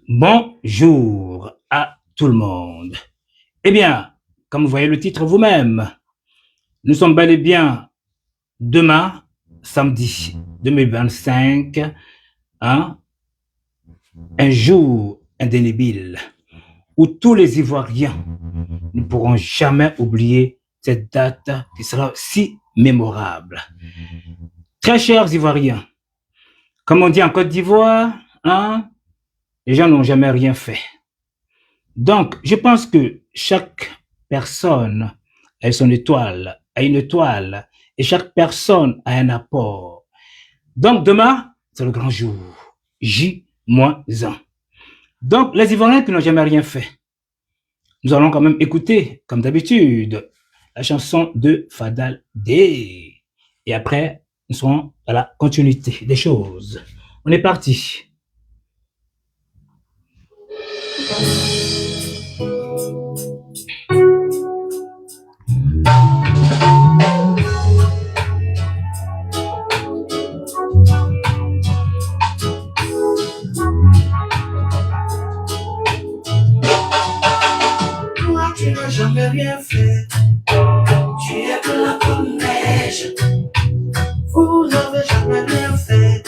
Bonjour à tout le monde. Eh bien, comme vous voyez le titre vous-même, nous sommes bel et bien demain, samedi 2025, hein, un jour indélébile où tous les Ivoiriens ne pourront jamais oublier cette date qui sera si mémorable. Très chers Ivoiriens, comme on dit en Côte d'Ivoire, hein, les gens n'ont jamais rien fait. Donc, je pense que chaque personne a son étoile, a une étoile, et chaque personne a un apport. Donc, demain, c'est le grand jour, J-1. Donc, les Ivoiriens qui n'ont jamais rien fait, nous allons quand même écouter, comme d'habitude, la chanson de Fadal D. Et après, nous serons à la continuité des choses. On est parti. Toi, tu n'as jamais rien fait. Tu es blanc comme neige. Vous n'avez jamais rien fait.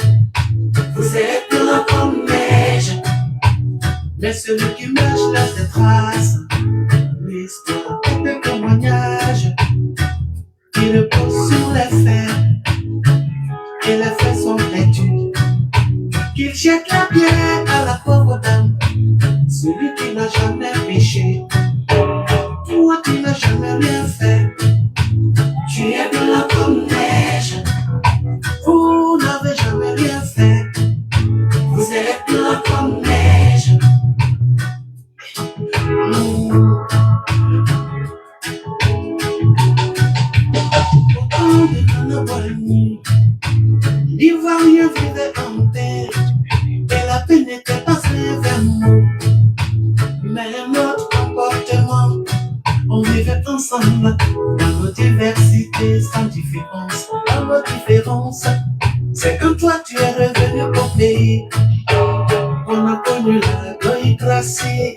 Vous êtes blanc comme neige. Mais celui qui marche laisse des traces. L'histoire est un témoignage qui repose sur les faits. Et les faits sont têtus. Qu'il jette la pierre à la pauvre dame. Celui qui n'a jamais péché. Toi qui n'as jamais rien fait. Tu es blanc comme neige. Vous n'avez jamais rien fait. Vous êtes blanc comme neige. Autant de Canabouani, l'Ivoirien vivait en paix. Et la paix n'était pas vers nous. Mais notre comportement, on vivait ensemble dans nos diversités sans différence. Dans nos différences, c'est que toi tu es revenu au pays. On a connu la démocratie,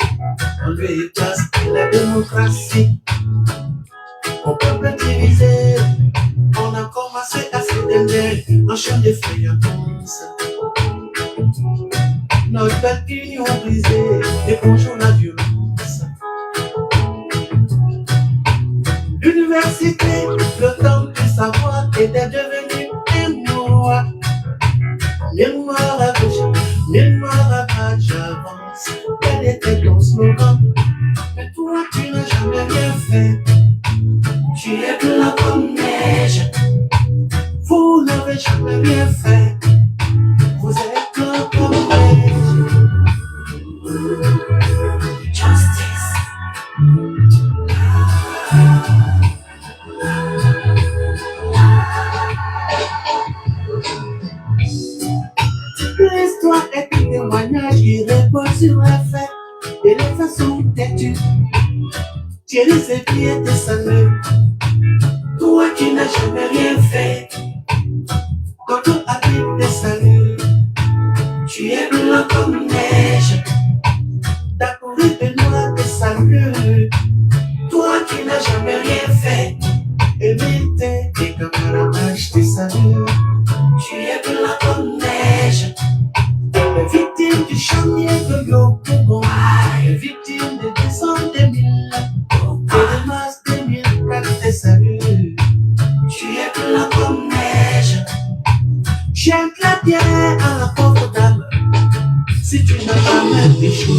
on veut place la démocratie. Au peuple divisé, on a commencé à s'éteindre en champ de fréquence. Notre belle union brisée, et bonjour la violence. L'université, le temps du savoir était devenu un mot. Mémoire à gauche, mémoire à droite, j'avance. Quel était ton slogan? Mais toi, tu n'as jamais rien fait. Tu es blanc comme neige. Vous n'avez jamais rien fait. Vous êtes blanc comme neige. Justice. L'histoire est un témoignage qui repose sur les faits. Et les faits sont têtus. Thierry Séville était salué. Toi qui n'as jamais rien fait. Toto habite des saluts. Tu es blanc comme neige. D'accord et noir des saluts. Toi qui n'as jamais rien fait. Évite tes camarades tes saluts. Tu es blanc comme neige. Les victimes du chamier de Yopougon. Les victimes des descentes des mille. Et de mars 2004 tes saluts. Tu es blanc comme neige. Jette la pierre à la pauvre dame. Si tu n'as jamais péché.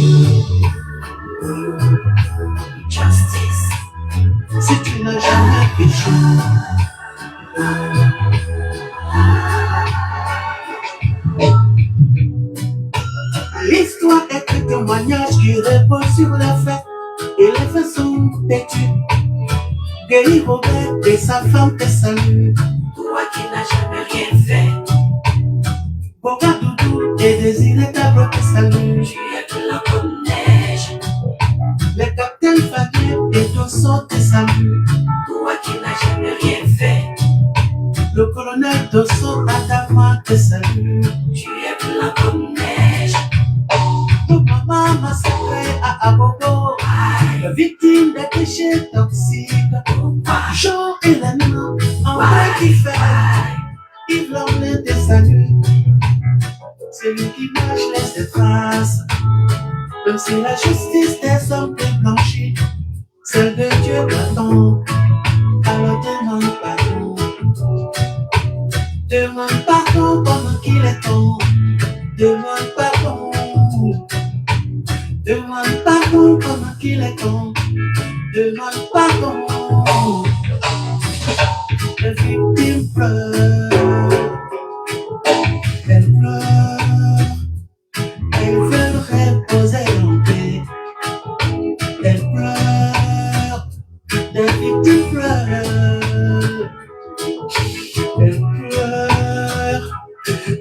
Justice. Si tu n'as jamais péché. L'histoire est un témoignage qui repose sur les faits. Et les faits sont têtus. Guéri Robert et sa femme te saluent. Toi qui n'as jamais rien fait. Boga Doudou et Désiré Tableau te saluent. Tu es blanc comme neige. Les capitaines Fabien et Dosso te saluent. Toi qui n'as jamais rien fait. Le colonel Dosso Adama te salue. Tu es victime des péchés toxiques. Jour et la nuit, en vrai qui fait, il l'emmène des saluts. C'est lui qui marche les traces. Même si la justice des hommes est blanchie, celle de Dieu t'attend. Alors demande pardon. Demande pardon pendant qu'il est temps. Demande pardon. Demande pardon pendant qu'il est temps. Demande pardon. Les victimes pleurent. Elles pleurent. Elles veulent reposer en paix. Elles pleurent. Les victimes pleurent. Elles pleurent.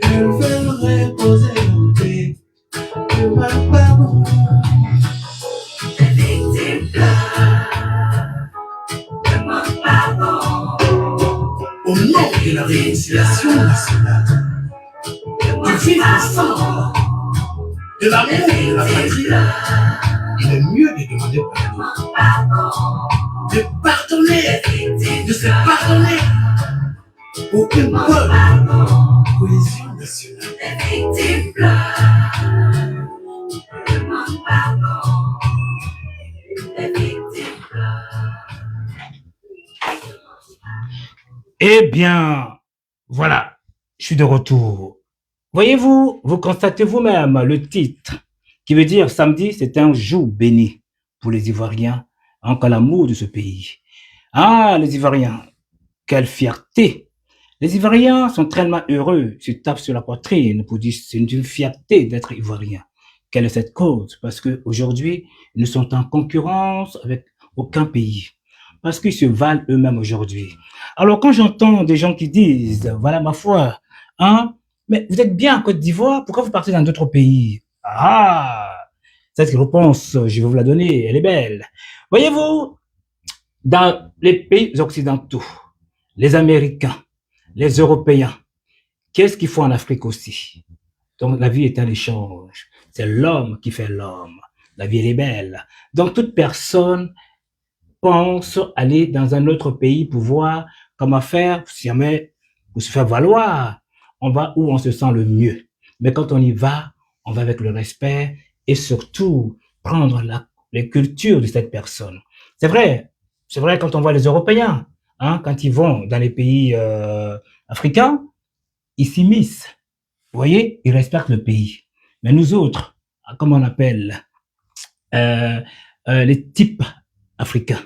Elles veulent reposer en paix. Demande pardon. Les victimes pleurent. Demande pardon. Au nom de la réconciliation nationale, du vivre ensemble, de l'amour et de la patrie, il est mieux de demander pardon, de pardonner, de se pardonner pour une bonne cohésion nationale. Les victimes pleurent, demande pardon, les victimes pleurent. Eh bien, voilà, je suis de retour. Voyez-vous, vous constatez vous-même le titre qui veut dire samedi, c'est un jour béni pour les Ivoiriens, encore l'amour de ce pays. Ah, les Ivoiriens, quelle fierté! Les Ivoiriens sont tellement heureux, se tapent sur la poitrine pour dire c'est une fierté d'être Ivoirien. Quelle est cette cause? Parce qu'aujourd'hui, ils ne sont en concurrence avec aucun pays. Parce qu'ils se valent eux-mêmes aujourd'hui. Alors quand j'entends des gens qui disent, voilà ma foi, hein, mais vous êtes bien en Côte d'Ivoire, pourquoi vous partez dans d'autres pays? Ah, cette réponse, je vais vous la donner, elle est belle. Voyez-vous, dans les pays occidentaux, les Américains, les Européens, qu'est-ce qu'il faut en Afrique aussi? Donc la vie est un échange. C'est l'homme qui fait l'homme. La vie, elle est belle. Donc toute personne pense aller dans un autre pays pour voir comment faire, si jamais, pour se faire valoir. On va où on se sent le mieux. Mais quand on y va, on va avec le respect et surtout prendre les cultures de cette personne. C'est vrai quand on voit les Européens, hein, quand ils vont dans les pays africains, ils s'immiscent. Vous voyez, ils respectent le pays. Mais nous autres, comment on appelle les types africains.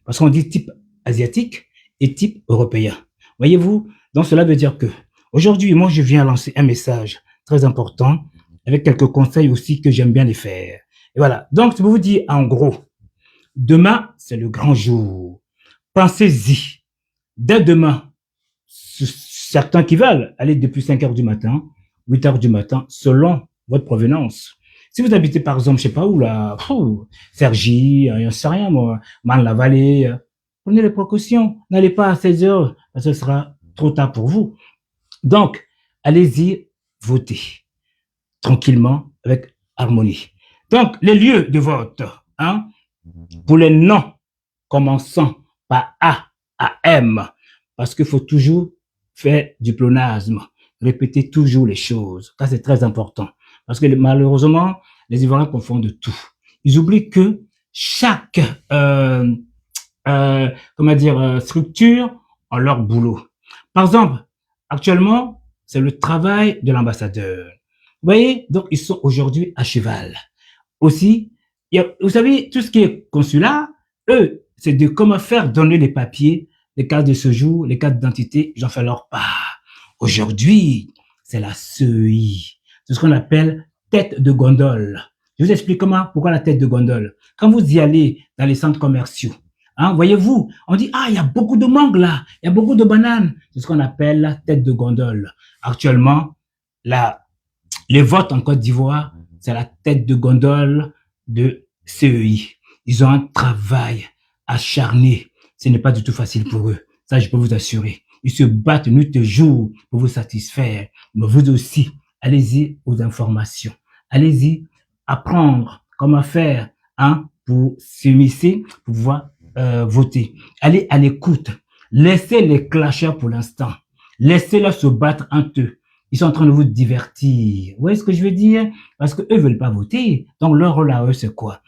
Parce qu'on dit type asiatique et type européen. Voyez-vous, donc cela veut dire que aujourd'hui, moi, je viens lancer un message très important avec quelques conseils aussi que j'aime bien les faire. Et voilà. Donc, je vous dis en gros, demain, c'est le grand jour. Pensez-y. Dès demain, certains qui veulent aller depuis 5 heures du matin, 8 heures du matin, selon votre provenance. Si vous habitez par exemple, je sais pas où là, Cergy, je ne sais rien moi, Man-la-Vallée, prenez les précautions. N'allez pas à 16 heures, parce que ce sera trop tard pour vous. Donc, allez-y, votez tranquillement, avec harmonie. Donc, les lieux de vote, hein, pour les noms commençant par A à M, parce qu'il faut toujours faire du pléonasme, répéter toujours les choses. Ça, c'est très important. Parce que malheureusement, les Ivoiriens confondent tout. Ils oublient que chaque structure a leur boulot. Par exemple, actuellement, c'est le travail de l'ambassadeur. Vous voyez, donc ils sont aujourd'hui à cheval. Aussi, vous savez, tout ce qui est consulat, eux, c'est de comment faire donner les papiers, les cartes de séjour, les cartes d'identité, j'en fais leur part. Aujourd'hui, c'est la CEI. C'est ce qu'on appelle tête de gondole. Je vous explique pourquoi la tête de gondole. Quand vous y allez dans les centres commerciaux, hein, voyez-vous, on dit, ah, il y a beaucoup de mangues là, il y a beaucoup de bananes. C'est ce qu'on appelle la tête de gondole. Actuellement, les votes en Côte d'Ivoire, c'est la tête de gondole de CEI. Ils ont un travail acharné. Ce n'est pas du tout facile pour eux. Ça, je peux vous assurer. Ils se battent nuit et jour pour vous satisfaire. Mais vous aussi, allez-y aux informations. Allez-y apprendre comment faire, hein, pour pour s'immiscer, pour pouvoir voter. Allez à l'écoute. Laissez les clasheurs pour l'instant. Laissez-les se battre entre eux. Ils sont en train de vous divertir. Vous voyez ce que je veux dire? Parce que eux veulent pas voter. Donc leur rôle à eux, c'est quoi?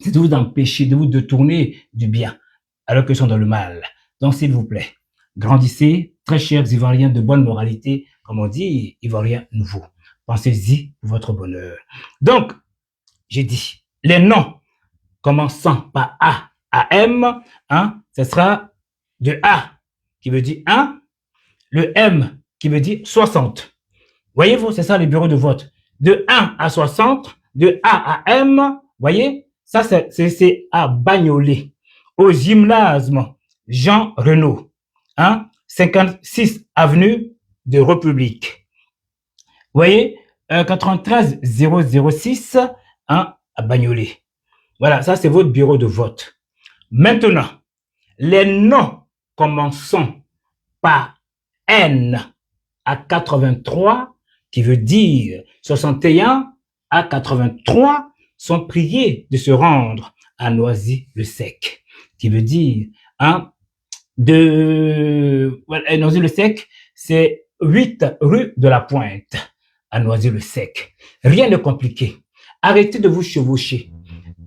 C'est de vous empêcher, de vous détourner du bien, alors qu'ils sont dans le mal. Donc s'il vous plaît, grandissez, très chers Ivoiriens de bonne moralité, comme on dit, Ivoiriens nouveaux. Pensez-y pour votre bonheur. Donc, j'ai dit, les noms commençant par A à M, hein, ce sera de A qui veut dire 1, le M qui veut dire 60. Voyez-vous, c'est ça les bureaux de vote. De 1 à 60, de A à M, voyez, ça c'est à Bagnolet, au gymnase Jean Renaud, hein, 56 avenue de République. Voyez, 93 006, hein, à Bagnolet. Voilà, ça c'est votre bureau de vote. Maintenant, les noms commençant par N à 83, qui veut dire 61 à 83, sont priés de se rendre à Noisy-le-Sec, qui veut dire, hein, Noisy-le-Sec, c'est 8 rue de la Pointe, à Noisy-le-Sec. Rien de compliqué. Arrêtez de vous chevaucher.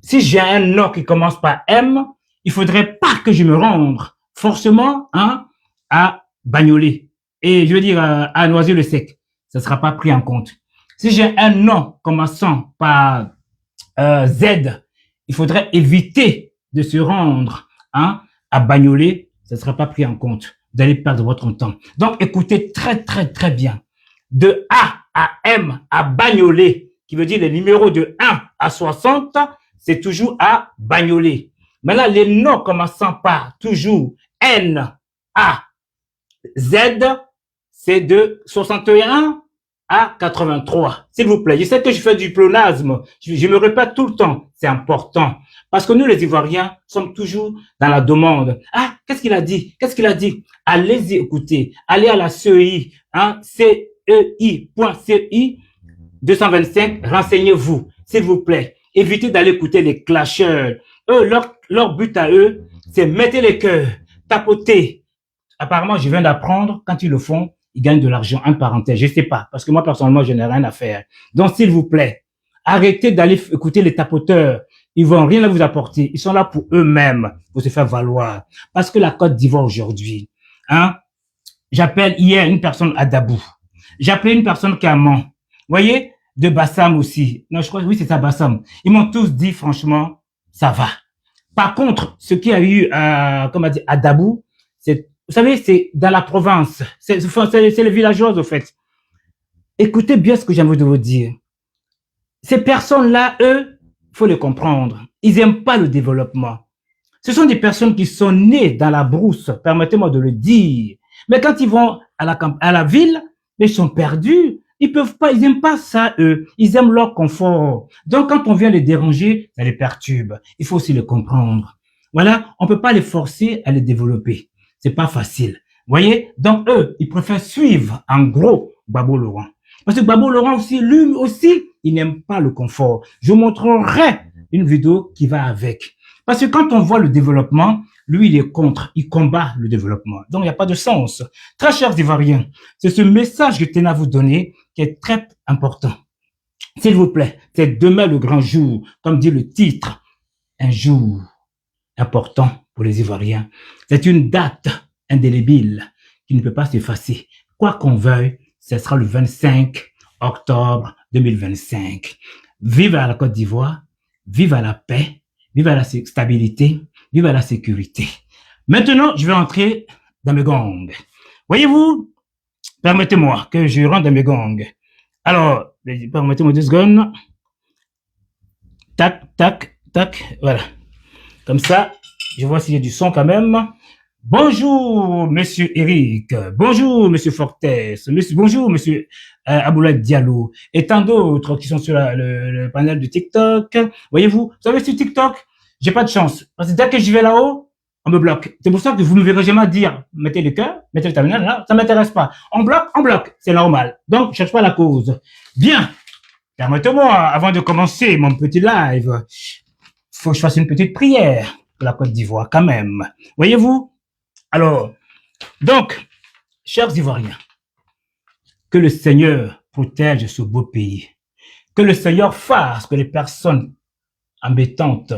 Si j'ai un nom qui commence par M, il faudrait pas que je me rende forcément, hein, à Bagnolet. Et je veux dire à Noisy-le-Sec. Ça ne sera pas pris en compte. Si j'ai un nom commençant par Z, il faudrait éviter de se rendre, hein, à Bagnolet. Ça ne sera pas pris en compte. Vous allez perdre votre temps. Donc, écoutez très, très, très bien. De A à M à Bagnolet, qui veut dire les numéros de 1 à 60, c'est toujours à Bagnolet. Maintenant, les noms commençant par toujours N, A, Z, c'est de 61 à 83. S'il vous plaît, je sais que je fais du pléonasme. Je me répète tout le temps. C'est important. Parce que nous, les Ivoiriens, sommes toujours dans la demande. Ah, qu'est-ce qu'il a dit? Qu'est-ce qu'il a dit? Allez-y écoutez. Allez à la CEI, hein, CEI.CI 225. Renseignez-vous, s'il vous plaît. Évitez d'aller écouter les clasheurs. Eux, leur but à eux, c'est mettre les cœurs, tapoter. Apparemment, je viens d'apprendre, quand ils le font, ils gagnent de l'argent, en parenthèse. Je sais pas, parce que moi, personnellement, je n'ai rien à faire. Donc, s'il vous plaît, arrêtez d'aller écouter les tapoteurs. Ils vont rien vous apporter. Ils sont là pour eux-mêmes, pour se faire valoir. Parce que la Côte d'Ivoire aujourd'hui, hein, j'appelle hier une personne à Dabou. J'appelais une personne qui est à Mans. Vous voyez, de Bassam aussi. Non, je crois que oui, c'est ça, Bassam. Ils m'ont tous dit, franchement, ça va. Par contre, ce qu'il y a eu, comme on dit, à Dabou, c'est, vous savez, c'est dans la province. C'est les villageois, au fait. Écoutez bien ce que j'ai envie de vous dire. Ces personnes-là, eux, faut les comprendre. Ils aiment pas le développement. Ce sont des personnes qui sont nées dans la brousse, permettez-moi de le dire. Mais quand ils vont à la ville, ils sont perdus. Ils peuvent pas, ils aiment pas ça, eux. Ils aiment leur confort. Donc, quand on vient les déranger, ça les perturbe. Il faut aussi les comprendre. Voilà. On peut pas les forcer à les développer. C'est pas facile. Vous voyez? Donc, eux, ils préfèrent suivre, en gros, Gbagbo Laurent. Parce que Gbagbo Laurent aussi, lui aussi, il n'aime pas le confort. Je vous montrerai une vidéo qui va avec. Parce que quand on voit le développement, lui, il est contre, il combat le développement. Donc, il n'y a pas de sens. Très chers Ivoiriens, c'est ce message que je tenais à vous donner qui est très important. S'il vous plaît, c'est demain le grand jour, comme dit le titre. Un jour important pour les Ivoiriens. C'est une date indélébile qui ne peut pas s'effacer. Quoi qu'on veuille, ce sera le 25 octobre 2025. Vive à la Côte d'Ivoire, vive à la paix, vive à la stabilité, vive à la sécurité. Maintenant, je vais entrer dans mes gongs. Voyez-vous, permettez-moi que je rentre dans mes gongs. Alors, permettez-moi 2 secondes. Tac, tac, tac, voilà. Comme ça, je vois s'il y a du son quand même. Bonjour, monsieur Eric. Bonjour, monsieur Fortes. Bonjour, monsieur Aboulaye Diallo. Et tant d'autres qui sont sur le panel de TikTok. Voyez-vous, vous savez, sur TikTok, j'ai pas de chance. Parce que dès que je vais là-haut, on me bloque. C'est pour ça que vous ne me verrez jamais dire, mettez le cœur, mettez le terminal, là, ça m'intéresse pas. On bloque, c'est normal. Donc, je cherche pas la cause. Bien. Permettez-moi, avant de commencer mon petit live, faut que je fasse une petite prière pour la Côte d'Ivoire quand même. Voyez-vous? Alors, donc, chers Ivoiriens, que le Seigneur protège ce beau pays. Que le Seigneur fasse que les personnes embêtantes,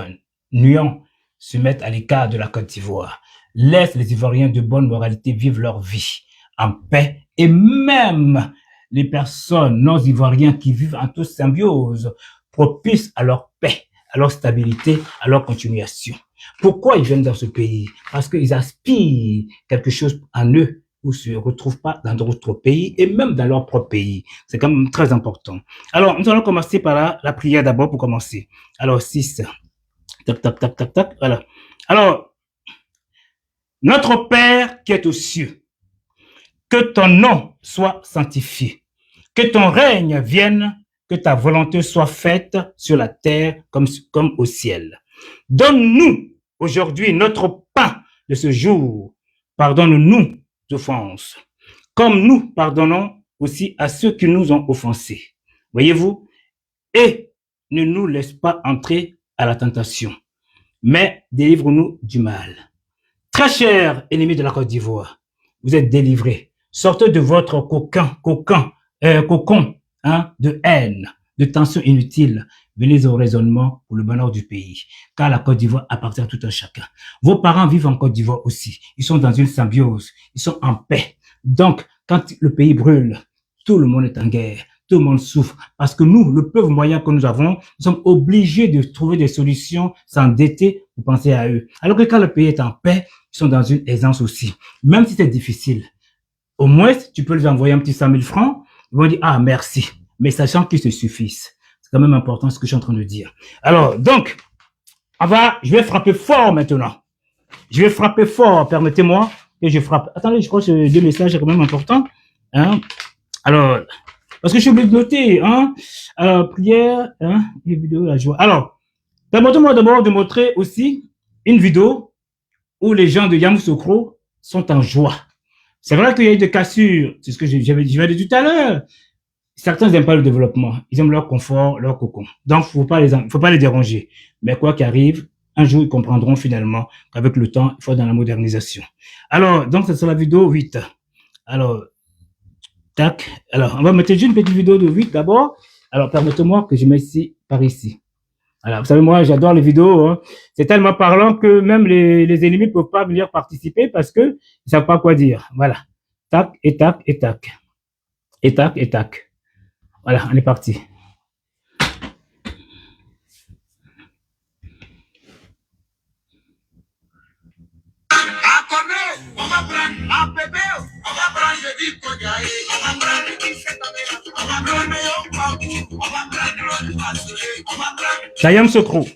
nuantes, se mettent à l'écart de la Côte d'Ivoire. Laisse les Ivoiriens de bonne moralité vivre leur vie en paix et même les personnes non-ivoiriennes qui vivent en toute symbiose, propices à leur paix, à leur stabilité, à leur continuation. Pourquoi ils viennent dans ce pays? Parce qu'ils aspirent quelque chose en eux ou ne se retrouvent pas dans d'autres pays et même dans leur propre pays. C'est quand même très important. Alors, nous allons commencer par la prière d'abord pour commencer. Alors, 6. Tac, tac, tac, tac, tac. Voilà. Alors, notre Père qui est aux cieux, que ton nom soit sanctifié, que ton règne vienne, que ta volonté soit faite sur la terre comme au ciel. Donne-nous aujourd'hui notre pain de ce jour. Pardonne-nous nos offenses, comme nous pardonnons aussi à ceux qui nous ont offensés. Voyez-vous? Et ne nous laisse pas entrer à la tentation, mais délivre-nous du mal. Très chers ennemis de la Côte d'Ivoire, vous êtes délivrés. Sortez de votre cocon de haine, de tension inutile. Venez au raisonnement pour le bonheur du pays, car la Côte d'Ivoire appartient à tout un chacun. Vos parents vivent en Côte d'Ivoire aussi. Ils sont dans une symbiose. Ils sont en paix. Donc, quand le pays brûle, tout le monde est en guerre. Tout le monde souffre. Parce que nous, le pauvre moyen que nous avons, nous sommes obligés de trouver des solutions, s'endetter pour penser à eux. Alors que quand le pays est en paix, ils sont dans une aisance aussi. Même si c'est difficile, au moins, tu peux leur envoyer un petit 100 000 francs. Ils vont dire, ah, merci. Mais sachant qu'ils se suffisent. C'est quand même important ce que je suis en train de dire. Alors, donc, je vais frapper fort maintenant. Je vais frapper fort. Permettez-moi que je frappe. Attendez, je crois que ce deux messages est quand même important. Hein? Alors, parce que je suis obligé de noter. Hein? Alors, prière, hein? Une vidéo, la joie. Alors, permettez-moi d'abord de montrer aussi une vidéo où les gens de Yamoussoukro sont en joie. C'est vrai qu'il y a eu des cassures. C'est ce que j'avais dit tout à l'heure. Certains n'aiment pas le développement. Ils aiment leur confort, leur cocon. Donc, faut pas les déranger. Mais quoi qu'il arrive, un jour, ils comprendront finalement qu'avec le temps, il faut dans la modernisation. Alors, donc, c'est sur la vidéo 8. Alors, tac. Alors, on va mettre juste une petite vidéo de 8 d'abord. Alors, permettez-moi que je mette ici, par ici. Alors, vous savez, moi, j'adore les vidéos. Hein. C'est tellement parlant que même les ennemis ne peuvent pas venir participer parce que ils savent pas quoi dire. Voilà. Tac, et tac, et tac. Et tac, et tac. Voilà, on est parti. Yamoussoukro.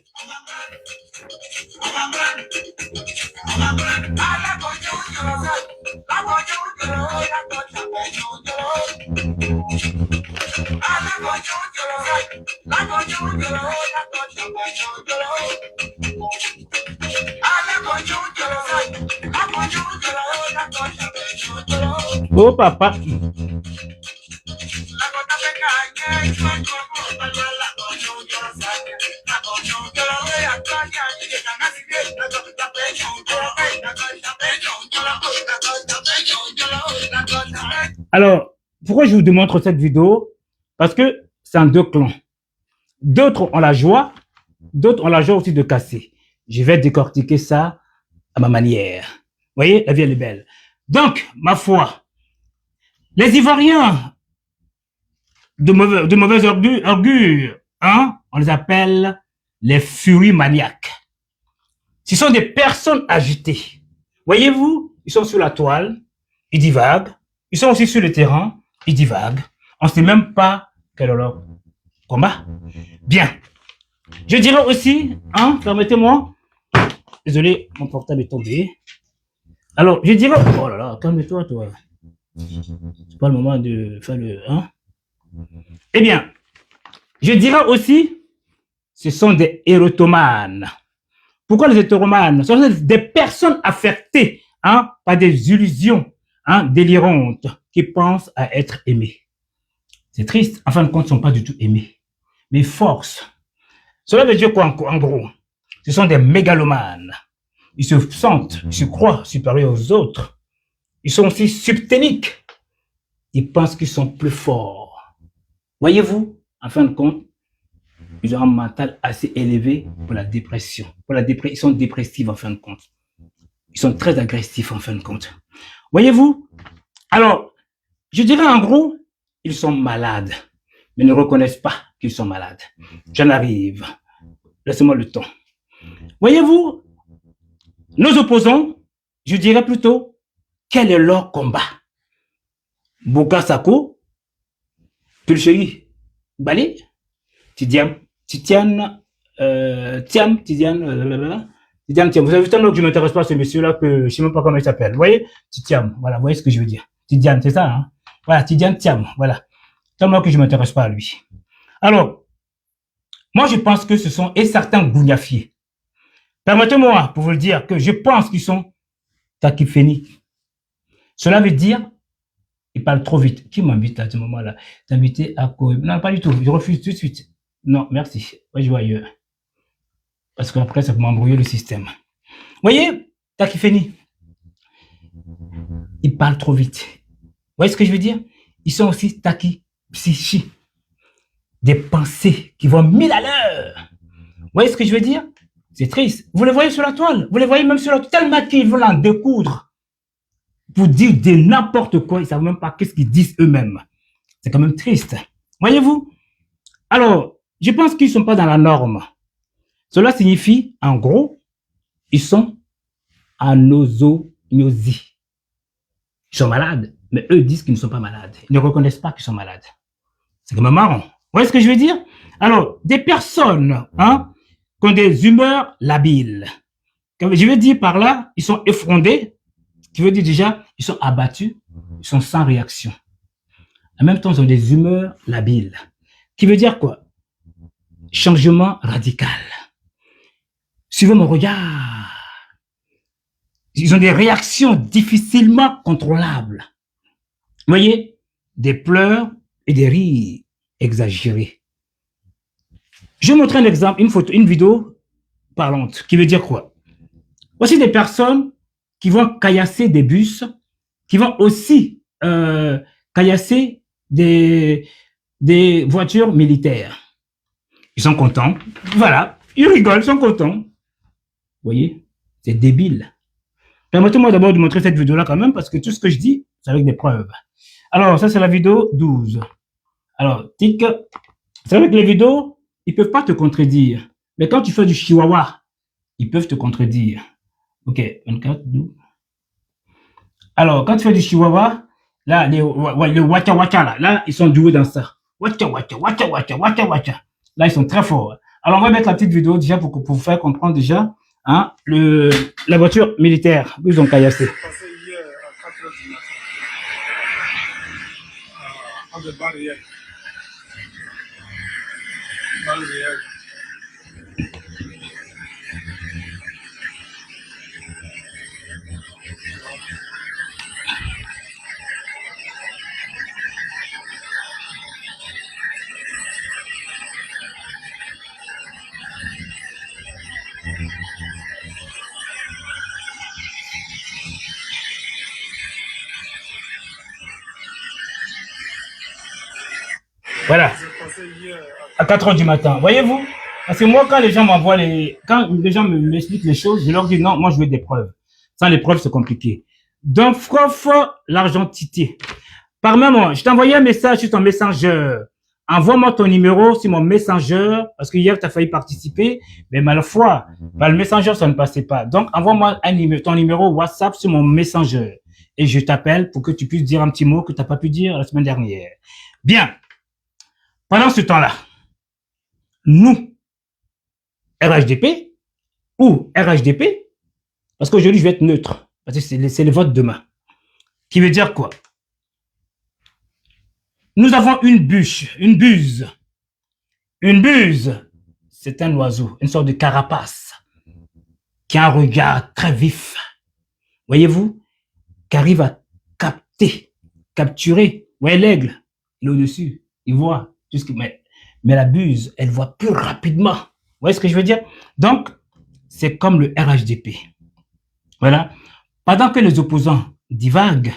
Oh papa. Alors, pourquoi je vous démontre cette vidéo? Parce que c'est en deux clans. D'autres ont la joie, d'autres ont la joie aussi de casser. Je vais décortiquer ça à ma manière. Vous voyez, la vie elle est belle. Donc, ma foi, les Ivoiriens de mauvais augure, hein, on les appelle les furies maniaques. Ce sont des personnes agitées. Voyez-vous, ils sont sur la toile, ils divaguent. Ils sont aussi sur le terrain, ils divaguent. On ne sait même pas quel est leur combat. Bien. Je dirais aussi, hein, permettez-moi. Désolé, mon portable est tombé. Alors, je dirais, oh là là, calme-toi, toi. C'est pas le moment de faire le, hein. Eh bien, je dirais aussi, ce sont des érotomanes. Pourquoi les hétéromanes? Ce sont des personnes affectées, hein, par des illusions, hein, délirantes, qui pensent à être aimées. C'est triste, en fin de compte, ils ne sont pas du tout aimés. Mais force. Cela veut dire quoi en gros? Ce sont des mégalomanes. Ils se sentent, ils se croient supérieurs aux autres. Ils sont aussi subténiques. Ils pensent qu'ils sont plus forts. Voyez-vous, en fin de compte, ils ont un mental assez élevé pour la dépression. Ils sont dépressifs en fin de compte. Ils sont très agressifs en fin de compte. Voyez-vous? Alors, je dirais en gros, ils sont malades, mais ne reconnaissent pas qu'ils sont malades. J'en arrive. Laissez-moi le temps. Voyez-vous, nos opposants, je dirais plutôt, quel est leur combat? Bouka Sako, Pulcheri, Bali, Tidiane, Tidiane, vous avez vu tellement que je ne m'intéresse pas à ce monsieur-là que je ne sais même pas comment il s'appelle. Vous voyez? Tidiane, voilà, vous voyez ce que je veux dire. Tidiane, c'est ça, hein? Voilà, Tidiane Thiam, voilà. Tellement que je ne m'intéresse pas à lui. Alors, moi je pense que ce sont, et certains gougnafiers. Permettez-moi pour vous le dire que je pense qu'ils sont takiféniques. Cela veut dire, ils parlent trop vite. Qui m'invite à ce moment-là? T'inviter à quoi? Non, pas du tout, je refuse tout de suite. Non, merci. Moi, je vais ailleurs. Parce qu'après, ça peut m'embrouiller le système. Vous voyez, takiféni. Ils parlent trop vite. Vous voyez ce que je veux dire? Ils sont aussi psychi. Des pensées qui vont 1000 à l'heure. Vous voyez ce que je veux dire? C'est triste. Vous les voyez sur la toile. Vous les voyez même sur la toile. Tellement qu'ils veulent en découdre. Pour dire de n'importe quoi. Ils ne savent même pas qu'est-ce qu'ils disent eux-mêmes. C'est quand même triste. Voyez-vous? Alors, je pense qu'ils ne sont pas dans la norme. Cela signifie, en gros, ils sont anosognosie. Ils sont malades, mais eux disent qu'ils ne sont pas malades. Ils ne reconnaissent pas qu'ils sont malades. C'est quand même marrant. Vous voyez ce que je veux dire? Alors, des personnes qui ont des humeurs labiles. Je veux dire par là, ils sont effrondés, qui veut dire déjà, ils sont abattus, ils sont sans réaction. En même temps, ils ont des humeurs labiles. Qui veut dire quoi? Changement radical. Suivez mon regard. Ils ont des réactions difficilement contrôlables. Vous voyez? Des pleurs et des rires exagérés. Je vais montrer un exemple, une photo, une vidéo parlante, qui veut dire quoi? Voici des personnes qui vont caillasser des bus, qui vont aussi caillasser des voitures militaires. Ils sont contents. Voilà. Ils rigolent, ils sont contents. Vous voyez? C'est débile. Permettez-moi d'abord de montrer cette vidéo-là quand même, parce que tout ce que je dis, c'est avec des preuves. Alors, ça, c'est la vidéo 12. Alors, tic. C'est vrai que les vidéos, ils ne peuvent pas te contredire. Mais quand tu fais du chihuahua, ils peuvent te contredire. Ok, 24, 12. Alors, quand tu fais du chihuahua, là, le waka waka, là, ils sont doués dans ça. Waka waka, waka waka, waka waka. Là, ils sont très forts. Alors, on va mettre la petite vidéo déjà pour vous faire comprendre déjà la voiture militaire. Ils ont caillassé. Voilà. À 4 heures du matin. Voyez-vous? Parce que moi, quand les gens m'envoient quand les gens m'expliquent les choses, je leur dis non, moi je veux des preuves. Sans les preuves, c'est compliqué. Donc, l'argentité. Par-moi, je t'ai envoyé un message sur ton messenger. Envoie-moi ton numéro sur mon messenger, parce que hier, tu as failli participer, mais malfois, le messenger, ça ne passait pas. Donc, envoie-moi ton numéro WhatsApp sur mon messenger. Et je t'appelle pour que tu puisses dire un petit mot que tu n'as pas pu dire la semaine dernière. Bien. Pendant ce temps-là, nous, RHDP ou RHDP, parce qu'aujourd'hui, je vais être neutre, parce que c'est le vote demain, qui veut dire quoi? Nous avons une buse. Une buse, c'est un oiseau, une sorte de carapace, qui a un regard très vif, voyez-vous, qui arrive à capturer. Vous voyez l'aigle, il est au-dessus, il voit. Mais la buse, elle voit plus rapidement. Vous voyez ce que je veux dire? Donc, c'est comme le RHDP. Voilà. Pendant que les opposants divaguent,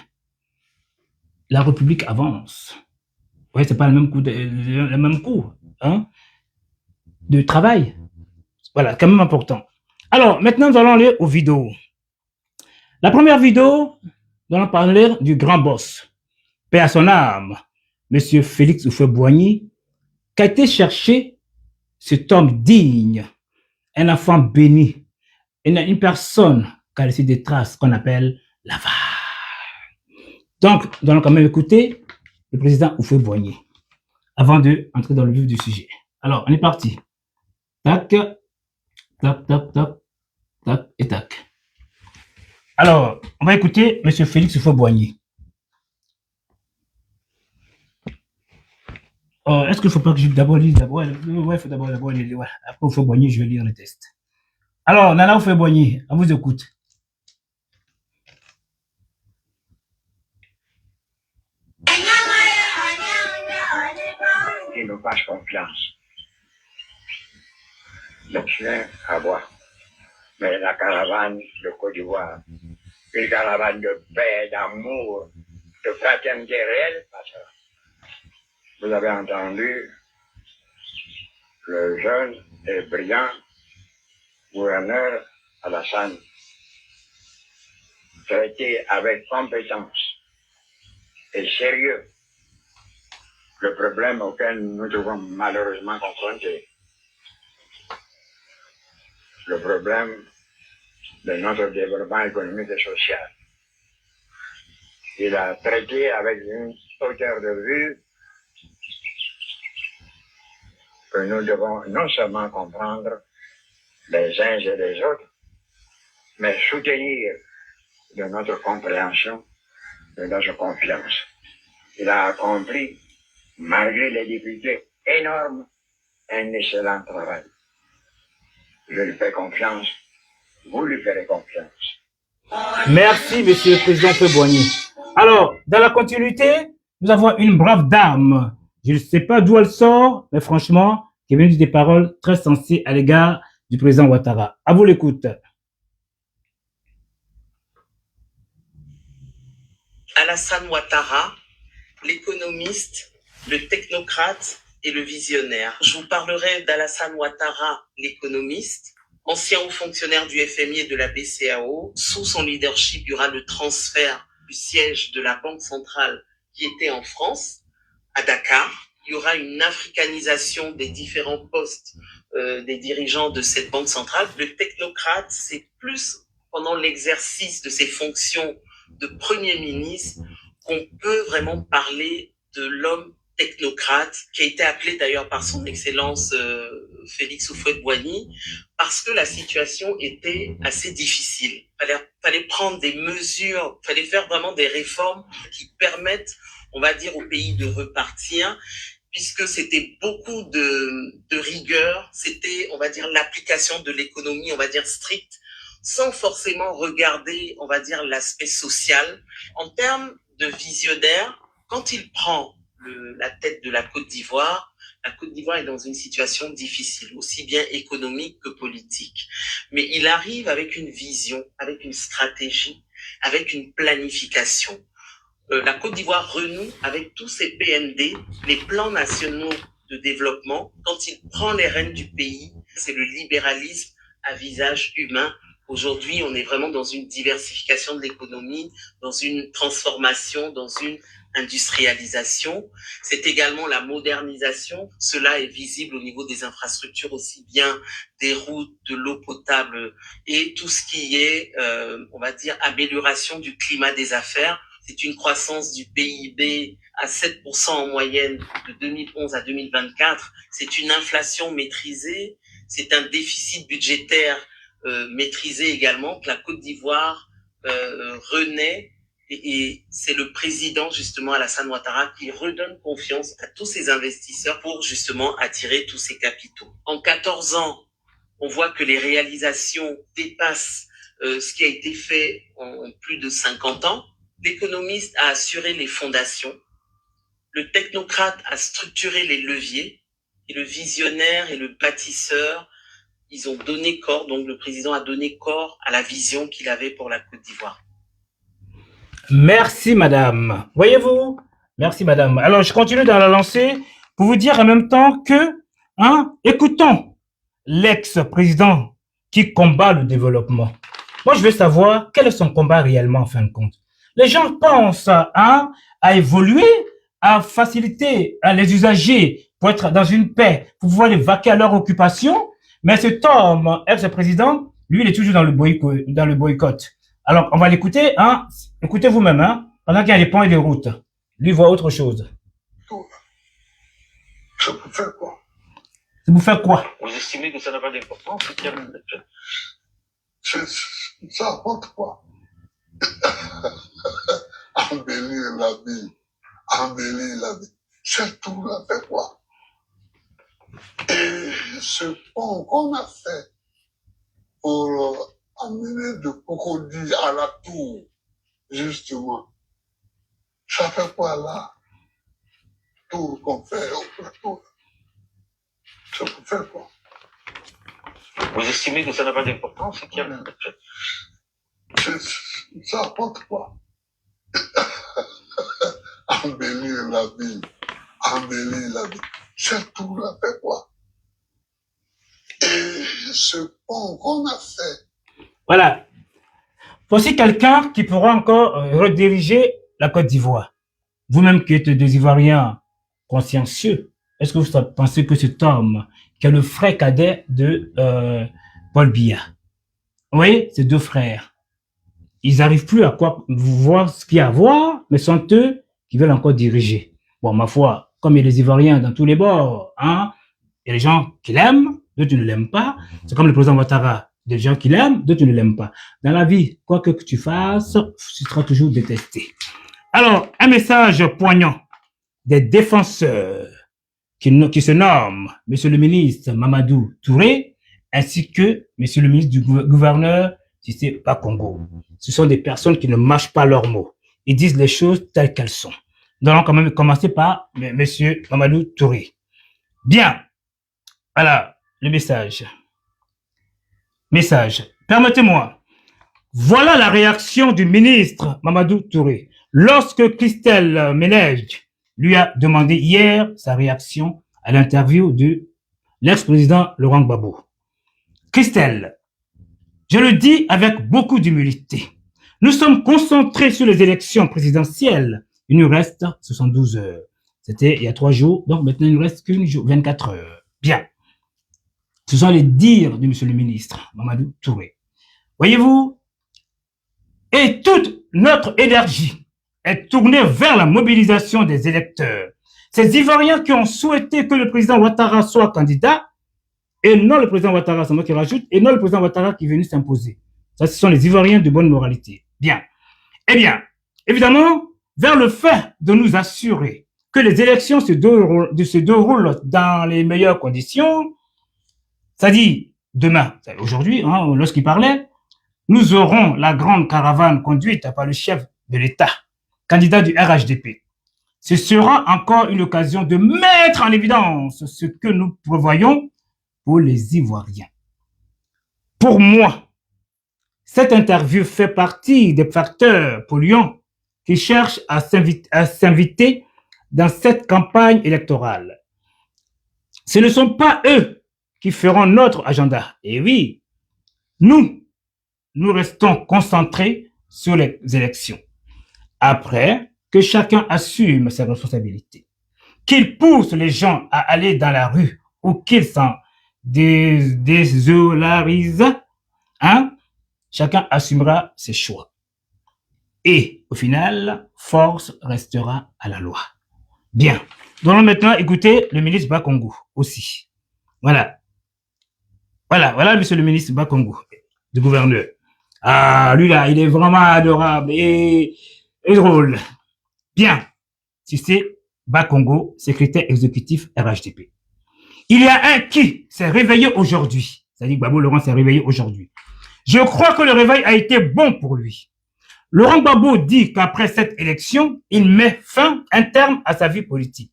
la République avance. Oui, c'est pas le même coup hein, de travail. Voilà, quand même important. Alors, maintenant, nous allons aller aux vidéos. La première vidéo, nous allons parler du grand boss, paix à son âme, Monsieur Félix Houphouët-Boigny, qui a été chercher cet homme digne, un enfant béni, une personne qui a laissé des traces qu'on appelle l'avare. Donc, nous allons quand même écouter le président Houphouët-Boigny avant d'entrer dans le vif du sujet. Alors, on est parti. Tac, tac, tac, tac, tac et tac. Alors, on va écouter M. Félix Houphouët-Boigny. Est-ce qu'il ne faut pas que je d'abord lise d'abord? Ouais, il faut d'abord lire. Ouais. Après Houphouët-Boigny, je vais lire le test. Alors, Nana Houphouët-Boigny, on vous écoute. Qui nous fasse confiance. Le chien à boire. Mais la caravane de Côte d'Ivoire, une caravane de paix, d'amour, de fraternité réelle, parce que vous avez entendu le jeune et brillant gouverneur Alassane traiter avec compétence et sérieux le problème auquel nous devons malheureusement confronter. Le problème de notre développement économique et social. Il a traité avec une hauteur de vue que nous devons non seulement comprendre les uns et les autres, mais soutenir de notre compréhension, de notre confiance. Il a accompli, malgré les difficultés énormes, un excellent travail. Je lui fais confiance, vous lui ferez confiance. Merci, Monsieur le Président Houphouët-Boigny. Alors, dans la continuité, nous avons une brave dame. Je ne sais pas d'où elle sort, mais franchement, qui est venue dire des paroles très sensées à l'égard du président Ouattara. À vous l'écoute. Alassane Ouattara, l'économiste, le technocrate et le visionnaire. Je vous parlerai d'Alassane Ouattara, l'économiste, ancien haut fonctionnaire du FMI et de la BCAO. Sous son leadership, il y aura le transfert du siège de la Banque centrale qui était en France, à Dakar. Il y aura une africanisation des différents postes des dirigeants de cette banque centrale. Le technocrate, c'est plus pendant l'exercice de ses fonctions de Premier ministre qu'on peut vraiment parler de l'homme technocrate, qui a été appelé d'ailleurs par son excellence Félix Houphouët-Boigny, parce que la situation était assez difficile. Fallait prendre des mesures, fallait faire vraiment des réformes qui permettent, on va dire, au pays de repartir, puisque c'était beaucoup de rigueur, c'était, on va dire, l'application de l'économie, on va dire, stricte, sans forcément regarder, on va dire, l'aspect social. En termes de visionnaire, quand il prend la tête de la Côte d'Ivoire est dans une situation difficile, aussi bien économique que politique. Mais il arrive avec une vision, avec une stratégie, avec une planification. La Côte d'Ivoire renoue avec tous ses PND, les plans nationaux de développement. Quand il prend les rênes du pays, c'est le libéralisme à visage humain. Aujourd'hui, on est vraiment dans une diversification de l'économie, dans une transformation, dans une industrialisation. C'est également la modernisation. Cela est visible au niveau des infrastructures, aussi bien des routes, de l'eau potable et tout ce qui est, on va dire, amélioration du climat des affaires. C'est une croissance du PIB à 7% en moyenne de 2011 à 2024. C'est une inflation maîtrisée. C'est un déficit budgétaire maîtrisé également, que la Côte d'Ivoire renaît. Et c'est le président, justement, Alassane Ouattara, qui redonne confiance à tous ces investisseurs pour, justement, attirer tous ces capitaux. En 14 ans, on voit que les réalisations dépassent ce qui a été fait en plus de 50 ans. L'économiste a assuré les fondations. Le technocrate a structuré les leviers. Et le visionnaire et le bâtisseur, ils ont donné corps, donc le président a donné corps à la vision qu'il avait pour la Côte d'Ivoire. Merci, madame. Voyez-vous? Merci, madame. Alors, je continue dans la lancée pour vous dire en même temps que, écoutons l'ex-président qui combat le développement. Moi, je veux savoir quel est son combat réellement, en fin de compte. Les gens pensent à évoluer, à faciliter les usagers pour être dans une paix, pour pouvoir les vaquer à leur occupation. Mais cet homme, ex-président, lui, il est toujours dans le boycott. Alors, on va l'écouter, écoutez vous-même, pendant qu'il y a des ponts et des routes. Lui voit autre chose. Ça peut faire quoi? C'est pour faire quoi? Vous estimez que ça n'a pas d'importance? Ça apporte quoi? Embellir la vie. Embellir la vie. C'est tout, là, fait quoi? Et ce pont qu'on a fait pour amener de Cocody à la tour, justement, ça fait quoi là? Tour qu'on fait au plateau. Ça peut faire quoi? Vous estimez que ça n'a pas d'importance? Ça apporte quoi? Embellir la vie. Embellir la vie. C'est tout, là, fait quoi? Et ce pont qu'on a fait. Voilà. Voici quelqu'un qui pourra encore rediriger la Côte d'Ivoire. Vous-même qui êtes des Ivoiriens consciencieux, est-ce que vous pensez que cet homme, qui est le frère cadet de Paul Biya, vous voyez, ces deux frères, ils n'arrivent plus à voir ce qu'il y a à voir, mais sont eux qui veulent encore diriger. Bon, ma foi, comme il y a des Ivoiriens dans tous les bords, il y a des gens qui l'aiment, d'autres ne l'aiment pas. C'est comme le président Ouattara. Des gens qui l'aiment, d'autres ne l'aiment pas. Dans la vie, quoi que tu fasses, tu seras toujours détesté. Alors, un message poignant des défenseurs qui se nomment Monsieur le ministre Mamadou Touré, ainsi que Monsieur le ministre du gouverneur Cissé Bakongo. Ce sont des personnes qui ne mâchent pas leurs mots. Ils disent les choses telles qu'elles sont. Nous allons quand même commencer par Monsieur Mamadou Touré. Bien. Voilà le message. Permettez-moi. Voilà la réaction du ministre Mamadou Touré lorsque Christelle Ménège lui a demandé hier sa réaction à l'interview de l'ex-président Laurent Gbagbo. Christelle, je le dis avec beaucoup d'humilité. Nous sommes concentrés sur les élections présidentielles. Il nous reste 72 heures. C'était il y a 3 jours, donc maintenant il ne reste qu'une jour, 24 heures. Bien. Ce sont les dires du monsieur le ministre Mamadou Touré. Voyez-vous, et toute notre énergie est tournée vers la mobilisation des électeurs. Ces Ivoiriens qui ont souhaité que le président Ouattara soit candidat, et non le président Ouattara, c'est moi qui rajoute, et non le président Ouattara qui est venu s'imposer. Ça, ce sont les Ivoiriens de bonne moralité. Bien. Eh bien, évidemment, vers le fait de nous assurer que les élections se déroulent dans les meilleures conditions, c'est-à-dire, demain, aujourd'hui, lorsqu'il parlait, nous aurons la grande caravane conduite par le chef de l'État, candidat du RHDP. Ce sera encore une occasion de mettre en évidence ce que nous prévoyons pour les Ivoiriens. Pour moi, cette interview fait partie des facteurs polluants qui cherchent à s'inviter dans cette campagne électorale. Ce ne sont pas eux qui feront notre agenda. Et oui, nous restons concentrés sur les élections. Après, que chacun assume ses responsabilités. Qu'il pousse les gens à aller dans la rue ou qu'ils s'en désolarisent, chacun assumera ses choix. Et au final, force restera à la loi. Bien. Nous allons maintenant écouter le ministre Bakongo aussi. Voilà, monsieur le ministre Bakongo, du gouverneur. Lui là, il est vraiment adorable et drôle. Bien. Cissé Bakongo, secrétaire exécutif RHDP. Il y a un qui s'est réveillé aujourd'hui. C'est-à-dire que Gbagbo Laurent s'est réveillé aujourd'hui. Je crois que le réveil a été bon pour lui. Laurent Gbagbo dit qu'après cette élection, il met fin, un terme à sa vie politique.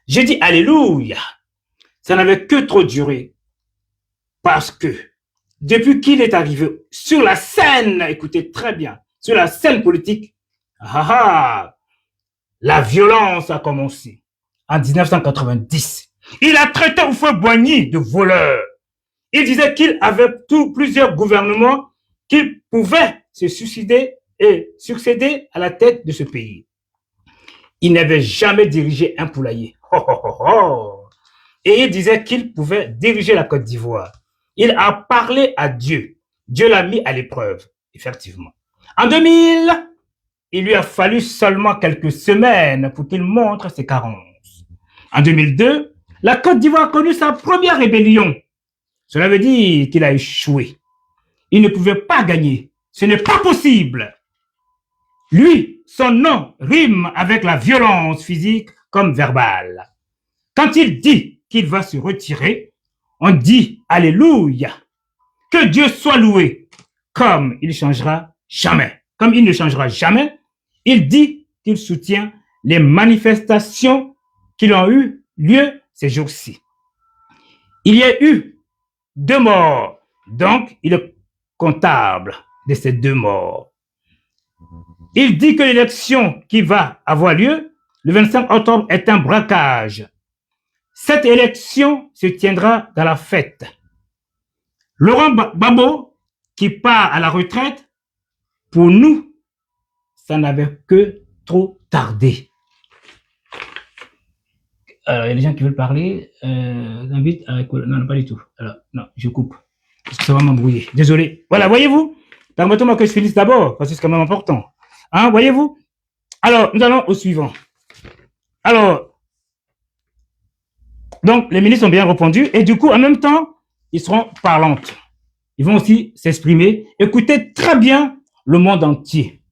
J'ai dit alléluia. Ça n'avait que trop duré. Parce que depuis qu'il est arrivé sur la scène, écoutez très bien, sur la scène politique, la violence a commencé en 1990. Il a traité Houphouët-Boigny de voleur. Il disait qu'il avait plusieurs gouvernements qui pouvaient se suicider et succéder à la tête de ce pays. Il n'avait jamais dirigé un poulailler. Et il disait qu'il pouvait diriger la Côte d'Ivoire. Il a parlé à Dieu. Dieu l'a mis à l'épreuve, effectivement. En 2000, il lui a fallu seulement quelques semaines pour qu'il montre ses carences. En 2002, la Côte d'Ivoire a connu sa première rébellion. Cela veut dire qu'il a échoué. Il ne pouvait pas gagner. Ce n'est pas possible. Lui, son nom rime avec la violence physique comme verbale. Quand il dit qu'il va se retirer, on dit Alléluia. Que Dieu soit loué. Comme il ne changera jamais. Comme il ne changera jamais, il dit qu'il soutient les manifestations qui ont eu lieu ces jours-ci. Il y a eu 2 morts. Donc, il est comptable de ces 2 morts. Il dit que l'élection qui va avoir lieu le 25 octobre est un braquage. Cette élection se tiendra dans la fête. Laurent Gbagbo, qui part à la retraite, pour nous, ça n'avait que trop tardé. Alors, il y a des gens qui veulent parler. J'invite à écouter. Non, pas du tout. Alors, non, je coupe. Parce que ça va m'embrouiller. Désolé. Voilà, voyez-vous? Permettez-moi que je finisse d'abord, parce que c'est quand même important. Hein, voyez-vous? Alors, nous allons au suivant. Alors, donc, les ministres ont bien répondu. Et du coup, en même temps, ils seront parlantes. Ils vont aussi s'exprimer. Écoutez très bien le monde entier.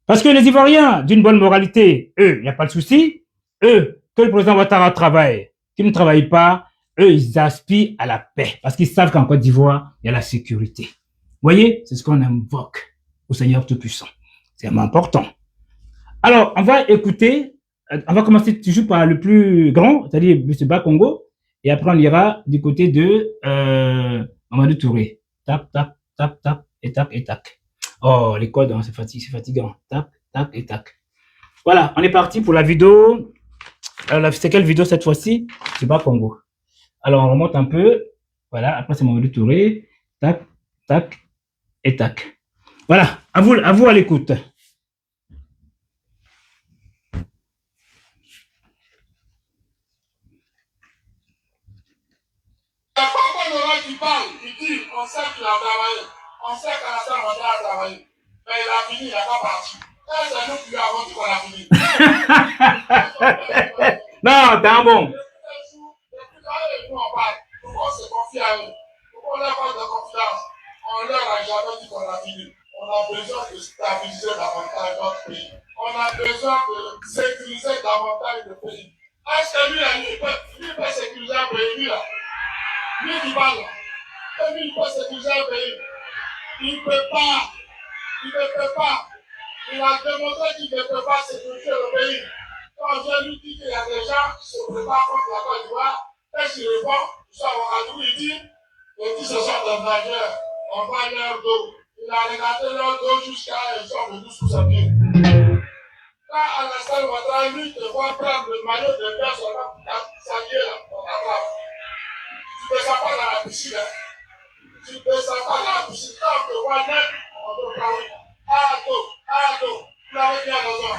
Parce que les Ivoiriens, d'une bonne moralité, eux, il n'y a pas de souci. Eux, que le président Ouattara travaille, qu'ils ne travaillent pas, eux, ils aspirent à la paix. Parce qu'ils savent qu'en Côte d'Ivoire, il y a la sécurité. Vous voyez, c'est ce qu'on invoque au Seigneur Tout-Puissant. C'est vraiment important. Alors, on va écouter, on va commencer toujours par le plus grand, c'est-à-dire M. Bakongo, et après on ira du côté de Mamadou Touré. Tac, tac, tac, tac, et tac, et tac. Oh, les codes, hein, c'est fatigant. Tac, tac, et tac. Voilà, on est parti pour la vidéo. C'est quelle vidéo cette fois-ci? C'est Bakongo. Alors, on remonte un peu. Voilà, après c'est Mamadou Touré. Tac, tac, et tac. Voilà, à vous à l'écoute. Qui parle, il dit, on sait qu'il a travaillé, on sait qu'Alassane Ouattara a travaillé, mais il a fini, il n'a pas parti. Et c'est nous qui lui avons dit qu'on a fini. Non, t'es un bon. Depuis quand on parle, pourquoi on se confie à eux? Pourquoi on n'a pas de confiance? On leur a jamais dit qu'on a fini. On a besoin de stabiliser davantage notre pays. On a besoin de sécuriser davantage le pays. Est-ce que lui peut sécuriser un pays, lui là? Lui qui parle, et lui il peut sécuriser un pays. Il ne peut pas. Il ne peut pas. Il a démontré qu'il ne peut pas sécuriser le pays. Quand je lui dis qu'il y a des gens qui se préparent contre la Côte d'Ivoire, et qu'il répond, soit Ouattara, il dit ce sont des nageurs, on va leur dos. Il a regardé leur dos jusqu'à ils sont venus sous ses pieds. Quand Alassane Ouattara, lui, te voit prendre le maillot de bain seulement pour s'habiller là, on attrape. Tu ne descends pas dans la piscine. Tu ne descends pas dans la piscine. Quand on te voit net, on te parle. Arrête, vous avez bien raison.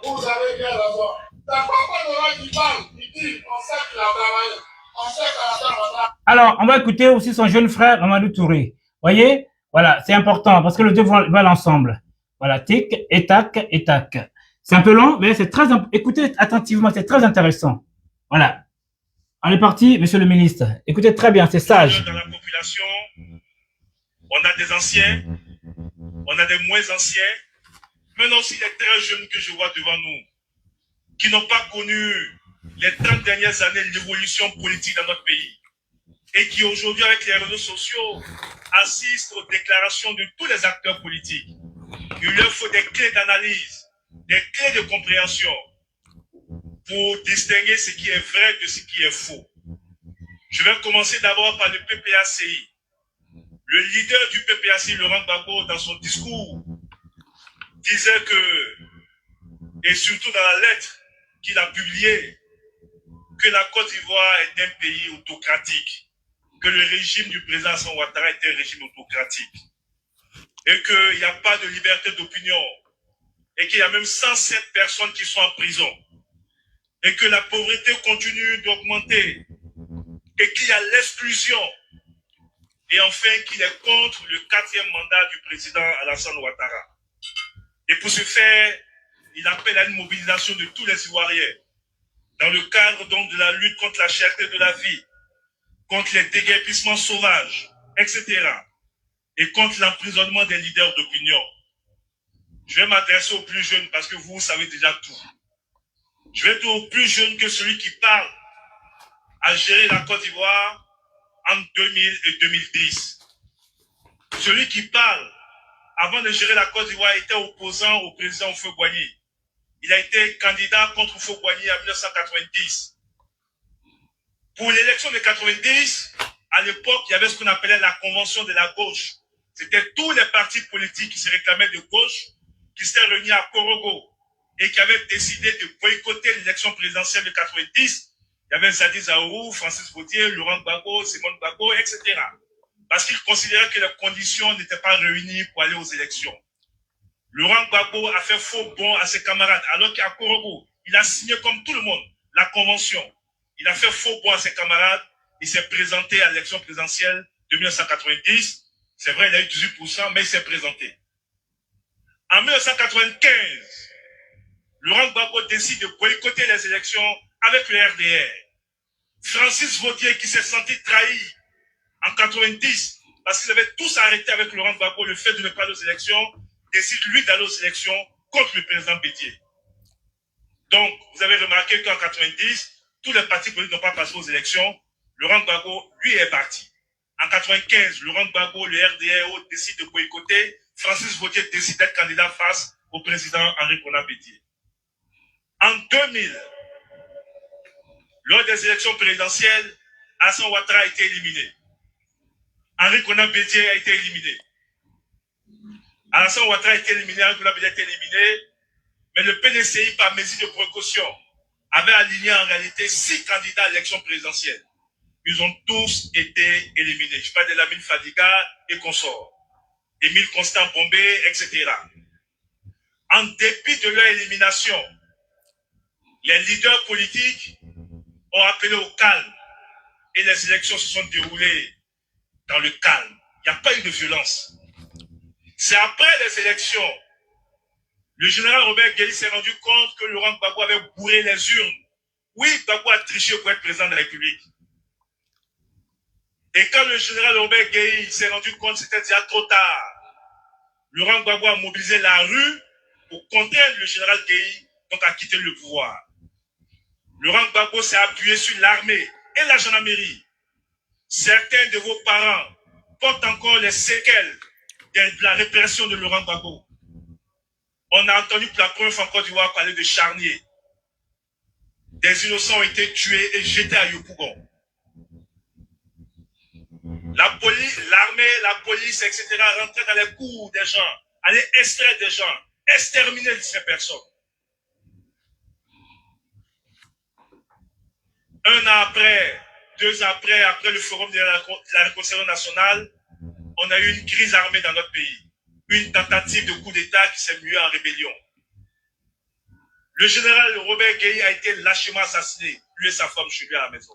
Vous avez bien raison. C'est pas Laurent qui parle. Il dit, on sait qu'il a travaillé. On sait qu'Alassane Ouattara. Alors, on va écouter aussi son jeune frère, Mamadou Touré. Voyez? Voilà, c'est important parce que les deux vont ensemble. Voilà, tic, et tac, et tac. C'est un peu long, mais c'est très, écoutez attentivement, c'est très intéressant. Voilà. On est parti, monsieur le ministre. Écoutez très bien, c'est sage. Dans la population, on a des anciens, on a des moins anciens, mais aussi des très jeunes que je vois devant nous, qui n'ont pas connu les 30 dernières années l'évolution politique dans notre pays, et qui aujourd'hui, avec les réseaux sociaux, assistent aux déclarations de tous les acteurs politiques. Il leur faut des clés d'analyse, des clés de compréhension, pour distinguer ce qui est vrai de ce qui est faux. Je vais commencer d'abord par le PPACI. Le leader du PPACI, Laurent Gbagbo, dans son discours, disait que, et surtout dans la lettre qu'il a publiée, que la Côte d'Ivoire est un pays autocratique, que le régime du président Alassane Ouattara est un régime autocratique, et qu'il n'y a pas de liberté d'opinion, et qu'il y a même 107 personnes qui sont en prison, et que la pauvreté continue d'augmenter, et qu'il y a l'exclusion, et enfin qu'il est contre le 4e mandat du président Alassane Ouattara. Et pour ce faire, il appelle à une mobilisation de tous les Ivoiriens, dans le cadre donc de la lutte contre la cherté de la vie, contre les déguerpissements sauvages, etc., et contre l'emprisonnement des leaders d'opinion. Je vais m'adresser aux plus jeunes parce que vous savez déjà tout. Je vais être au plus jeune que celui qui parle à gérer la Côte d'Ivoire en 2000 et 2010. Celui qui parle, avant de gérer la Côte d'Ivoire, était opposant au président Houphouët-Boigny. Il a été candidat contre Houphouët-Boigny en 1990. Pour l'élection de 90, à l'époque, il y avait ce qu'on appelait la convention de la gauche. C'était tous les partis politiques qui se réclamaient de gauche, qui s'étaient réunis à Korogo et qui avaient décidé de boycotter l'élection présidentielle de 90. Il y avait Zadi Zaourou, Francis Vautier, Laurent Gbagbo, Simone Gbagbo, etc. Parce qu'ils considéraient que les conditions n'étaient pas réunies pour aller aux élections. Laurent Gbagbo a fait faux bond à ses camarades, alors qu'à Korogo, il a signé comme tout le monde la convention. Il a fait faux bond à ses camarades, il s'est présenté à l'élection présidentielle de 1990. C'est vrai, il a eu 18%, mais il s'est présenté. En 1995, Laurent Gbagbo décide de boycotter les élections avec le RDR. Francis Vautier, qui s'est senti trahi en 90, parce qu'ils avaient tous arrêté avec Laurent Gbagbo le fait de ne pas aller aux élections, décide lui d'aller aux élections contre le président Bédier. Donc, vous avez remarqué qu'en 90, tous les partis politiques n'ont pas passé aux élections. Laurent Gbagbo, lui, est parti. En 95, Laurent Gbagbo, le RDR décide de boycotter. Francis Vautier décide d'être candidat face au président Henri Konan Bédier. En 2000, lors des élections présidentielles, Alassane Ouattara a été éliminé. Henri Konan Bédier a été éliminé. Alassane Ouattara a été éliminé, Henri Konan Bédier a été éliminé, mais le PDCI, par mesure de précaution, avait aligné en réalité 6 candidats à l'élection présidentielle. Ils ont tous été éliminés. Je parle de Lamine Fadiga et consorts. Émile Constant Bombé, etc. En dépit de leur élimination, les leaders politiques ont appelé au calme et les élections se sont déroulées dans le calme. Il n'y a pas eu de violence. C'est après les élections, le général Robert Guéry s'est rendu compte que Laurent Gbagbo avait bourré les urnes. Oui, Gbagbo a triché pour être président de la République. Et quand le général Robert Guéry s'est rendu compte, c'était déjà trop tard. Laurent Gbagbo a mobilisé la rue pour contraindre le général Guéry donc à quitter le pouvoir. Laurent Gbagbo s'est appuyé sur l'armée et la gendarmerie. Certains de vos parents portent encore les séquelles de la répression de Laurent Gbagbo. On a entendu pour la première fois en Côte d'Ivoire parler de charnier. Des innocents ont été tués et jetés à Yopougon. La police, l'armée, la police, etc. rentraient dans les cours des gens, allaient extraire des gens, exterminer ces personnes. Un an après, 2 ans après le forum de la réconciliation nationale, on a eu une crise armée dans notre pays. Une tentative de coup d'État qui s'est muée en rébellion. Le général Robert Guéry a été lâchement assassiné, lui et sa femme chez lui à la maison.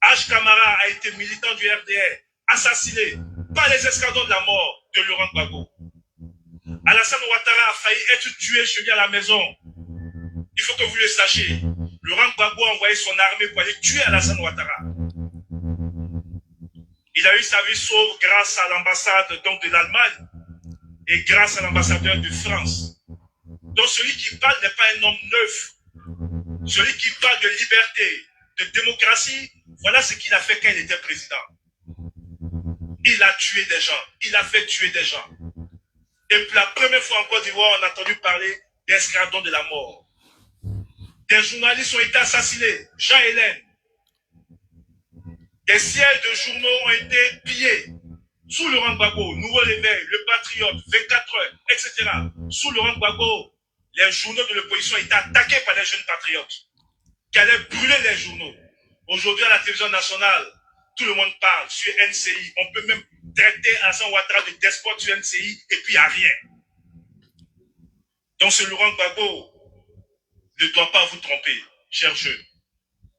H. Camara a été militant du RDR, assassiné par les escadrons de la mort de Laurent Gbagbo. Alassane Ouattara a failli être tué chez lui à la maison. Il faut que vous le sachiez. Laurent Gbagbo a envoyé son armée pour aller tuer Alassane Ouattara. Il a eu sa vie sauve grâce à l'ambassade donc de l'Allemagne et grâce à l'ambassadeur de France. Donc celui qui parle n'est pas un homme neuf. Celui qui parle de liberté, de démocratie, voilà ce qu'il a fait quand il était président. Il a tué des gens, il a fait tuer des gens. Et pour la première fois en Côte d'Ivoire, on a entendu parler d'escadrons de la mort. Des journalistes ont été assassinés, Jean Hélène. Les sièges de journaux ont été pillés. Sous Laurent Gbagbo, Nouveau Réveil, Le Patriote, 24 heures, etc. Sous Laurent Gbagbo, les journaux de l'opposition étaient attaqués par les jeunes patriotes qui allaient brûler les journaux. Aujourd'hui, à la télévision nationale, tout le monde parle sur NCI. On peut même traiter Alassane Ouattara de despote sur NCI et puis il n'y a rien. Donc ce Laurent Gbagbo ne doit pas vous tromper, chers jeunes.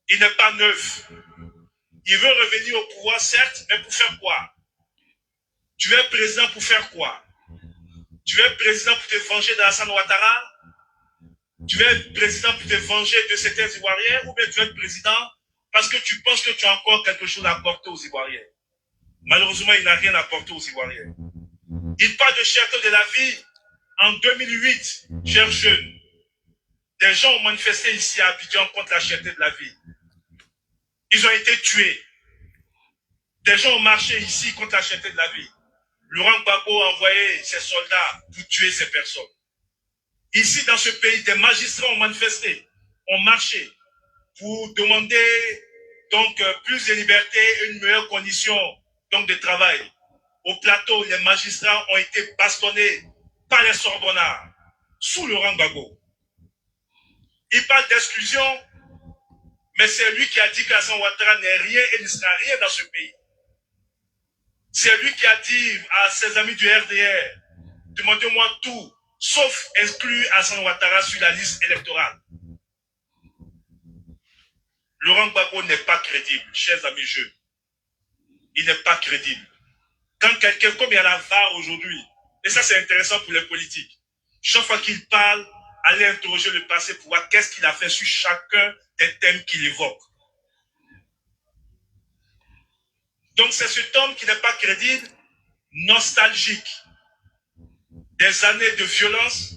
Il n'est pas neuf. Il veut revenir au pouvoir, certes, mais pour faire quoi? Tu es président pour faire quoi? Tu es président pour te venger d'Alassane Ouattara? Tu es président pour te venger de certains Ivoiriens? Ou bien tu es président parce que tu penses que tu as encore quelque chose à apporter aux Ivoiriens? Malheureusement, il n'a rien apporté aux Ivoiriens. Il parle de cherté de la vie. En 2008, chers jeunes, des gens ont manifesté ici à Abidjan contre la cherté de la vie. Ils ont été tués. Des gens ont marché ici contre la cherté de la vie. Laurent Gbagbo a envoyé ses soldats pour tuer ces personnes. Ici, dans ce pays, des magistrats ont manifesté, ont marché pour demander donc plus de liberté et une meilleure condition donc, de travail. Au plateau, les magistrats ont été bastonnés par les Sorbonnards, sous Laurent Gbagbo. Il parle d'exclusion, mais c'est lui qui a dit qu'Alassane Ouattara n'est rien et ne sera rien dans ce pays. C'est lui qui a dit à ses amis du RDR, demandez-moi tout, sauf exclure Alassane Ouattara sur la liste électorale. Laurent Gbagbo n'est pas crédible, chers amis jeunes. Il n'est pas crédible. Quand quelqu'un, comme il y a la VAR aujourd'hui, et ça c'est intéressant pour les politiques, chaque fois qu'il parle, allez interroger le passé pour voir qu'est-ce qu'il a fait sur chacun des thèmes qu'il évoque. Donc c'est cet homme qui n'est pas crédible, nostalgique, des années de violence,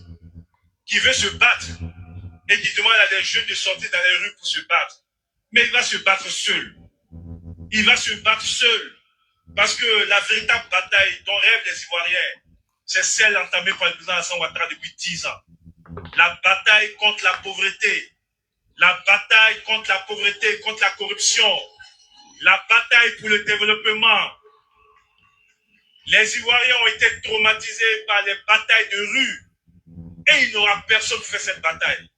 qui veut se battre et qui demande à des jeunes de sortir dans les rues pour se battre. Mais il va se battre seul. Il va se battre seul. Parce que la véritable bataille dont rêvent les Ivoiriens, c'est celle entamée par le président Alassane Ouattara depuis 10 ans. La bataille contre la pauvreté. La bataille contre la pauvreté, contre la corruption. La bataille pour le développement. Les Ivoiriens ont été traumatisés par les batailles de rue. Et il n'y aura personne pour faire cette bataille.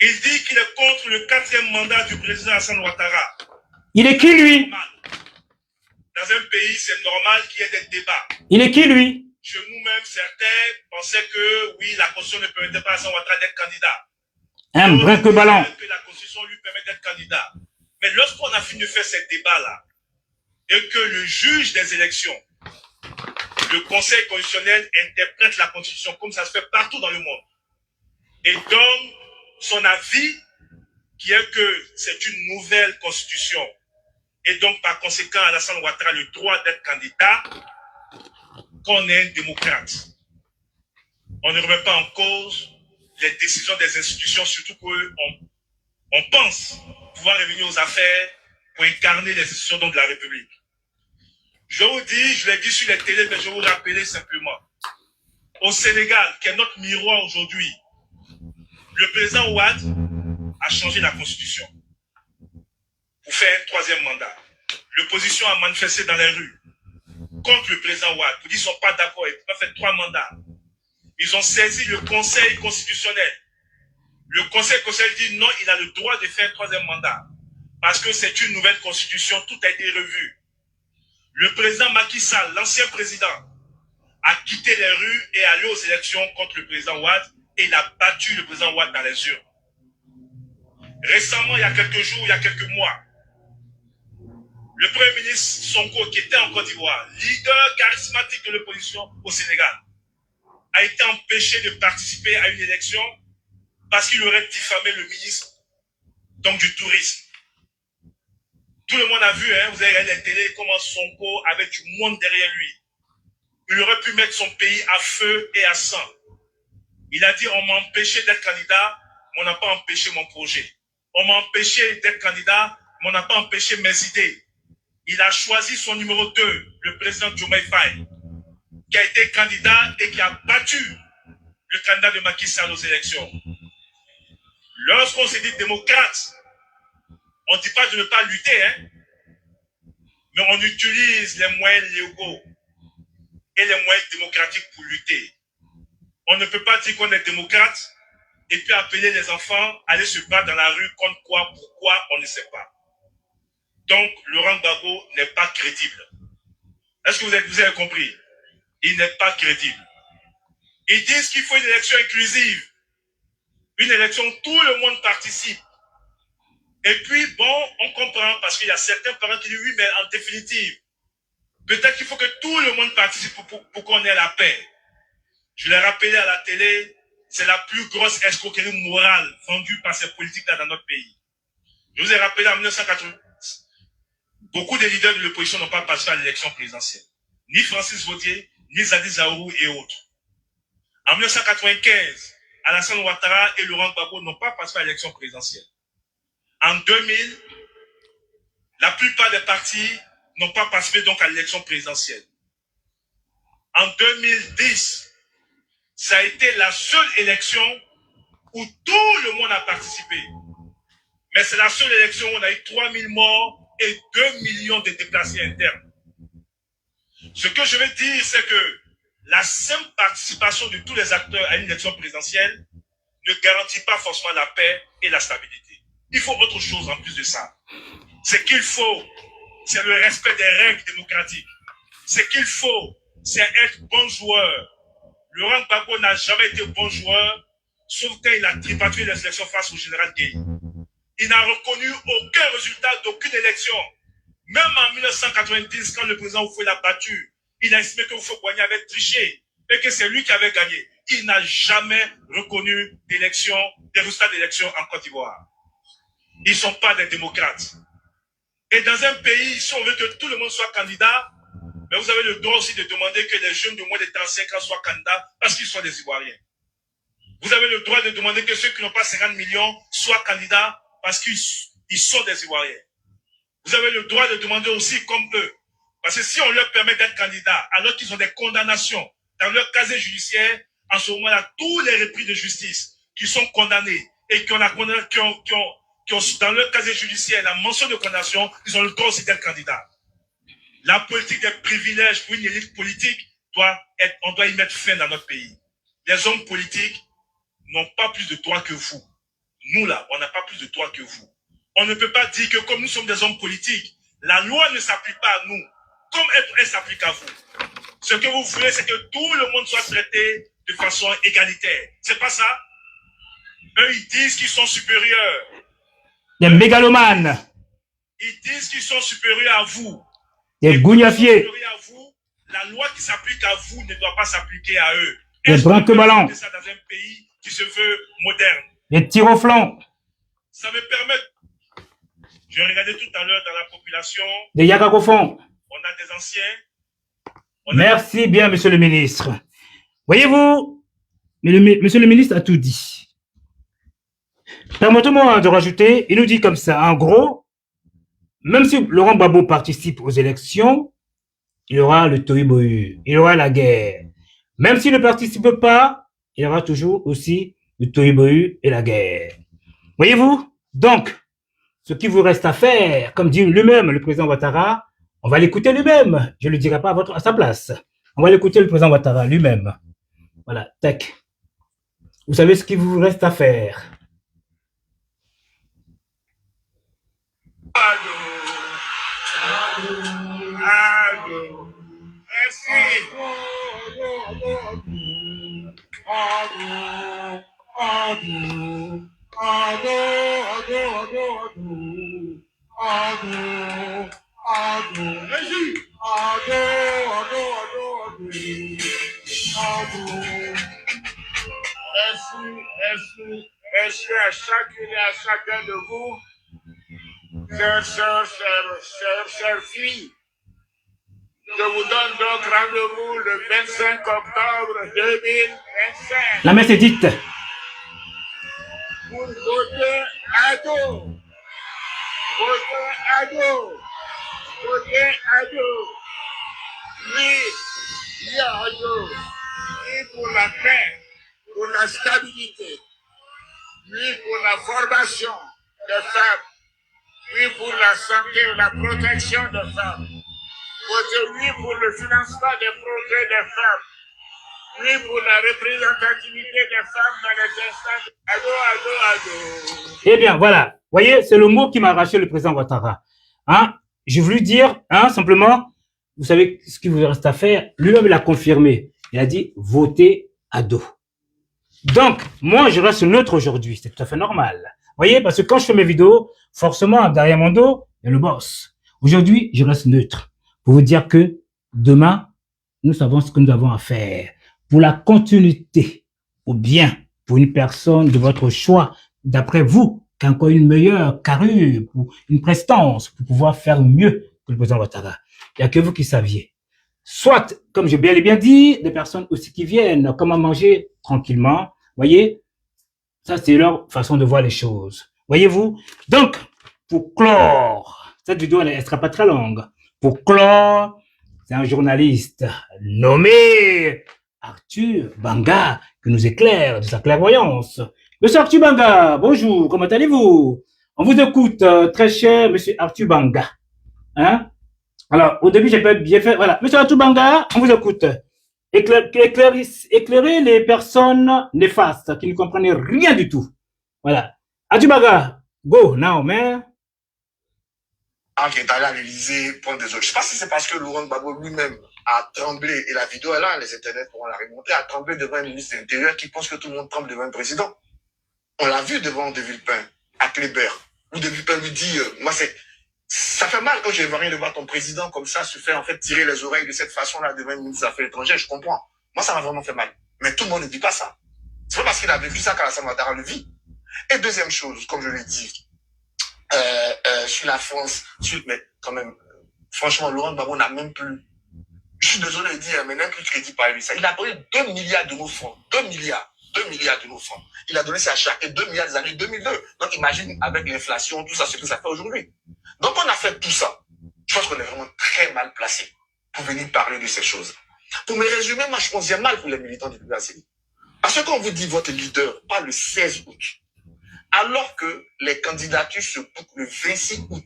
Il dit qu'il est contre le 4e mandat du président Alassane Ouattara. Il est qui, lui? Dans un pays, c'est normal qu'il y ait des débats. Il est qui, lui? Chez nous-mêmes, certains pensaient que, oui, la Constitution ne permettait pas à Alassane Ouattara d'être candidat. Un brinque-ballon. Que la Constitution lui permet d'être candidat. Mais lorsqu'on a fini de faire ces débats-là, et que le juge des élections, le Conseil constitutionnel interprète la Constitution comme ça se fait partout dans le monde, et donne son avis, qui est que c'est une nouvelle constitution, et donc par conséquent, Alassane Ouattara a le droit d'être candidat, qu'on est un démocrate. On ne remet pas en cause les décisions des institutions, surtout qu'on pense pouvoir revenir aux affaires pour incarner les institutions de la République. Je vous dis, je l'ai dit sur les télés, mais je vais vous rappeler simplement. Au Sénégal, qui est notre miroir aujourd'hui, le président Ouad a changé la constitution pour faire un 3e mandat. L'opposition a manifesté dans les rues contre le président Ouad. Ils ne sont pas d'accord, il ne peut pas faire 3 mandats. Ils ont saisi le Conseil constitutionnel. Le Conseil constitutionnel dit non, il a le droit de faire un 3e mandat. Parce que c'est une nouvelle constitution, tout a été revu. Le président Macky Sall, l'ancien président, a quitté les rues et est allé aux élections contre le président Ouad et il a battu le président Ouad dans les urnes. Récemment, il y a quelques jours, il y a quelques mois, le Premier ministre Sonko, qui était en Côte d'Ivoire, leader charismatique de l'opposition au Sénégal, a été empêché de participer à une élection parce qu'il aurait diffamé le ministre donc, du tourisme. Tout le monde a vu, hein, vous avez regardé les télés, comment Sonko avait du monde derrière lui. Il aurait pu mettre son pays à feu et à sang. Il a dit, on m'a empêché d'être candidat, mais on n'a pas empêché mon projet. On m'a empêché d'être candidat, mais on n'a pas empêché mes idées. Il a choisi son numéro 2, le président Diomaye Faye, qui a été candidat et qui a battu le candidat de Macky Sall aux élections. Lorsqu'on se dit démocrate, on ne dit pas de ne pas lutter, hein, mais on utilise les moyens légaux et les moyens démocratiques pour lutter. On ne peut pas dire qu'on est démocrate et puis appeler les enfants à aller se battre dans la rue contre quoi, pourquoi, on ne sait pas. Donc, Laurent Gbagbo n'est pas crédible. Est-ce que vous avez compris? Il n'est pas crédible. Ils disent qu'il faut une élection inclusive. Une élection où tout le monde participe. Et puis, bon, on comprend parce qu'il y a certains parents qui disent oui, mais en définitive, peut-être qu'il faut que tout le monde participe pour qu'on ait la paix. Je l'ai rappelé à la télé, c'est la plus grosse escroquerie morale vendue par ces politiques-là dans notre pays. Je vous ai rappelé en 1980, beaucoup de leaders de l'opposition n'ont pas passé à l'élection présidentielle. Ni Francis Vautier, ni Zadi Zaourou et autres. En 1995, Alassane Ouattara et Laurent Gbagbo n'ont pas passé à l'élection présidentielle. En 2000, la plupart des partis n'ont pas participé donc à l'élection présidentielle. En 2010, ça a été la seule élection où tout le monde a participé. Mais c'est la seule élection où on a eu 3000 morts et 2 millions de déplacés internes. Ce que je veux dire, c'est que la simple participation de tous les acteurs à une élection présidentielle ne garantit pas forcément la paix et la stabilité. Il faut autre chose en plus de ça. Ce qu'il faut, c'est le respect des règles démocratiques. Ce qu'il faut, c'est être bon joueur. Laurent Gbagbo n'a jamais été bon joueur, sauf quand il a tripatouillé les élections face au général Gueye. Il n'a reconnu aucun résultat d'aucune élection. Même en 1990, quand le président Oufoué l'a battu, il a estimé que Oufoué avait triché et que c'est lui qui avait gagné. Il n'a jamais reconnu d'élection, des résultats d'élection en Côte d'Ivoire. Ils ne sont pas des démocrates. Et dans un pays, si on veut que tout le monde soit candidat, mais vous avez le droit aussi de demander que les jeunes de moins de 35 ans soient candidats parce qu'ils sont des Ivoiriens. Vous avez le droit de demander que ceux qui n'ont pas 50 millions soient candidats parce qu'ils sont des Ivoiriens. Vous avez le droit de demander aussi comme eux. Parce que si on leur permet d'être candidats alors qu'ils ont des condamnations dans leur casier judiciaire, en ce moment-là, tous les repris de justice qui sont condamnés et qui ont dans leur casier judiciaire la mention de condamnation, ils ont le droit aussi d'être candidats. La politique des privilèges pour une élite politique on doit y mettre fin dans notre pays. Les hommes politiques n'ont pas plus de droits que vous. Nous là, on n'a pas plus de droits que vous. On ne peut pas dire que comme nous sommes des hommes politiques, la loi ne s'applique pas à nous, comme elle s'applique à vous. Ce que vous voulez, c'est que tout le monde soit traité de façon égalitaire. C'est pas ça? Eux, ils disent qu'ils sont supérieurs. Des mégalomanes. Ils disent qu'ils sont supérieurs à vous. Des gougnafiers. La loi qui s'applique à vous ne doit pas s'appliquer à eux. Des branque-ballons. Ça dans un pays qui se veut moderne. Des tirs au flanc. Ça me permet. Je regardais tout à l'heure dans la population. Des yakakofons. On a des anciens. Merci bien, monsieur le ministre. Voyez-vous, monsieur le ministre a tout dit. Permettez-moi de rajouter, il nous dit comme ça, en gros, même si Laurent Gbagbo participe aux élections, il y aura le tohu-bohu, il y aura la guerre. Même s'il ne participe pas, il y aura toujours aussi le tohu-bohu et la guerre. Voyez-vous? Donc, ce qui vous reste à faire, comme dit lui-même le président Ouattara, on va l'écouter lui-même. Je ne le dirai pas à sa place. On va l'écouter le président Ouattara lui-même. Voilà, tac. Vous savez ce qu'il vous reste à faire. Merci à chacune et à chacun de vous, chers filles. Je vous donne donc rendez-vous le 25 octobre 2025. La messe est dite. Pour voter ado. Voter ado. Voter ado. Oui, ado. Et pour la paix, pour la stabilité. oui pour la formation des femmes, oui pour la santé et la protection des femmes, votez oui pour le financement des projets des femmes, oui pour la représentativité des femmes dans les instances. Ado. Eh bien, voilà. Vous voyez, c'est le mot qui m'a arraché le président Ouattara. Hein? J'ai voulu dire, simplement, vous savez ce qu'il vous reste à faire. Lui-même, il a confirmé. Il a dit, votez ado. Donc, moi, je reste neutre aujourd'hui. C'est tout à fait normal. Vous voyez, parce que quand je fais mes vidéos, forcément, derrière mon dos, il y a le boss. Aujourd'hui, je reste neutre pour vous dire que demain, nous savons ce que nous avons à faire. Pour la continuité, ou bien pour une personne de votre choix, d'après vous, qui a encore une meilleure carrure, pour une prestance, pour pouvoir faire mieux que le président Ouattara. Il n'y a que vous qui saviez. Soit, comme j'ai bien et bien dit, des personnes aussi qui viennent, comment manger tranquillement. Voyez, ça c'est leur façon de voir les choses. Voyez-vous? Donc, pour clore, cette vidéo elle ne sera pas très longue. Pour clore, c'est un journaliste nommé Arthur Banga qui nous éclaire de sa clairvoyance. Monsieur Arthur Banga, bonjour, comment allez-vous? On vous écoute, très cher Monsieur Arthur Banga. Hein? Alors, au début, j'ai pas bien fait. Voilà. Monsieur Arthur Banga, on vous écoute. Éclairer les personnes néfastes qui ne comprennent rien du tout. Voilà. Arthur Banga, go now, man. Qui est allé à l'Élysée prendre des autres. Je ne sais pas si c'est parce que Laurent Gbagbo lui-même a tremblé, et la vidéo est là, les internets pourront la remonter, a tremblé devant un ministre de l'Intérieur qui pense que tout le monde tremble devant un président. On l'a vu devant De Villepin, à Kléber, où De Villepin lui dit, ça fait mal quand je vois rien de voir ton président comme ça se faire en fait tirer les oreilles de cette façon-là devant un ministre des Affaires étrangères, je comprends. Moi, ça m'a vraiment fait mal. Mais tout le monde ne dit pas ça. C'est pas parce qu'il a vécu ça qu'Alassane Ouattara le vit. Et deuxième chose, comme je l'ai dit, sur la France, mais quand même, franchement, Laurent Gbagbo n'a même plus, je suis désolé de dire, mais n'a plus de crédit par lui. Ça. Il a pris 2 milliards de nos francs. 2 milliards de nos francs. Il a donné ça à chacun 2 milliards des années 2002. Donc imagine avec l'inflation, tout ça, ce que ça fait aujourd'hui. Donc on a fait tout ça. Je pense qu'on est vraiment très mal placé pour venir parler de ces choses. Pour me résumer, moi je pense qu'il y a mal pour les militants du PACI. Parce que quand on vous dit votre leader, pas le 16 août, alors que les candidatures se bouclent le 26 août,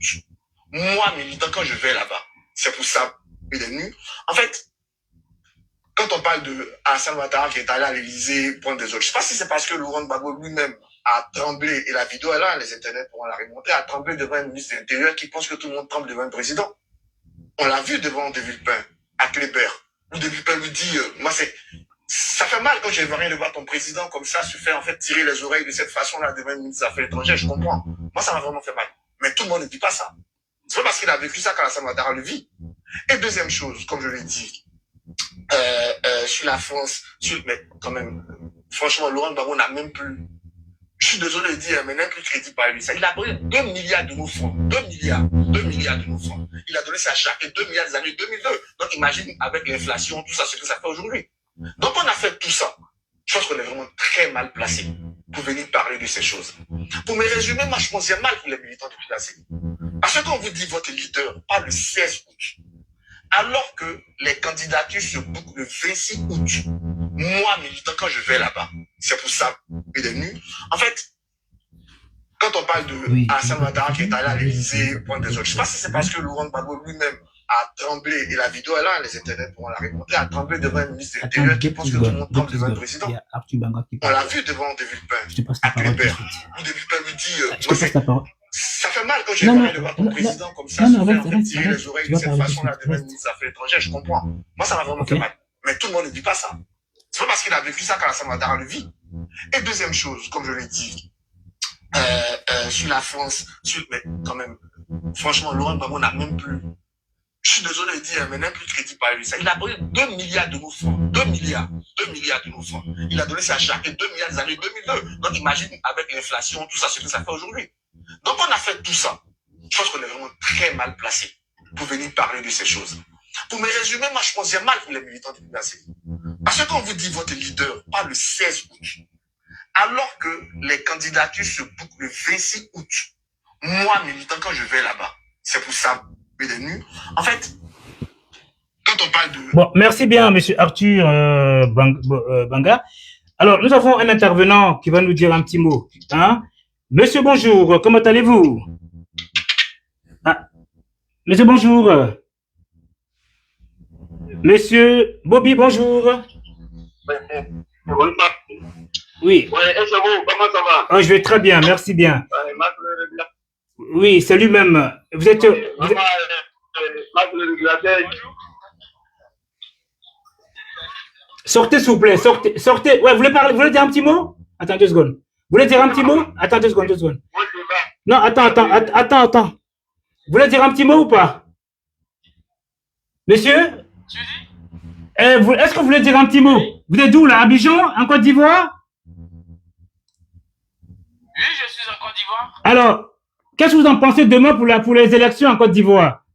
moi, militant, quand je vais là-bas, c'est pour ça, il est venu. En fait, quand on parle de Alassane Ouattara qui est allé à l'Élysée prendre des autres, je ne sais pas si c'est parce que Laurent Gbagbo lui-même a tremblé, et la vidéo est là, les internets pourront la remonter, a tremblé devant un ministre de l'Intérieur qui pense que tout le monde tremble devant un président. On l'a vu devant De Villepin, à Kléber, où De Villepin lui dit, ça fait mal quand je vois rien de voir ton président comme ça se faire en fait tirer les oreilles de cette façon-là devant un ministre des Affaires étrangères, je comprends. Moi, ça m'a vraiment fait mal. Mais tout le monde ne dit pas ça. C'est pas parce qu'il a vécu ça qu'Alassane Ouattara le vit. Et deuxième chose, comme je l'ai dit, sur la France, mais quand même, franchement, Laurent Gbagbo n'a même plus, je suis désolé de dire, mais n'a plus de crédit par lui. Ça. Il a pris 2 milliards de nos francs. 2 milliards de nos francs. Il a donné ça à chacun 2 milliards des années 2002. Donc imagine avec l'inflation, tout ça, ce que ça fait aujourd'hui. Donc on a fait tout ça. Je pense qu'on est vraiment très mal placé pour venir parler de ces choses. Pour me résumer, moi je pense qu'il y a mal pour les militants du PACI. Parce que quand on vous dit votre leader, pas le 16 août, alors que les candidatures se bouclent le 26 août, moi militant, quand je vais là-bas, c'est pour ça qu'il est venu. En fait, quand on parle de Alassane Ouattara qui est allé à l'Élysée prendre des autres, je ne sais pas si c'est parce que Laurent Gbagbo lui-même a tremblé, et la vidéo est là, les internets pourront la remonter, a tremblé devant un ministre de l'Intérieur qui pense que tout le monde tremble devant un président. On l'a vu devant De Villepin, à Kléber, où De Villepin lui dit, ça fait mal quand je vois rien de voir ton président comme ça se faire en fait tirer les oreilles de cette façon-là devant un ministre des Affaires étrangères, je comprends. Moi, ça m'a vraiment fait mal. Mais tout le monde ne dit pas ça. C'est pas parce qu'il a vécu ça qu'Alassane Ouattara le vit. Et deuxième chose, comme je l'ai dit, sur la France, mais quand même, franchement, Laurent Gbagbo n'a même plus, je suis désolé de dire, mais n'a plus de crédit par lui. Ça. Il a pris 2 milliards de nos francs. 2 milliards de nos francs. Il a donné ça à chacun 2 milliards des années 2002. Donc imagine avec l'inflation, tout ça, ce que ça fait aujourd'hui. Donc on a fait tout ça. Je pense qu'on est vraiment très mal placé pour venir parler de ces choses. Pour me résumer, moi je pense qu'il y a mal pour les militants du PACI. Parce que quand on vous dit votre leader, pas le 16 août, alors que les candidatures se bouclent le 26 août, moi militant, quand je vais là-bas, c'est pour ça qu'il est venu. En fait, quand on parle de... Bon, merci bien, monsieur Arthur Banga. Alors, nous avons un intervenant qui va nous dire un petit mot. Hein? Monsieur, bonjour, comment allez-vous? Ah, monsieur, bonjour. Monsieur Bobby, bonjour. Oui. Ouais, et c'est vous, comment ça va? Oh, je vais très bien, merci bien. Ouais, Marc le régulateur. Oui, c'est lui-même. Vous êtes... Maman, Marc le régulateur. Sortez, s'il vous plaît, sortez, sortez. Ouais, vous voulez dire un petit mot? Attends 2 secondes. Vous voulez dire un petit mot? Attends 2 secondes, 2 secondes. Non, attends. Vous voulez dire un petit mot ou pas? Monsieur? Est-ce que vous voulez dire un petit mot? Vous êtes d'où là? Abidjan, en Côte d'Ivoire? Oui, je suis en Côte d'Ivoire. Alors, qu'est-ce que vous en pensez demain pour les élections en Côte d'Ivoire?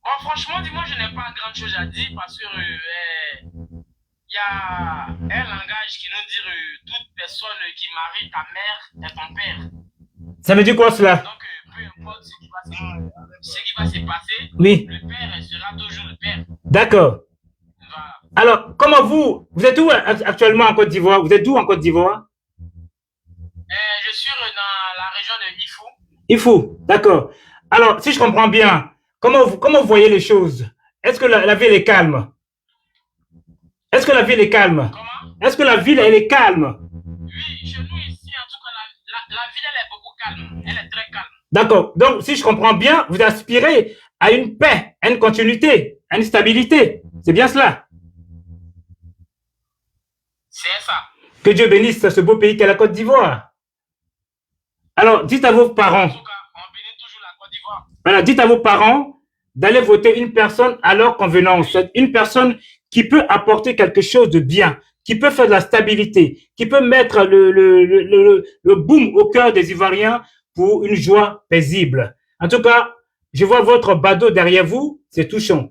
Bon, franchement, dis-moi, je n'ai pas grand chose à dire parce que y a un langage qui nous dit toute personne qui marie ta mère est ton père. Ça veut dire quoi cela? Donc, peu importe ce qui va se passer, oui. Le père sera toujours le père. D'accord. Voilà. Alors, comment vous êtes où actuellement en Côte d'Ivoire? Vous êtes où en Côte d'Ivoire? Je suis dans la région de Ifou. Ifou, d'accord. Alors, si je comprends bien, comment vous voyez les choses? Est-ce que la ville est calme? Est-ce que la ville est calme? Comment? Est-ce que la ville, elle est calme? Oui, chez nous ici, en tout cas, la ville, elle est beaucoup calme. Elle est très calme. D'accord. Donc, si je comprends bien, vous aspirez à une paix, à une continuité, à une stabilité. C'est bien cela? C'est ça. Que Dieu bénisse ce beau pays qu'est la Côte d'Ivoire. Alors, dites à vos parents. En tout cas, on bénit toujours la Côte d'Ivoire. Voilà, dites à vos parents d'aller voter une personne à leur convenance. Une personne qui peut apporter quelque chose de bien, qui peut faire de la stabilité, qui peut mettre le boom au cœur des Ivoiriens pour une joie paisible. En tout cas, je vois votre badaud derrière vous, c'est touchant.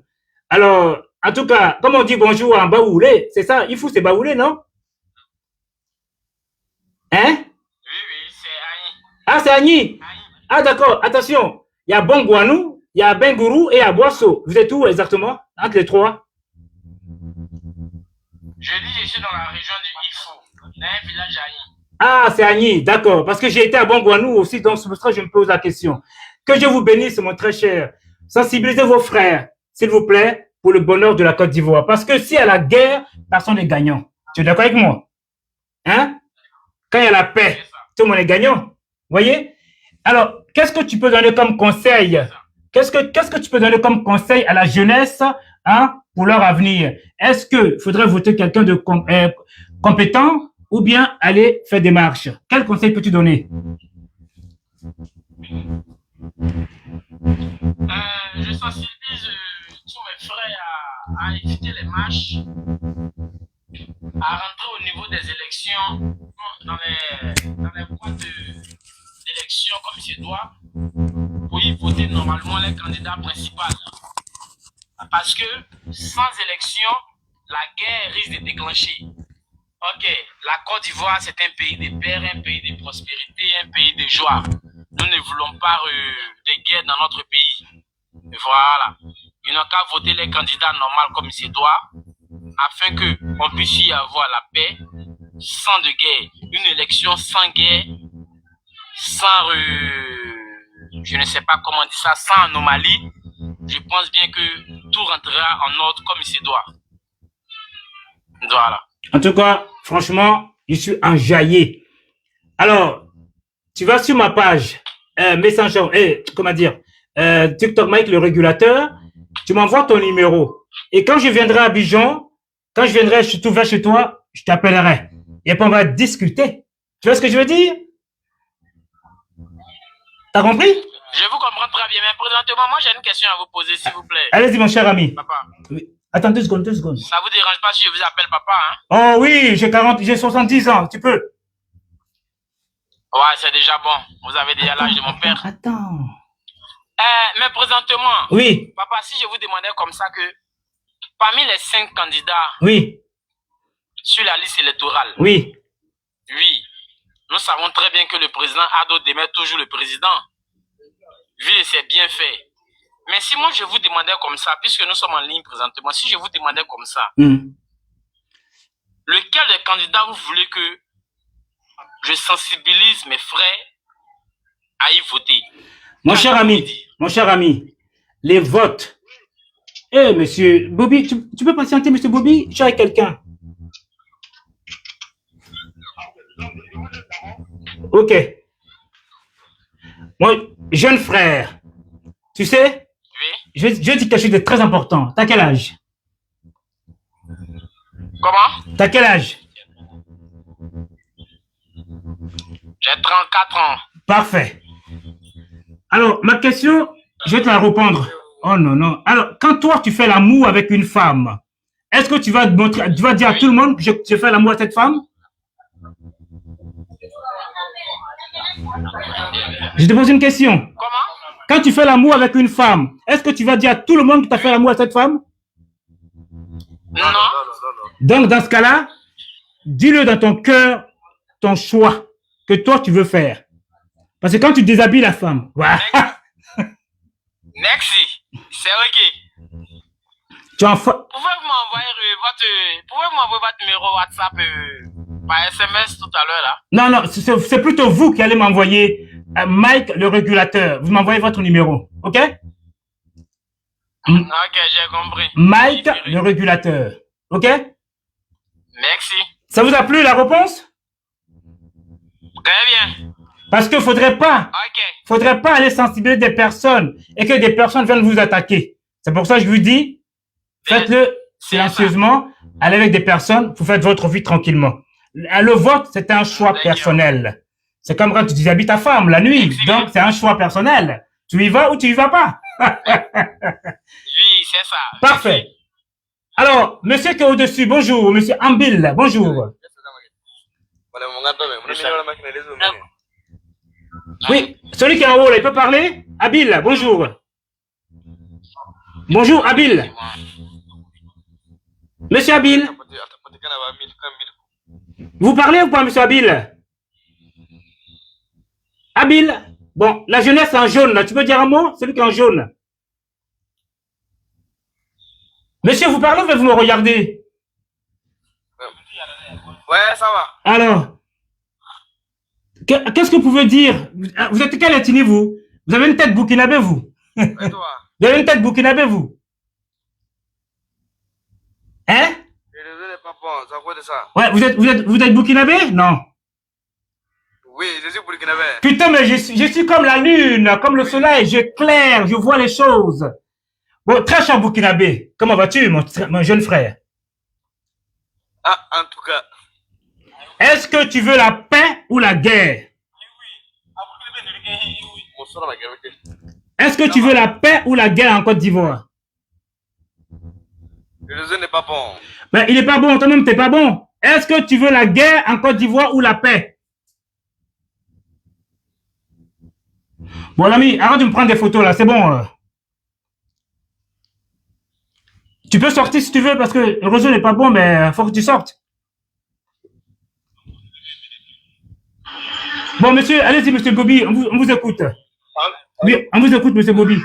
Alors, en tout cas, comme on dit bonjour en baoulé, c'est ça, il faut c'est baoulé, non? Hein? Oui, c'est Aïe. Ah, c'est Agni. Ah, d'accord, attention. Il y a Bongouanou, il y a Bengourou et il y a Boisseau. Vous êtes où exactement? Entre les trois? Je suis dans la région du Ifou, dans un village Aïe. Ah, c'est Agni, d'accord. Parce que j'ai été à Bongouanou aussi, donc c'est pour ça que je me pose la question. Que Dieu vous bénisse, mon très cher. Sensibilisez vos frères, s'il vous plaît, pour le bonheur de la Côte d'Ivoire. Parce que si il y a la guerre, personne n'est gagnant. Tu es d'accord avec moi? Hein? Quand il y a la paix, tout le monde est gagnant. Vous voyez? Alors, qu'est-ce que tu peux donner comme conseil? Qu'est-ce que tu peux donner comme conseil à la jeunesse, hein, pour leur avenir? Est-ce qu'il faudrait voter quelqu'un de compétent ou bien aller faire des marches? Quel conseil peux-tu donner? Je sensibilise tous mes frères à éviter les marches, à rentrer au niveau des élections, dans les boîtes d'élections comme il se doit, pour y voter normalement les candidats principaux. Parce que sans élection, la guerre risque de déclencher. Ok, la Côte d'Ivoire, c'est un pays de paix, un pays de prospérité, un pays de joie. Nous ne voulons pas de guerre dans notre pays. Voilà. Ils n'ont qu'à voter les candidats normaux comme il se doit, afin qu'on puisse y avoir la paix, sans de guerre. Une élection sans guerre, sans, je ne sais pas comment dire ça, sans anomalie. Je pense bien que tout rentrera en ordre comme il se doit. Voilà. En tout cas, franchement, je suis enjaillé. Alors, tu vas sur ma page, Messenger, comment dire, TikTok Mike, le régulateur, tu m'envoies ton numéro. Et quand je viendrai à Abidjan, quand je viendrai vers chez toi, je t'appellerai. Et puis on va discuter. Tu vois ce que je veux dire? T'as compris? Je vous comprends très bien, mais présentement, moi j'ai une question à vous poser, s'il vous plaît. Allez-y, mon cher ami. Papa. Oui. Attends 2 secondes, 2 secondes. Ça vous dérange pas si je vous appelle papa, hein? Oh oui, j'ai 70 ans, tu peux. Ouais, c'est déjà bon. Vous avez déjà l'âge de mon père. Attends. Mais présentement, oui. Papa, si je vous demandais comme ça que parmi les 5 candidats oui. sur la liste électorale, oui, nous savons très bien que le président Ado demeure toujours le président, vu ses bienfaits. Mais si moi je vous demandais comme ça, puisque nous sommes en ligne présentement, si je vous demandais comme ça, lequel des candidats vous voulez que je sensibilise mes frères à y voter? Mon cher ami, les votes. Eh, monsieur Bobby, tu peux patienter, monsieur Bobby? Je suis avec quelqu'un. Ok. Mon jeune frère, tu sais, Oui. je vais dire quelque chose de très important. T'as quel âge? Comment? T'as quel âge? J'ai 34 ans. Parfait. Alors, ma question, je vais te la répondre. Oh non, non. Alors, quand toi, tu fais l'amour avec une femme, est-ce que tu vas dire à tout le monde que je fais l'amour à cette femme? Je te pose une question. Comment? Quand tu fais l'amour avec une femme, est-ce que tu vas dire à tout le monde que tu as fait l'amour à cette femme? Non. Donc, dans ce cas-là, dis-le dans ton cœur, ton choix que toi, tu veux faire. Parce que quand tu déshabilles la femme, voilà. Merci. C'est ok. Tu en fais. Pouvez-vous m'envoyer votre numéro WhatsApp par SMS tout à l'heure là? Non, non, c'est plutôt vous qui allez m'envoyer Mike, le régulateur. Vous m'envoyez votre numéro, ok? Ok, j'ai compris. Mike, le régulateur, ok? Merci. Ça vous a plu la réponse? Très bien. Parce qu'il faudrait pas aller sensibiliser des personnes et que des personnes viennent vous attaquer. C'est pour ça que je vous dis, faites-le silencieusement, allez avec des personnes, vous faites votre vie tranquillement. Le vote, c'est un choix personnel. C'est comme quand tu déshabilles ta femme la nuit. Donc, c'est un choix personnel. Tu y vas ou tu y vas pas? Oui, c'est ça. Parfait. Alors, monsieur qui est au-dessus, bonjour. Monsieur Ambil, bonjour. Oui, celui qui est en haut, là, il peut parler? Abil, bonjour. Bonjour, Abil. Monsieur Abil. Vous parlez ou pas, monsieur Abil? Abil. Bon, la jeunesse en jaune, là, tu peux dire un mot? Celui qui est en jaune. Monsieur, vous parlez ou vous me regardez? Ouais, ça va. Alors, qu'est-ce que vous pouvez dire? Vous êtes quelle ethnie, vous? Vous avez une tête burkinabé, vous? Et toi? Vous avez une tête burkinabé, vous? Hein? Le réseau n'est pas bon, c'est à cause de ça. Ouais, vous êtes burkinabé? Non. Oui, je suis burkinabé. Putain, mais je suis comme la lune, comme le soleil, j'éclaire, je vois les choses. Bon, très cher burkinabé, comment vas-tu, mon jeune frère? Ah, en tout cas. Est-ce que tu veux la paix ou la guerre? Est-ce que tu veux la paix ou la guerre en Côte d'Ivoire? Le réseau n'est pas bon. Mais il n'est pas bon, toi-même, t'es pas bon. Est-ce que tu veux la guerre en Côte d'Ivoire ou la paix? Bon, l'ami, arrête de me prendre des photos, là, c'est bon. Tu peux sortir si tu veux, parce que le réseau n'est pas bon, mais il faut que tu sortes. Bon, monsieur, allez-y, monsieur Bobby, on vous écoute. Oui, on vous écoute, monsieur Bobby.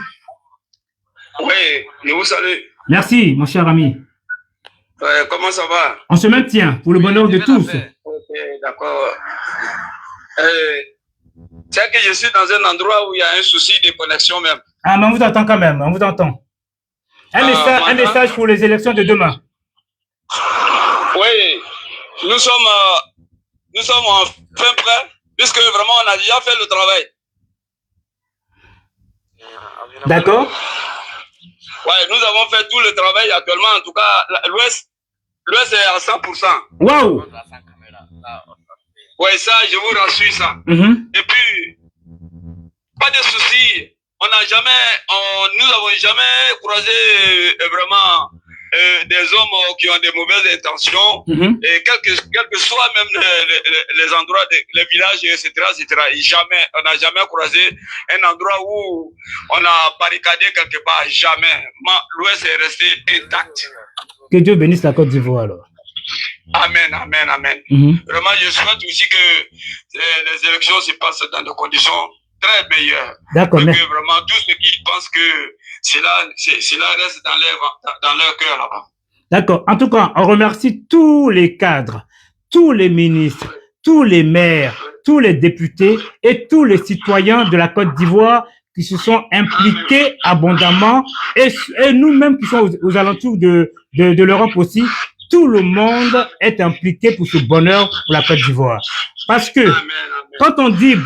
Oui, je vous salue. Merci, mon cher ami. Comment ça va? On se maintient pour le bonheur de tous. Ok, d'accord. C'est que je suis dans un endroit où il y a un souci de connexion même. Ah, mais on vous entend quand même, on vous entend. Un message pour les élections de demain. Oui, nous sommes enfin prêts, puisque vraiment on a déjà fait le travail. D'accord. Oui, nous avons fait tout le travail actuellement. En tout cas, l'Ouest est à 100%. Waouh! Oui, ça, je vous rassure ça. Et puis, pas de soucis. Nous n'avons jamais croisé vraiment des hommes qui ont des mauvaises intentions. Et quel que soit même les endroits, les villages, etc., jamais, on n'a jamais croisé un endroit où on a barricadé quelque part. Jamais. L'Ouest est resté intact. Que Dieu bénisse la Côte d'Ivoire alors. Amen, amen, amen. Vraiment, je souhaite aussi que les élections se passent dans des conditions très meilleures. D'accord, mais vraiment, tous ceux qui pensent que cela reste dans leur cœur là-bas. D'accord. En tout cas, on remercie tous les cadres, tous les ministres, tous les maires, tous les députés et tous les citoyens de la Côte d'Ivoire qui se sont impliqués abondamment et nous-mêmes qui sommes aux alentours de l'Europe aussi. Tout le monde est impliqué pour ce bonheur pour la Côte d'Ivoire. Parce que quand on dit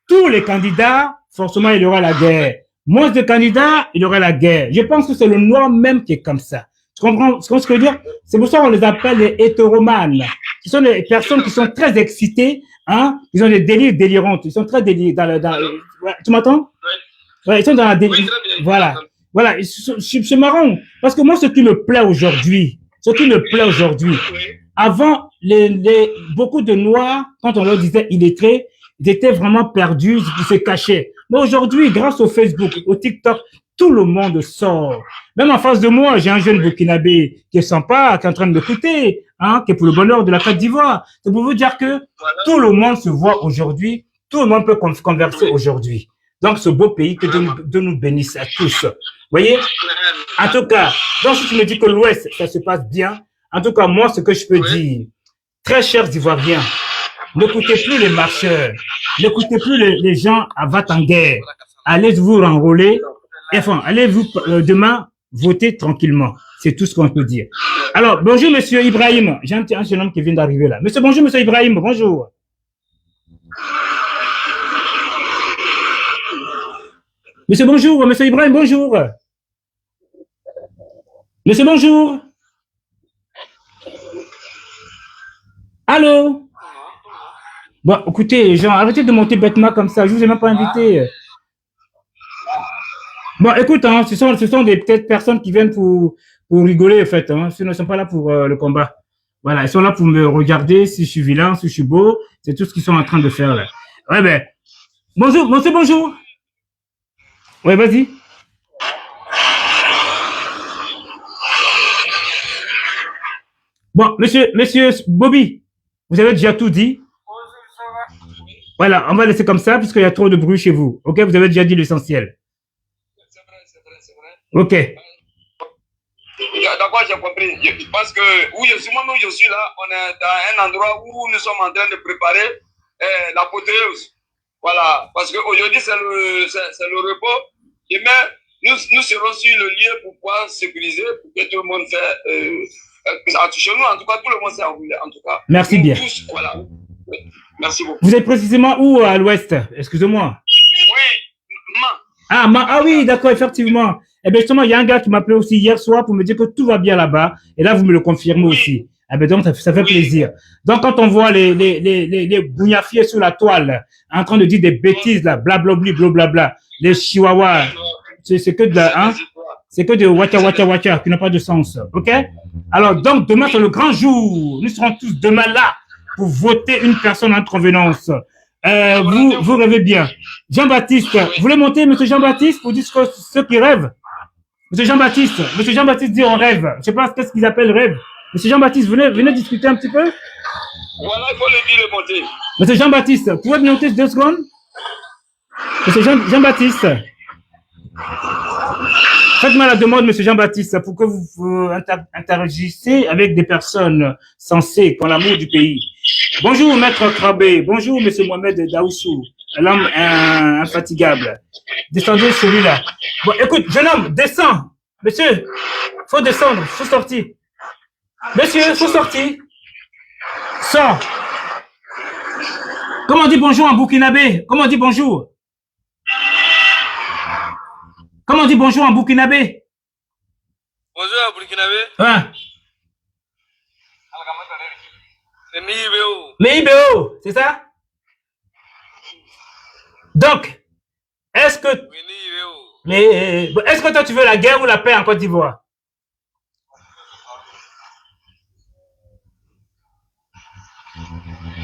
tous les candidats, forcément il y aura la guerre. Moins de candidats, il y aura la guerre. Je pense que c'est le noir même qui est comme ça. Tu comprends ce que je veux dire? C'est pour ça qu'on les appelle les hétéromanes. Ce sont des personnes qui sont très excitées, hein. Ils ont des délires délirants. Ils sont très délirants tu m'entends? Ouais, ils sont dans la délire. Voilà. Voilà. C'est marrant. Parce que moi, ce qui me plaît aujourd'hui, avant, beaucoup de noirs, quand on leur disait illettrés, ils étaient vraiment perdus, ils se cachaient. Mais aujourd'hui, grâce au Facebook, au TikTok, tout le monde sort. Même en face de moi, j'ai un jeune Burkinabé qui est sympa, qui est en train de m'écouter, hein, qui est pour le bonheur de la Côte d'Ivoire. C'est pour vous dire que tout le monde se voit aujourd'hui, tout le monde peut converser aujourd'hui. Donc, ce beau pays, que Dieu nous bénisse à tous. Vous voyez? En tout cas, donc si tu me dis que l'Ouest, ça se passe bien, en tout cas, moi, ce que je peux dire, très chers Ivoiriens, n'écoutez plus les marcheurs, n'écoutez plus les gens à va-t-en-guerre. Allez vous enrôler, enfin, allez-vous demain voter tranquillement. C'est tout ce qu'on peut dire. Alors, bonjour, monsieur Ibrahim. J'ai un jeune homme qui vient d'arriver là. Bonjour, monsieur Ibrahim. Bonjour. Monsieur, bonjour. Monsieur Ibrahim, bonjour. Monsieur, bonjour. Allô? Bon, écoutez, gens, arrêtez de monter bêtement comme ça. Je vous ai même pas invité. Bon, écoute, hein, ce sont peut-être personnes qui viennent pour rigoler, en fait. Hein. Ils ne sont pas là pour le combat. Voilà, ils sont là pour me regarder si je suis vilain, si je suis beau. C'est tout ce qu'ils sont en train de faire là. Ouais, ben. Bonjour, monsieur, bonjour. Ouais, vas-y. Bon, monsieur Bobby, vous avez déjà tout dit. Voilà, on va laisser comme ça puisqu'il y a trop de bruit chez vous. Ok, vous avez déjà dit l'essentiel. Ok. D'accord, j'ai compris. Je pense que où je suis là, on est dans un endroit où nous sommes en train de préparer l'apothéose. Voilà, parce qu'aujourd'hui c'est le repos. Demain, nous serons sur le lieu pour pouvoir sécuriser, pour que tout le monde fait. Chez nous, en tout cas, tout le monde s'est enroulé. En tout cas. Merci bien. Tous, voilà. Merci beaucoup. Vous êtes précisément où à l'ouest? Excusez-moi. Oui, Ah oui, d'accord, effectivement. Eh bien, justement, il y a un gars qui m'a appelé aussi hier soir pour me dire que tout va bien là-bas. Et là, vous me le confirmez aussi. Eh bien, donc, ça fait plaisir. Donc, quand on voit les bougnafiers sur la toile, en train de dire des bêtises, là, blablabli, blablabla, les chihuahuas, c'est que de, hein, c'est que de wacha, qui n'a pas de sens. OK? Alors, donc, demain, c'est le grand jour. Nous serons tous demain là pour voter une personne en convenance. Vous rêvez bien. Jean-Baptiste, vous voulez monter, monsieur Jean-Baptiste, pour dire ceux qui rêvent? Monsieur Jean-Baptiste dit on rêve. Je ne sais pas qu'est-ce qu'ils appellent rêve. Monsieur Jean-Baptiste, venez discuter un petit peu. Voilà, il faut le dire, le monter. Monsieur Jean-Baptiste, vous pouvez me noter 2 secondes? Monsieur Jean-Baptiste. Faites-moi la demande, monsieur Jean-Baptiste, pour que vous interagissez avec des personnes sensées qui ont l'amour du pays. Bonjour, maître Krabé. Bonjour, monsieur Mohamed Daoussou, l'homme infatigable. Descendez celui-là. Bon, écoute, jeune homme, descends. Monsieur, faut descendre, faut sortir. Monsieur, faut sortir. Sors. Comment on dit bonjour en burkinabé? Comment on dit bonjour? Comment on dit bonjour en burkinabé? Bonjour en burkinabé. Ouais. C'est Mibéo. Mibéo, c'est ça? Donc, est-ce que toi tu veux la guerre ou la paix en Côte d'Ivoire?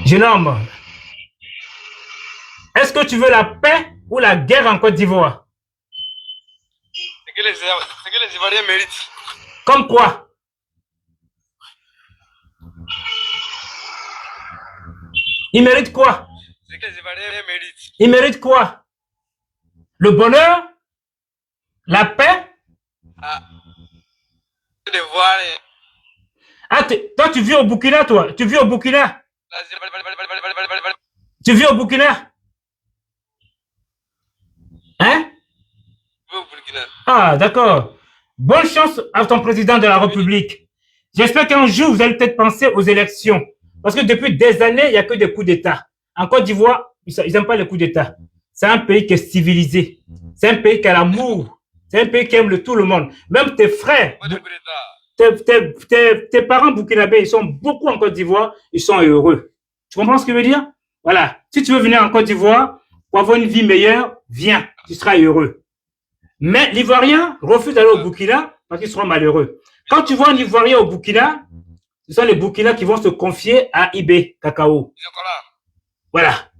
Jeune homme, est-ce que tu veux la paix ou la guerre en Côte d'Ivoire? C'est que les Ivoiriens méritent. Comme quoi? Ils méritent quoi? C'est que les Ivoiriens méritent. Ils méritent quoi? Le bonheur? La paix? De voir Ah, toi, tu vis au Burkina, toi? Tu vis au Burkina? Tu vis au Burkina? Hein? Ah, d'accord. Bonne chance à ton président de la République. J'espère qu'un jour, vous allez peut-être penser aux élections. Parce que depuis des années, il n'y a que des coups d'État. En Côte d'Ivoire, ils n'aiment pas les coups d'État. C'est un pays qui est civilisé. C'est un pays qui a l'amour. C'est un pays qui aime tout le monde. Même tes frères, tes parents burkinabés, ils sont beaucoup en Côte d'Ivoire, ils sont heureux. Tu comprends ce que je veux dire? Voilà. Si tu veux venir en Côte d'Ivoire pour avoir une vie meilleure, viens, tu seras heureux. Mais l'Ivoirien refuse d'aller au Burkina parce qu'ils seront malheureux. Quand tu vois un Ivoirien au Burkina, ce sont les Burkinabés qui vont se confier à IB Cacao. Voilà.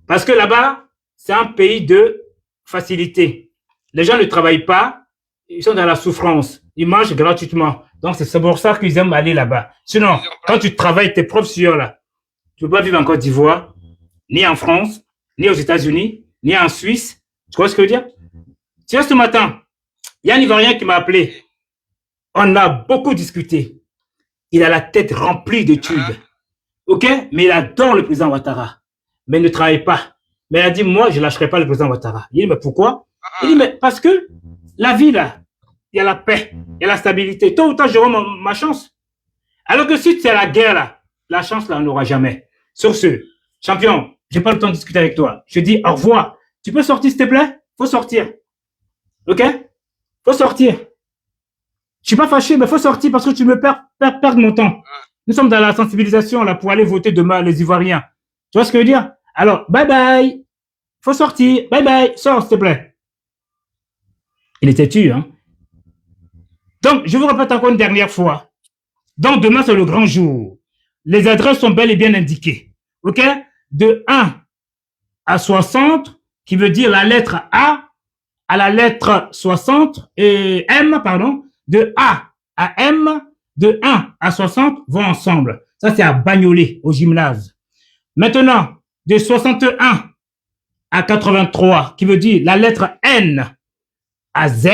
Parce que là-bas, c'est un pays de facilité. Les gens ne travaillent pas, ils sont dans la souffrance. Ils mangent gratuitement. Donc, c'est pour ça qu'ils aiment aller là-bas. Sinon, quand tu travailles tes propres sueurs là, tu ne peux pas vivre en Côte d'Ivoire, ni en France, ni aux États-Unis, ni en Suisse. Tu vois ce que je veux dire? Tu vois, ce matin, il y a un Ivoirien qui m'a appelé. On a beaucoup discuté. Il a la tête remplie de tubes. OK? Mais il adore le président Ouattara. Mais il ne travaille pas. Mais il a dit, moi, je ne lâcherai pas le président Ouattara. Il dit, mais pourquoi? Il dit, mais parce que la vie, là, il y a la paix, il y a la stabilité. Tôt ou tard, j'aurai ma chance. Alors que si c'est la guerre, là, la chance, là, on n'aura jamais. Sur ce, champion, je n'ai pas le temps de discuter avec toi. Je dis au revoir. Tu peux sortir, s'il te plaît? Faut sortir. OK? Faut sortir. Je suis pas fâché, mais faut sortir parce que tu me perds mon temps. Nous sommes dans la sensibilisation là pour aller voter demain les Ivoiriens. Tu vois ce que je veux dire? Alors, bye bye. Faut sortir. Bye bye. Sors, s'il te plaît. Il était têtu, hein? Donc, je vous répète encore une dernière fois. Donc, demain, c'est le grand jour. Les adresses sont bel et bien indiquées. OK? De 1 à 60, qui veut dire la lettre A à la lettre 60 et M, pardon. De A à M, de 1 à 60 vont ensemble. Ça, c'est à Bagnolet, au gymnase. Maintenant, de 61 à 83, qui veut dire la lettre N à Z,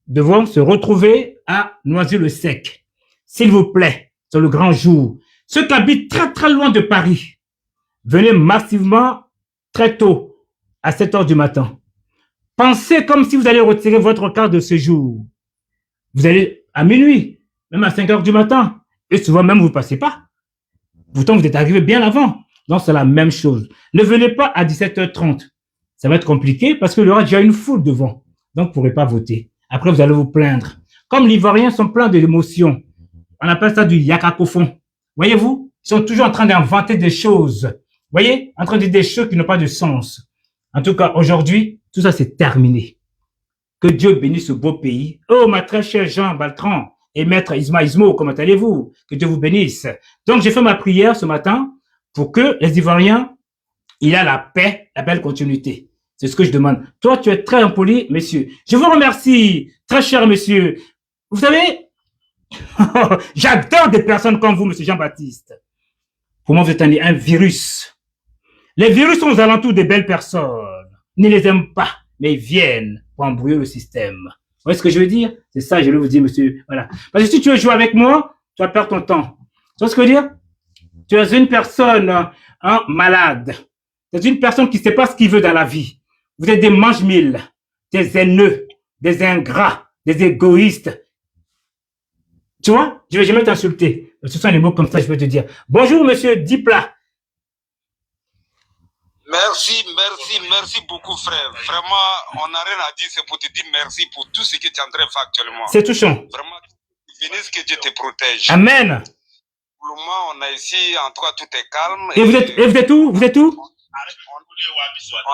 devront se retrouver à Noisy-le-Sec. S'il vous plaît, c'est le grand jour. Ceux qui habitent très très loin de Paris, venez massivement très tôt, à 7 heures du matin. Pensez comme si vous allez retirer votre carte de séjour. Vous allez à minuit, même à 5 heures du matin. Et souvent même, vous ne passez pas. Pourtant, vous êtes arrivé bien avant. Donc, c'est la même chose. Ne venez pas à 17h30. Ça va être compliqué parce qu'il y aura déjà une foule devant. Donc, vous ne pourrez pas voter. Après, vous allez vous plaindre. Comme les Ivoiriens sont pleins d'émotions, on appelle ça du yakakofon. Voyez-vous, ils sont toujours en train d'inventer des choses. Voyez, en train de dire des choses qui n'ont pas de sens. En tout cas, aujourd'hui, tout ça, c'est terminé. Que Dieu bénisse ce beau pays. Oh, ma très chère Jean Baltran et maître Isma Ismo, comment allez-vous? Que Dieu vous bénisse. Donc, j'ai fait ma prière ce matin pour que les Ivoiriens, il y a la paix, la belle continuité. C'est ce que je demande. Toi, tu es très impoli, monsieur. Je vous remercie, très cher monsieur. Vous savez, j'adore des personnes comme vous, monsieur Jean-Baptiste. Pour moi, vous êtes un virus. Les virus sont aux alentours des belles personnes. Ne les aiment pas, mais ils viennent pour embrouiller le système. Vous voyez ce que je veux dire? C'est ça, je vais vous dire, monsieur. Voilà. Parce que si tu veux jouer avec moi, tu vas perdre ton temps. Tu vois ce que je veux dire? Tu es une personne malade. Tu es une personne qui ne sait pas ce qu'il veut dans la vie. Vous êtes des mange-mille, des haineux, des ingrats, des égoïstes. Tu vois? Je ne vais jamais t'insulter. Ce sont les mots comme ça, je veux te dire. Bonjour, monsieur Dipla. Merci beaucoup, frère. Vraiment, on n'a rien à dire, c'est pour te dire merci pour tout ce que tu es en train de faire actuellement. C'est touchant. Vraiment, bénisse, que Dieu te protège. Amen. Pour le moment, on a ici, en tout cas, tout est calme. Et vous êtes où? Vous êtes où?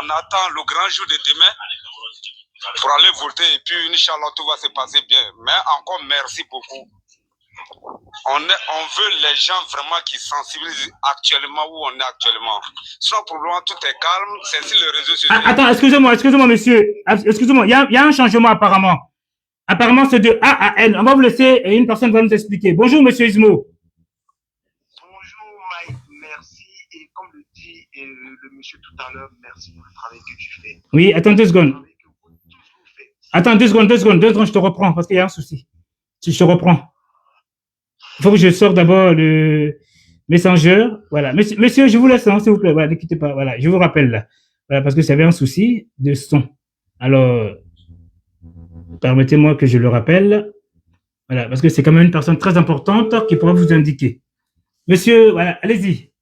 On attend le grand jour de demain pour aller voter et puis, Inch'Allah, tout va se passer bien. Mais encore, merci beaucoup. On veut les gens vraiment qui sensibilisent actuellement où on est actuellement. Sinon, pour le moment, tout est calme. C'est sur les réseaux sociaux. Attends, excusez-moi, monsieur. Excusez-moi, il y a un changement apparemment. Apparemment, c'est de A à N. On va vous laisser et une personne va nous expliquer. Bonjour, monsieur Ismo. Bonjour, Mike. Merci. Et comme le dit le monsieur tout à l'heure, merci pour le travail que tu fais. Oui, attends 2 secondes. Attends 2 secondes, je te reprends parce qu'il y a un souci. Si je te reprends. Il faut que je sorte d'abord le Messenger. Voilà. Monsieur, je vous laisse, hein, s'il vous plaît. Voilà, ne quittez pas. Voilà, je vous rappelle là. Voilà, parce que j'avais un souci de son. Alors, permettez-moi que je le rappelle. Voilà, parce que c'est quand même une personne très importante qui pourra vous indiquer. Monsieur, voilà, allez-y.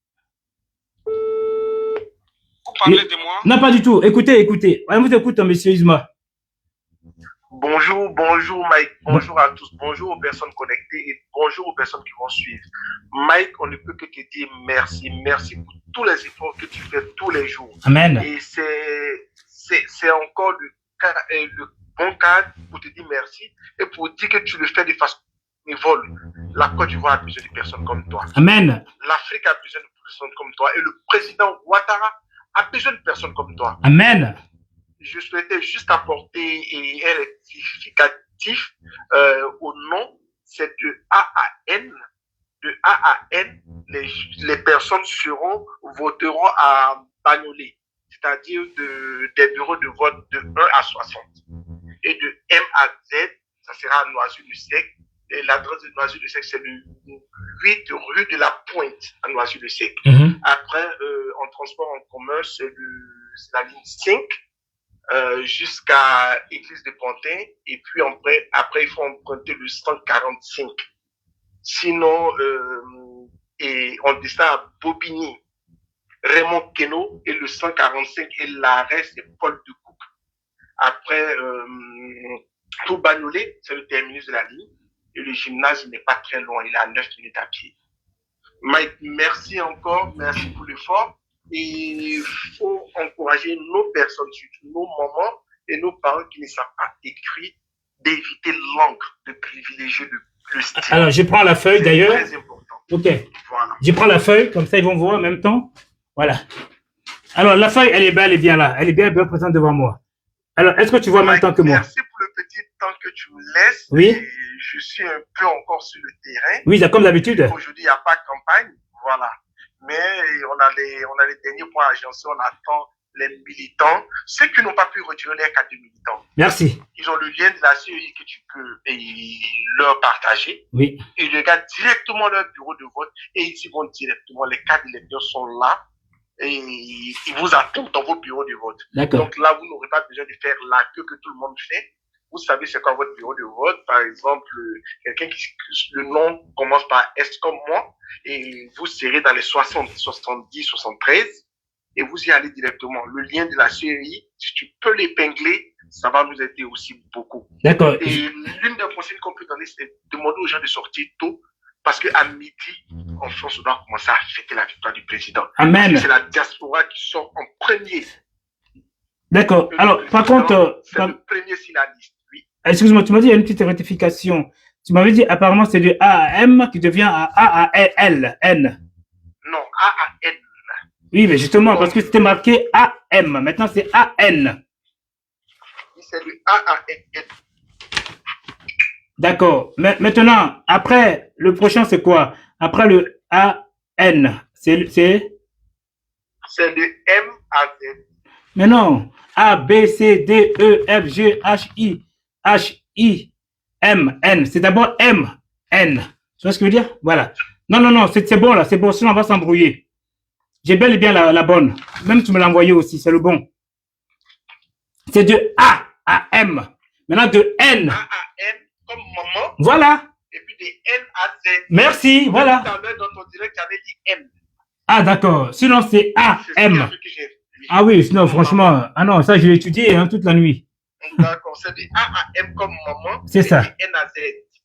Vous parlez de moi? Non, pas du tout. Écoutez. On vous écoute, monsieur Isma. Bonjour Mike, bonjour à tous, bonjour aux personnes connectées et bonjour aux personnes qui vont suivre. Mike, on ne peut que te dire merci pour tous les efforts que tu fais tous les jours. Amen. Et c'est encore le bon cadre pour te dire merci et pour dire que tu le fais de façon bénévole. La Côte d'Ivoire a besoin de personnes comme toi. Amen. L'Afrique a besoin de personnes comme toi et le président Ouattara a besoin de personnes comme toi. Amen. Je souhaitais juste apporter un rectificatif au nom, c'est de A à N. De A à N, les personnes voteront à Bagnolet, c'est-à-dire des bureaux de vote de 1 à 60. Et de M à Z, ça sera à Noisy-le-Sec. Et l'adresse de Noisy-le-Sec, c'est le 8 rue de la Pointe à Noisy-le-Sec. Après, en transport en commun, c'est la ligne 5. Jusqu'à Église de Pantin et puis après il faut emprunter le 145. Sinon, et on descend à Bobigny, Raymond Queneau et le 145 et l'arrêt c'est Paul de Coupe. Après, tout Bagnolet, c'est le terminus de la ligne et le gymnase n'est pas très loin, il est à 9 minutes à pied. Mike, merci encore, merci pour l'effort. Et il faut encourager nos personnes, surtout nos mamans et nos parents qui ne savent pas écrire, d'éviter l'encre, de privilégier le style. Alors, je prends la feuille d'ailleurs. C'est très important. Ok. Voilà. Je prends la feuille, comme ça ils vont voir en même temps. Voilà. Alors, la feuille, elle est belle et bien là. Elle est bien présente devant moi. Alors, est-ce que tu vois en même temps que moi? Merci pour le petit temps que tu me laisses. Oui. Et je suis un peu encore sur le terrain. Oui, comme d'habitude. Aujourd'hui, il n'y a pas de campagne. Voilà. Mais on a les derniers points agencés, on attend les militants, ceux qui n'ont pas pu retirer les cartes de militants. Merci. Ils ont le lien de la CEI que tu peux leur partager. Oui. Ils regardent directement leur bureau de vote et ils y vont directement. Les cartes d'électeurs sont là et ils vous attendent dans vos bureaux de vote. D'accord. Donc là, vous n'aurez pas besoin de faire la queue que tout le monde fait. Vous savez c'est quoi votre bureau de vote. Par exemple, quelqu'un le nom commence par S comme moi et vous serez dans les 60, 70, 73 et vous y allez directement. Le lien de la CEI, si tu peux l'épingler, ça va nous aider aussi beaucoup. D'accord. Et l'une des consignes qu'on peut donner, c'est de demander aux gens de sortir tôt parce qu'à midi, en France, on doit commencer à fêter la victoire du président. Amen. C'est la diaspora qui sort en premier. D'accord. Alors, par contre... c'est le premier sur la liste. Excuse-moi, tu m'as dit il y a une petite rectification. Tu m'avais dit apparemment c'est de A à M qui devient A à L, N. Non, A à N. Oui, mais justement, parce que c'était marqué A M. Maintenant, c'est A N. C'est de A à N. D'accord. Mais maintenant, après, le prochain, c'est quoi? Après le A N, c'est de M à Z. Mais non. A, B, C, D, E, F, G, H, I. H-I, M, N. C'est d'abord M, N. Tu vois ce que je veux dire? Voilà. Non, c'est bon là, c'est bon, sinon on va s'embrouiller. J'ai bel et bien la bonne. Même tu me l'as envoyé aussi, c'est le bon. C'est de A à M. Maintenant de N. A à N comme maman. Voilà. Et puis de N à Z. Merci, voilà. Tout à l'heure dans ton direct, tu avais dit M. Ah d'accord. Sinon c'est A, M. Ah oui, sinon franchement, ah non, ça je l'ai étudié toute la nuit. D'accord, c'est de A à M comme maman. C'est ça. N à Z.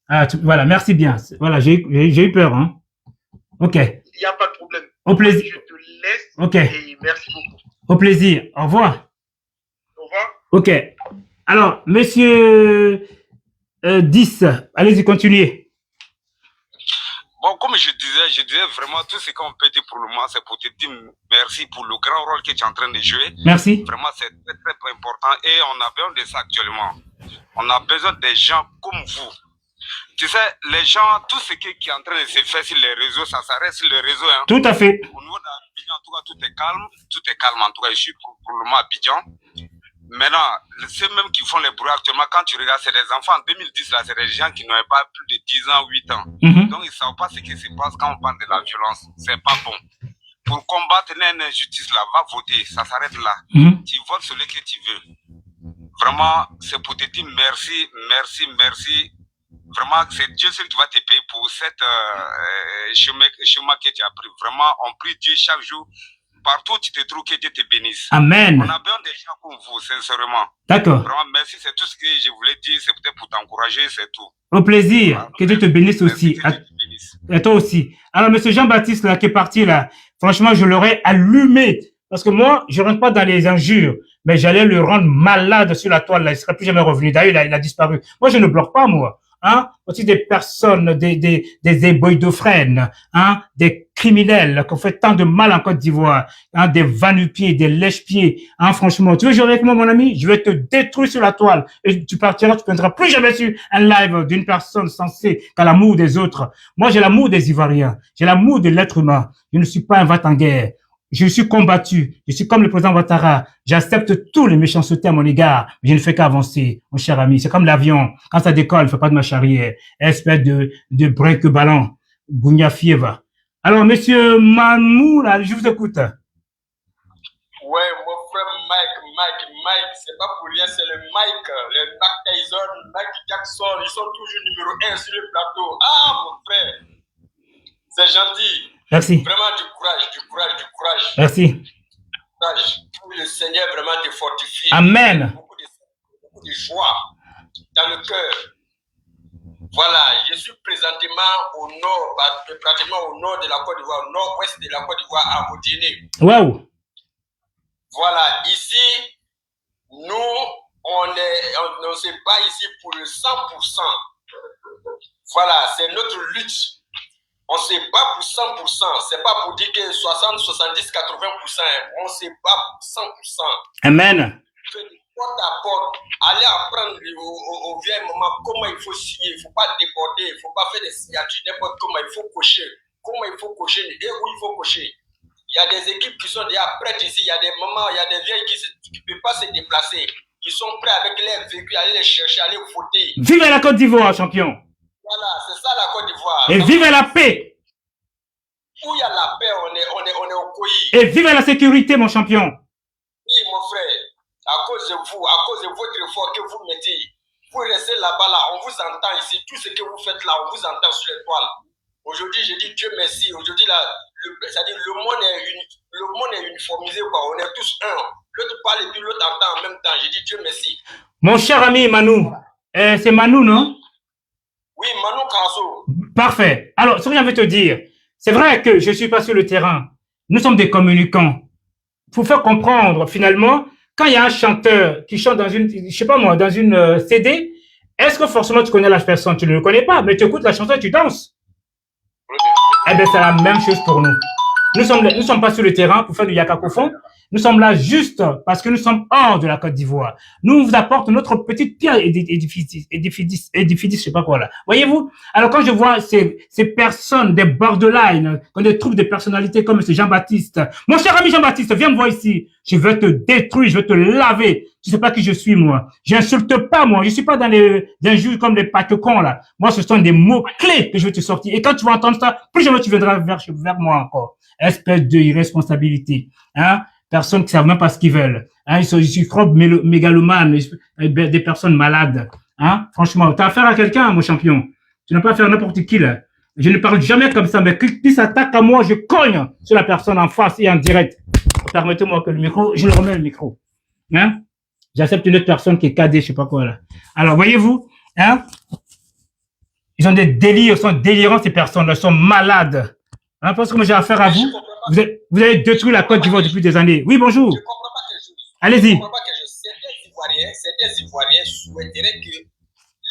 Ah, voilà, merci bien. Voilà, j'ai eu peur. Hein. Ok. Il n'y a pas de problème. Au plaisir. Je te laisse. Ok. Et merci beaucoup. Au plaisir. Au revoir. Au revoir. Ok. Alors, monsieur 10, allez-y, continuez. Bon, comme je disais vraiment tout ce qu'on peut dire pour le moment, c'est pour te dire merci pour le grand rôle que tu es en train de jouer. Merci. Vraiment, c'est très, très important et on a besoin de ça actuellement. On a besoin des gens comme vous. Tu sais, les gens, tout ce qui est en train de se faire sur les réseaux, ça s'arrête sur les réseaux. Hein. Tout à fait. Au niveau d'Abidjan, en tout cas, tout est calme. Tout est calme, en tout cas, je suis pour le moment à Abidjan. Maintenant, ceux même qui font les bruits actuellement, quand tu regardes, c'est des enfants. En 2010, là, c'est des gens qui n'avaient pas plus de 10 ans, 8 ans. Donc, ils ne savent pas ce qui se passe quand on parle de la violence. C'est pas bon. Pour combattre l'injustice, là, va voter. Ça s'arrête là. Tu votes celui que tu veux. Vraiment, c'est pour te dire merci, merci, merci. Vraiment, c'est Dieu seul qui va te payer pour cette chemin que tu as pris. Vraiment, on prie Dieu chaque jour. Partout où tu te trouves, que Dieu te bénisse. Amen. On a besoin des gens comme vous, sincèrement. D'accord. Vraiment, merci. C'est tout ce que je voulais dire. C'est peut-être pour t'encourager, c'est tout. Au plaisir. Voilà. Que Dieu te bénisse aussi. Merci, que Dieu te bénisse. Et toi aussi. Alors, monsieur Jean-Baptiste, là, qui est parti, là, franchement, je l'aurais allumé. Parce que moi, je rentre pas dans les injures, mais j'allais le rendre malade sur la toile, là. Il serait plus jamais revenu. D'ailleurs, il a disparu. Moi, je ne bloque pas, moi. Hein, aussi des personnes, des éboïdophrènes, hein, des criminels qui ont fait tant de mal en Côte d'Ivoire, hein, des vanupiers, des lèche-pieds, hein, franchement. Tu veux jouer avec moi, mon ami? Je vais te détruire sur la toile et tu partiras, tu ne viendras plus jamais sur un live d'une personne censée qu'à l'amour des autres. Moi, j'ai l'amour des Ivoiriens. J'ai l'amour de l'être humain. Je ne suis pas un va-t-en-guerre. Je suis combattu. Je suis comme le président Ouattara. J'accepte tous les méchancetés à mon égard. Mais je ne fais qu'avancer, mon cher ami. C'est comme l'avion. Quand ça décolle, il ne fait pas de marche arrière. Espèce de break-ballon. Gounia Fieva. Alors, monsieur Mamou, là, je vous écoute. Ouais, mon frère Mike, c'est pas pour rien, c'est le Mike, le Mac Tyson, Mike Jackson, ils sont toujours numéro 1 sur le plateau. Ah, mon frère, c'est gentil. Merci. Vraiment du courage. Merci. Courage. Que le Seigneur vraiment te fortifie. Amen. Beaucoup de joie dans le cœur. Voilà, je suis présentement au nord, pratiquement au nord de la Côte d'Ivoire, au nord-ouest de la Côte d'Ivoire, à Modiné. Waouh. Voilà, ici, nous, on se bat ici pour le 100%. Voilà, c'est notre lutte. On se bat pour 100%. C'est pas pour dire que 60, 70, 80%. On se bat pour 100%. Amen. Porte à porte, allez apprendre au vieil moment comment il faut signer. Il ne faut pas déborder, il ne faut pas faire des signatures n'importe comment. Il faut cocher. Comment il faut cocher et où il faut cocher. Il y a des équipes qui sont déjà prêtes ici. Il y a des moments, il y a des vieilles qui ne peuvent pas se déplacer. Ils sont prêts avec leurs véhicules, aller les chercher, aller voter. Vive la Côte d'Ivoire, champion. Voilà, c'est ça la Côte d'Ivoire. Et vive la paix. Où il y a la paix, on est au coï. Et vive la sécurité, mon champion. Oui, mon frère. À cause de vous, à cause de votre effort que vous mettez, vous restez là-bas, là, on vous entend ici. Tout ce que vous faites là, on vous entend sur les toiles. Aujourd'hui, je dis Dieu merci. Aujourd'hui, là, c'est-à-dire le monde est uniformisé, quoi. On est tous un. L'autre parle et puis l'autre entend en même temps. Je dis Dieu merci. Mon cher ami Manou, c'est Manou, non? Oui, Manou Karasso. Parfait. Alors, ce que j'ai envie de te dire, c'est vrai que je ne suis pas sur le terrain. Nous sommes des communicants. Pour faire comprendre, finalement, quand il y a un chanteur qui chante dans une, je sais pas moi, dans une CD, est-ce que forcément tu connais la personne? Tu ne le connais pas, mais tu écoutes la chanson et tu danses. Eh bien, c'est la même chose pour nous. Nous sommes pas sur le terrain pour faire du yakakofon. Nous sommes là juste parce que nous sommes hors de la Côte d'Ivoire. Nous vous apportons notre petite pierre édifice, je sais pas quoi là. Voyez-vous? Alors quand je vois ces personnes, des borderline, comme des troupes de personnalités comme ce Jean-Baptiste, mon cher ami Jean-Baptiste, viens me voir ici. Je vais te détruire, je vais te laver. Tu sais pas qui je suis, moi. J'insulte pas, moi. Je suis pas dans les injures comme les patecons, là. Moi, ce sont des mots-clés que je vais te sortir. Et quand tu vas entendre ça, plus jamais tu viendras vers moi encore. Espèce de irresponsabilité, hein. Personnes qui savent même pas ce qu'ils veulent. Hein, ils sont trop mégalomanes, des personnes malades. Hein, franchement, tu as affaire à quelqu'un, mon champion. Tu n'as pas affaire à n'importe qui, là. Je ne parle jamais comme ça, mais qui s'attaque à moi, je cogne sur la personne en face et en direct. Permettez-moi que le micro, je le remets le micro. Hein, j'accepte une autre personne qui est cadée, je sais pas quoi, là. Alors, voyez-vous, hein, ils ont des délires, ils sont délirants, ces personnes-là, ils sont malades. Hein, parce que moi j'ai affaire à vous. Vous avez détruit la Côte d'Ivoire depuis des années. Oui, bonjour. Allez-y. Je comprends pas que certains Ivoiriens souhaiteraient que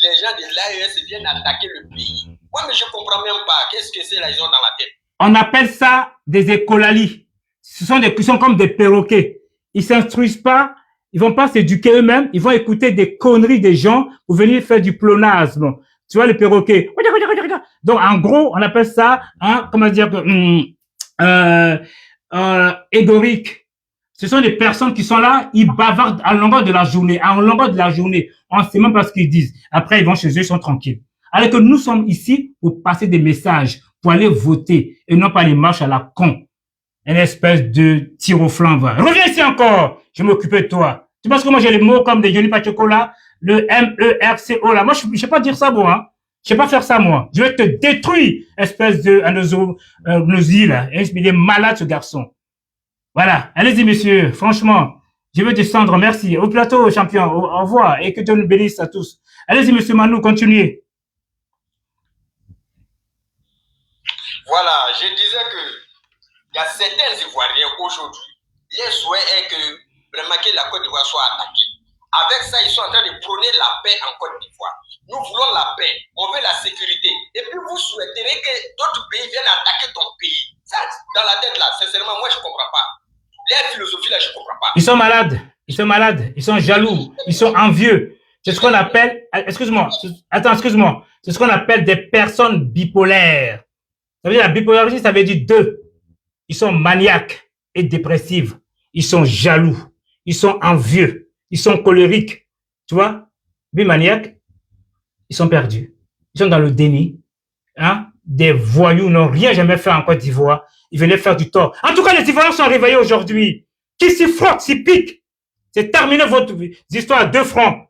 les gens de l'AES viennent attaquer le pays. Moi, mais je comprends même pas. Qu'est-ce que c'est là, ils ont dans la tête? On appelle ça des écolalis. Ce sont qui sont comme des perroquets. Ils s'instruisent pas. Ils vont pas s'éduquer eux-mêmes. Ils vont écouter des conneries des gens pour venir faire du pléonasme. Tu vois, les perroquets. Donc, en gros, on appelle ça, hein, comment dire, égorique. Ce sont des personnes qui sont là, ils bavardent à longueur de la journée. En longueur de la journée, on ne sait même pas ce qu'ils disent. Après, ils vont chez eux, ils sont tranquilles. Alors que nous sommes ici pour passer des messages, pour aller voter, et non pas les marches à la con. Une espèce de tir au flanc. Reviens ici encore, je m'occupe de toi. Tu penses que moi j'ai les mots comme des Johnny Pacheco là, le MERCO là. Moi, je ne sais pas dire ça, moi. Hein. Je ne sais pas faire ça, moi. Je vais te détruire, espèce de gnosie là. Il est malade, ce garçon. Voilà. Allez-y, messieurs. Franchement, je veux descendre. Merci. Au plateau, champion. Au revoir. Et que Dieu nous bénisse à tous. Allez-y, monsieur Manou, continuez. Voilà. Je disais que il y a certains Ivoiriens aujourd'hui, leur souhait est que vraiment que la Côte d'Ivoire soit attaquée. Avec ça, ils sont en train de prôner la paix en Côte d'Ivoire. Nous voulons la paix, on veut la sécurité. Et puis vous souhaiterez que d'autres pays viennent attaquer ton pays. Ça, dans la tête là, sincèrement, moi je ne comprends pas. Les philosophies là, je ne comprends pas. Ils sont malades, ils sont jaloux, ils sont envieux. C'est ce qu'on appelle, excuse-moi, c'est ce qu'on appelle des personnes bipolaires. Ça veut dire la bipolarité, ça veut dire deux. Ils sont maniaques et dépressifs. Ils sont jaloux. Ils sont envieux. Ils sont colériques. Tu vois? Les maniaques, ils sont perdus. Ils sont dans le déni. Hein? Des voyous n'ont rien jamais fait en Côte d'Ivoire. Ils venaient faire du tort. En tout cas, les Ivoiriens sont réveillés aujourd'hui. Qui s'y frotte, s'y pique. C'est terminé votre histoire à 2 francs.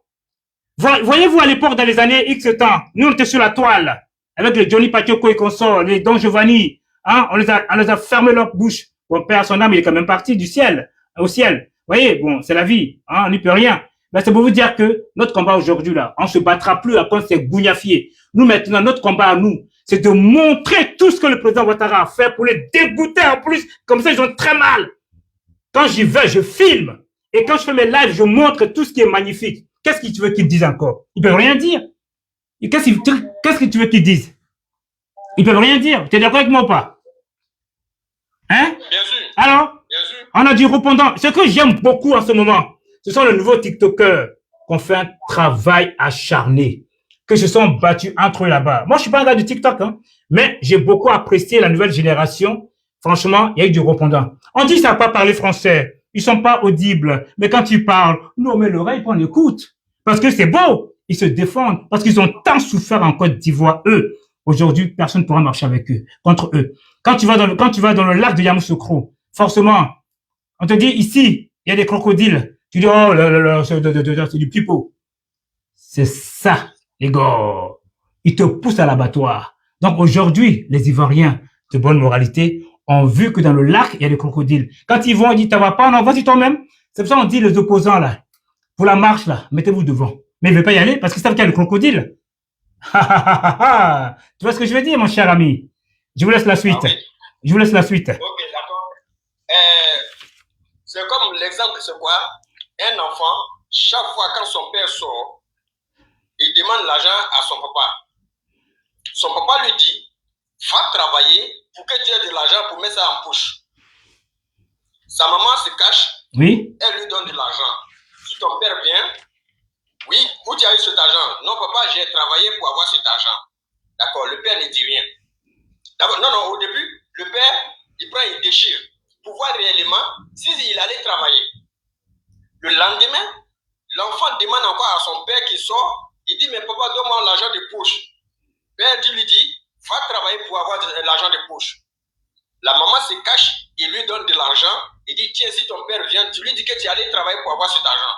Voyez-vous à l'époque, dans les années X temps, nous on était sur la toile, avec les Johnny Pacheco et consorts, les Don Giovanni. Hein, on les a fermé leur bouche. Mon père, son âme, il est quand même parti du ciel, au ciel. Vous voyez, bon, c'est la vie, hein, on n'y peut rien. Mais c'est pour vous dire que notre combat aujourd'hui, là, on se battra plus à contre ces gougnafiers. Nous, maintenant, notre combat à nous, c'est de montrer tout ce que le président Ouattara a fait pour les dégoûter en plus. Comme ça, ils ont très mal. Quand j'y vais, je filme. Et quand je fais mes lives, je montre tout ce qui est magnifique. Qu'est-ce que tu veux qu'ils disent encore? Ils peuvent rien dire. Qu'est-ce que tu veux qu'ils disent? Ils peuvent rien dire. Tu es d'accord avec moi ou pas? Hein? Bien sûr. Alors, bien sûr. On a du répondant. Ce que j'aime beaucoup en ce moment, ce sont les nouveaux TikTokers qui ont fait un travail acharné, que se sont battus entre eux là-bas. Moi, je suis pas un gars du TikTok, hein, mais j'ai beaucoup apprécié la nouvelle génération. Franchement, il y a eu du répondant. On dit qu'ils ne savent pas parler français. Ils sont pas audibles. Mais quand ils parlent, nous, on met l'oreille, on écoute. Parce que c'est beau. Ils se défendent. Parce qu'ils ont tant souffert en Côte d'Ivoire, eux. Aujourd'hui, personne ne pourra marcher avec eux, contre eux. Quand tu vas dans le lac de Yamoussoukro, forcément, on te dit, ici, il y a des crocodiles. Tu dis, oh, c'est du pipeau. C'est ça, les gars. Ils te poussent à l'abattoir. Donc aujourd'hui, les Ivoiriens de bonne moralité ont vu que dans le lac, il y a des crocodiles. Quand ils vont, ils disent, t'en vas pas, non, vas-y toi-même. C'est pour ça qu'on dit les opposants, là, pour la marche, là, mettez-vous devant. Mais ils ne veulent pas y aller parce qu'ils savent qu'il y a le crocodile. Tu vois ce que je veux dire, mon cher ami? Je vous laisse la suite. Ah oui. Je vous laisse la suite. Ok, d'accord. C'est comme l'exemple, c'est quoi? Un enfant, chaque fois quand son père sort, il demande l'argent à son papa. Son papa lui dit, va travailler pour que tu aies de l'argent pour mettre ça en poche. Sa maman se cache, oui. Elle lui donne de l'argent. Si ton père vient, oui, où tu as eu cet argent? Non, papa, j'ai travaillé pour avoir cet argent. D'accord, le père ne dit rien. D'abord, non, au début, le père, il prend, il déchire pour voir réellement s'il allait travailler. Le lendemain, l'enfant demande encore à son père qui sort, il dit, mais papa, donne-moi l'argent de poche. Père lui dit, va travailler pour avoir l'argent de poche. La maman se cache, il lui donne de l'argent, il dit, tiens, si ton père vient, tu lui dis que tu allais travailler pour avoir cet argent.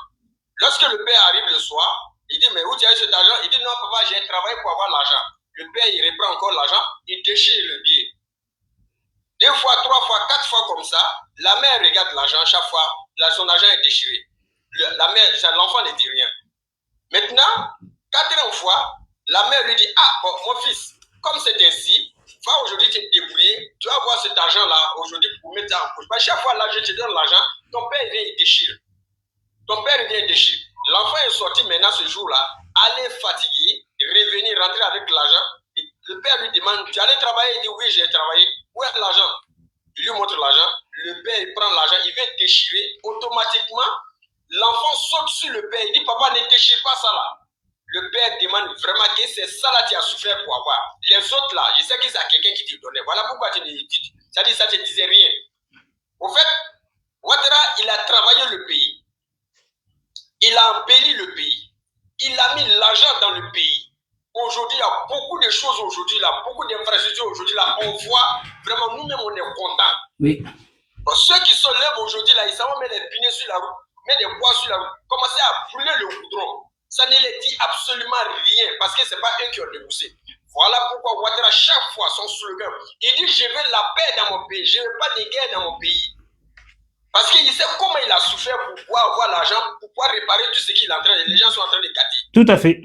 Lorsque le père arrive le soir, il dit, mais où tu as eu cet argent? Il dit, non, papa, j'ai travaillé pour avoir l'argent. Le père, il reprend encore l'argent, il déchire le billet. 2 fois, 3 fois, 4 fois comme ça, la mère regarde l'argent, chaque fois, son argent est déchiré. L'enfant ne dit rien. Maintenant, 4e fois, la mère lui dit, ah, bon, mon fils, comme c'est ainsi, va aujourd'hui te débrouiller, tu vas avoir cet argent-là aujourd'hui pour mettre ça en poche. Chaque fois, là, je te donne l'argent, ton père vient et déchire. Ton père vient et déchire. L'enfant est sorti maintenant ce jour-là, aller fatigué, revenir, rentrer avec l'argent. Le père lui demande, tu allais travailler? Il dit, oui, j'ai travaillé. Où est l'argent? Il lui montre l'argent. Le père, il prend l'argent, il vient déchirer. Automatiquement, l'enfant saute sur le père. Il dit, papa, ne déchire pas ça là. Le père demande vraiment que c'est ça là que tu as souffert pour avoir. Les autres là, je sais que c'est quelqu'un qui te donnait. Voilà pourquoi tu ne dis, ça ne te disait rien. Au fait, Ouattara, il a travaillé le pays. Il a embelli le pays. Il a mis l'argent dans le pays. Aujourd'hui, il y a beaucoup de choses aujourd'hui là, beaucoup d'infrastructures aujourd'hui là. On voit vraiment, nous-mêmes, on est contents. Oui. Ceux qui se lèvent aujourd'hui là, ils savent mettre des pneus sur la route, mettre des bois sur la route, commencer à brûler le goudron. Ça ne les dit absolument rien parce que ce n'est pas eux qui ont déboussé. Voilà pourquoi Ouattara, chaque fois, son slogan, il dit je veux la paix dans mon pays, je ne veux pas de guerre dans mon pays. Parce qu'il sait comment il a souffert pour pouvoir avoir l'argent, pour pouvoir réparer tout ce qu'il est en train de, les gens sont en train de gâter. Tout à fait.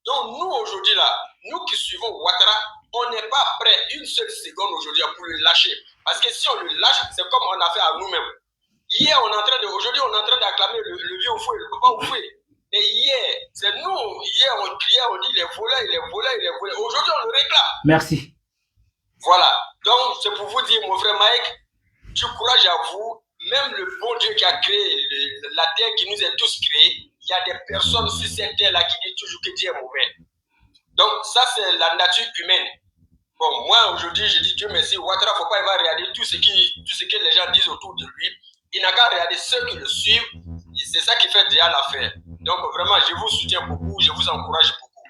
Donc nous aujourd'hui là, nous qui suivons Ouattara, on n'est pas prêt une seule seconde aujourd'hui pour le lâcher. Parce que si on le lâche, c'est comme on a fait à nous-mêmes. Hier, aujourd'hui, on est en train d'acclamer le vieux Oufoué, le papa Oufoué. Mais hier, c'est nous, hier on criait, on dit il est volé, il est volé, il est volé. Aujourd'hui, on le réclame. Merci. Voilà. Donc, c'est pour vous dire, mon frère Mike, du courage à vous. Même le bon Dieu qui a créé la terre qui nous a tous créés, il y a des personnes sur cette terre-là qui disent toujours que Dieu est mauvais. Donc, ça, c'est la nature humaine. Bon, moi, aujourd'hui, je dis Dieu merci, Ouattara, il ne faut pas y avoir regarder tout ce que les gens disent autour de lui. Il n'a qu'à regarder ceux qui le suivent. C'est ça qui fait déjà l'affaire. Donc, vraiment, je vous soutiens beaucoup, je vous encourage beaucoup.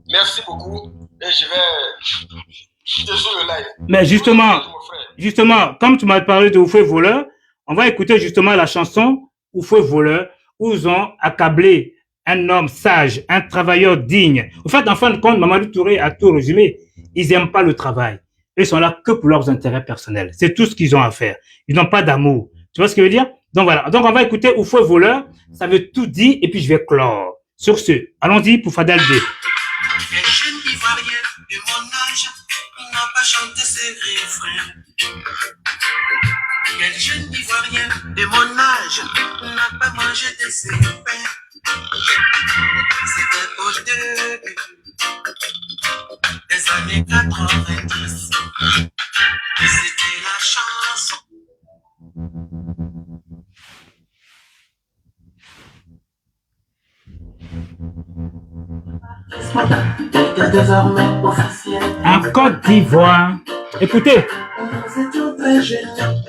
Merci beaucoup. Et je vais sur le live. Mais justement, comme tu m'as parlé de Oufoué voleur, on va écouter justement la chanson Oufoué voleur, où ils ont accablé un homme sage, un travailleur digne. En fait, en fin de compte, Mamadou Touré a tout résumé. Ils n'aiment pas le travail. Ils sont là que pour leurs intérêts personnels. C'est tout ce qu'ils ont à faire. Ils n'ont pas d'amour. Tu vois ce que je veux dire? Donc voilà. Donc on va écouter Oufoué voleur. Ça veut tout dire et puis je vais clore. Sur ce, allons-y pour Fadel D. Les jeunes ivoiriens de mon âge n'ont pas chanté ces refrains. Les jeunes ivoiriens de mon âge n'ont pas mangé de ces pains. C'était au début des années 90. C'était la chanson. Désormais officiel. En Côte d'Ivoire. Écoutez. Nous étions très jeunes,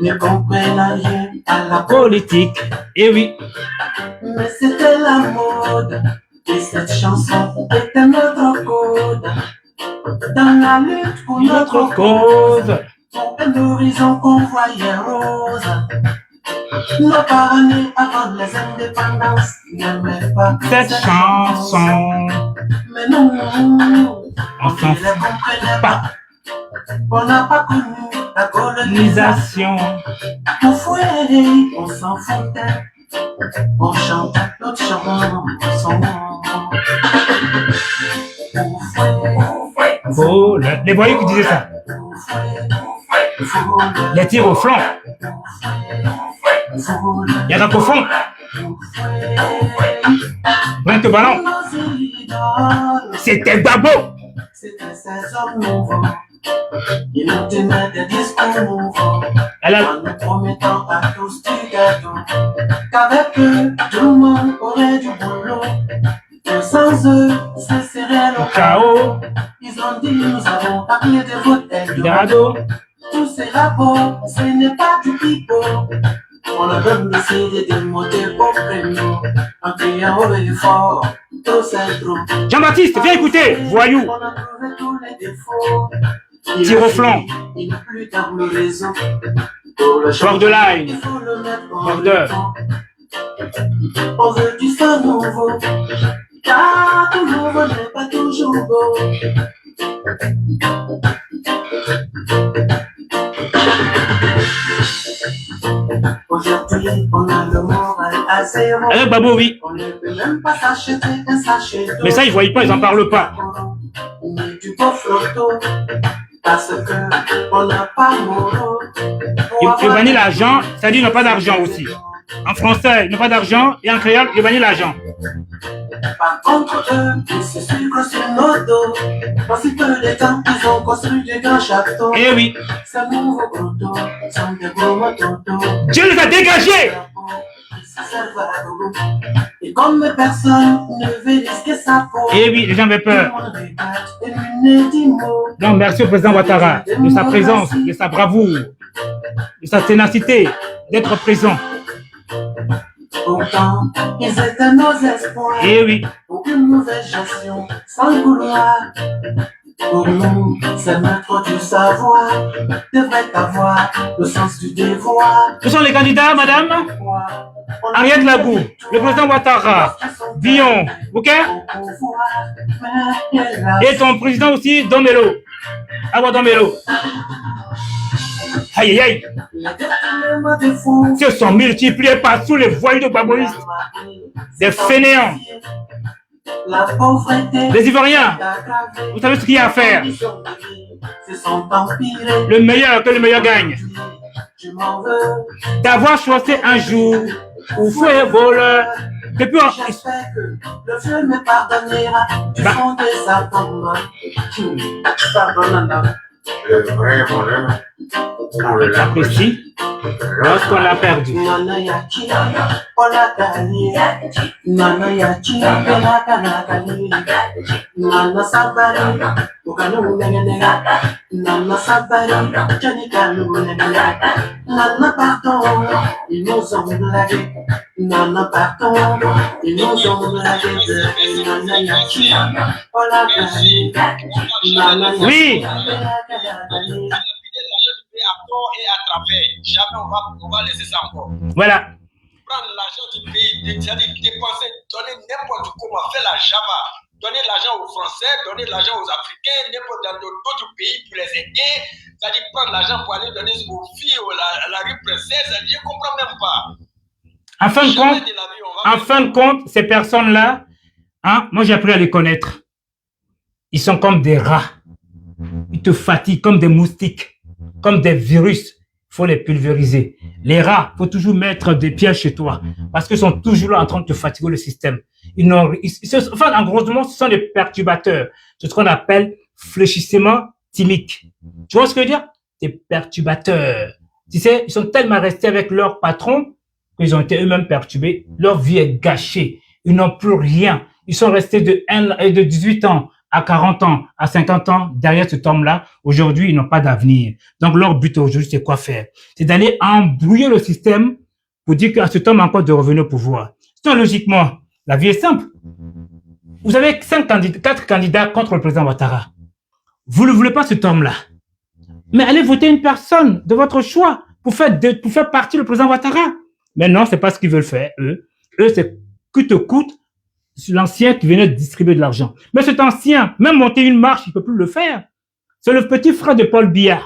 ne comprenant rien à la politique. Eh oui. Mais c'était la mode. Et cette chanson était notre code. Dans la lutte pour notre cause. Pour un horizon qu'on voyait rose. Nos parents nés avant les indépendances n'aimaient pas cette chanson. Mais nous, on ne comprenait pas. On n'a pas connu la colonisation. On fouettait, on s'en foutait. On chantait notre chanson. Voleur. Les voyous qui disaient ça. Les tirs au flanc. Il y a un au fond. Brent au ballon. C'était Babo. C'était ces hommes nouveaux. Ils nous tenaient des discours nouveaux. En nous promettant à tous du gâteau. Qu'avec eux, tout le monde aurait du boulot. Que sans eux, ce serait le chaos. Ils ont dit, nous avons appelé de votre Eldorado. Tous ces rapports, ce n'est pas du pipeau. On a même décidé de monter au créneau. En criant haut et fort, tout c'est trop. Jean-Baptiste, viens écouter, voyou. On a trouvé tous les défauts. Tire au flanc. Il n'est plus dans le réseau. Borderline. Border. On veut du sang nouveau. Car tout nouveau n'est pas toujours beau. Aujourd'hui, on a le moral à zéro. Avec Babo, oui. On ne peut même pas s'acheter un sachet d'eau. Mais ça, ils ne voient pas, ils n'en parlent pas. On met du beau flotto. Parce que on n'a pas moro. Ils bannissent l'argent, ça dit qu'ils n'ont pas d'argent aussi. En français, ils n'ont pas d'argent, et en créole, ils bannissent l'argent. Par contre, eux, ils se sucrent sur nos dos. Dans si peu de temps, ils ont construit des grands châteaux. Eh oui. Ces nouveaux contos sont des gros mototos. Dieu les a dégagés. Et comme personne ne veut risquer sa peau. Eh oui, les gens avaient peur. Donc merci au président Ouattara de sa présence, de sa bravoure. de sa ténacité d'être présent. Pourtant, ils étaient nos espoirs. Eh oui. Pour une nouvelle gestion sans le vouloir. Pour nous, c'est maître du savoir devrait avoir le sens du devoir. Ce sont les candidats, madame Henriette Lagou, le président Ouattara, Bion, ok? Et ton président aussi, Domelo. Awa Domelo. Aïe, aïe, aïe. Ce sont multipliés par tous les voyous de Baboïs. Des fainéants. Les Ivoiriens. Vous savez ce qu'il y a à faire. Le meilleur que le meilleur gagne. D'avoir choisi un jour où fouet voleur. Depuis le feu me pardonnera du fond de sa tombe. Pardonne-la. Le vrai bonheur, on l'apprécie lorsqu'on l'a perdu. Nana Yachi, on l'a gagné. Nana Yachi, on l'a gagné. Nana Sabari, Okano Nenega. Nana Sabari, Janika Nenega. Nana pardon, ils nous ont blagué. Nana pardon, ils nous ont blagué. Nana Yachi, on l'a gagné. Nana Yachi, oui. Et à travers, jamais on va laisser ça encore. Voilà. Prendre l'argent du pays, c'est-à-dire dépenser, donner n'importe comment, faire la Java, donner l'argent aux Français, donner l'argent aux Africains, n'importe dans d'autres pays pour les aider, c'est-à-dire prendre l'argent pour aller donner aux filles, à la rue princesse, je ne comprends même pas. En fin de compte, ces personnes-là, hein, moi j'ai appris à les connaître. Ils sont comme des rats. Ils te fatiguent comme des moustiques. Comme des virus, il faut les pulvériser. Les rats, il faut toujours mettre des pièges chez toi parce qu'ils sont toujours là en train de te fatiguer le système. Enfin, en gros, ce sont des perturbateurs. C'est ce qu'on appelle fléchissement thymique. Tu vois ce que je veux dire? Des perturbateurs. Tu sais, ils sont tellement restés avec leur patron qu'ils ont été eux-mêmes perturbés. Leur vie est gâchée. Ils n'ont plus rien. Ils sont restés de 18 ans à 40 ans, à 50 ans, derrière cet homme-là, aujourd'hui, ils n'ont pas d'avenir. Donc, leur but aujourd'hui, c'est quoi faire? C'est d'aller embrouiller le système pour dire qu'à cet homme encore de revenir au pouvoir. Sinon, logiquement, la vie est simple. Vous avez 4 candidats contre le président Ouattara. Vous ne voulez pas cet homme-là. Mais allez voter une personne de votre choix pour faire partir le président Ouattara. Mais non, c'est pas ce qu'ils veulent faire, eux. Eux, c'est coûte coûte. L'ancien qui venait de distribuer de l'argent. Mais cet ancien, même monter une marche, il peut plus le faire. C'est le petit frère de Paul Biya.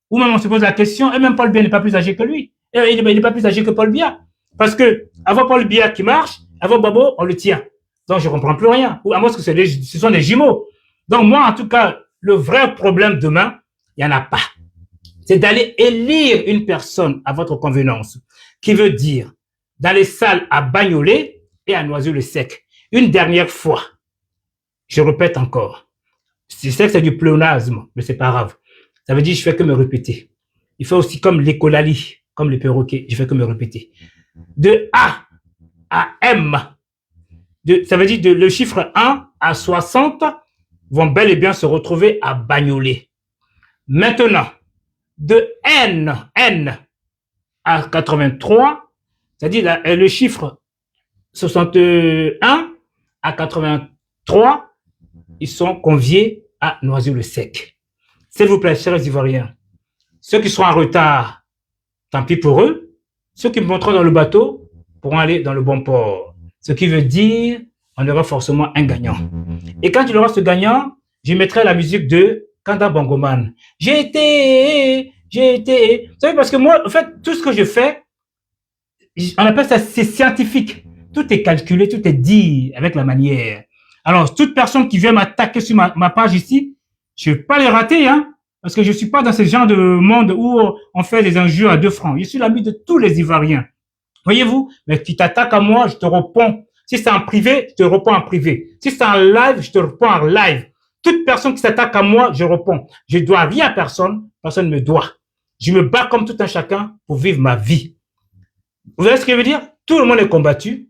Ou même on se pose la question, et même Paul Biya n'est pas plus âgé que lui. Il n'est pas plus âgé que Paul Biya. Parce que, avant Paul Biya qui marche, avant Babo, on le tient. Donc, je comprends plus rien. Ou à moins que ce sont des jumeaux. Donc, moi, en tout cas, le vrai problème demain, il n'y en a pas. C'est d'aller élire une personne à votre convenance. Qui veut dire, dans les salles à Bagnolet et à Noisy-le-Sec. Une dernière fois, je répète encore, je sais que c'est du pléonasme, mais c'est pas grave. Ça veut dire je fais que me répéter. Il fait aussi comme l'écolali, comme les perroquets, je fais que me répéter. De A à M, ça veut dire le chiffre 1 à 60 vont bel et bien se retrouver à Bagnolet. Maintenant, de N à 83, c'est-à-dire le chiffre 61 à 83, ils sont conviés à Noisy-le-Sec. S'il vous plaît, chers Ivoiriens, ceux qui sont en retard, tant pis pour eux. Ceux qui monteront dans le bateau pourront aller dans le bon port. Ce qui veut dire, on aura forcément un gagnant. Et quand il aura ce gagnant, je mettrai la musique de Kanda Bongoman. J'ai été. Vous savez, parce que moi, en fait, tout ce que je fais, on appelle ça, c'est scientifique. Tout est calculé, tout est dit avec la manière. Alors, toute personne qui vient m'attaquer sur ma page ici, je ne vais pas les rater, hein, parce que je ne suis pas dans ce genre de monde où on fait des injures à 2 francs. Je suis l'ami de tous les Ivoiriens. Voyez-vous? Mais tu t'attaques à moi, je te réponds. Si c'est en privé, je te réponds en privé. Si c'est en live, je te réponds en live. Toute personne qui s'attaque à moi, je réponds. Je ne dois rien à personne, personne ne me doit. Je me bats comme tout un chacun pour vivre ma vie. Vous voyez ce que je veux dire? Tout le monde est combattu.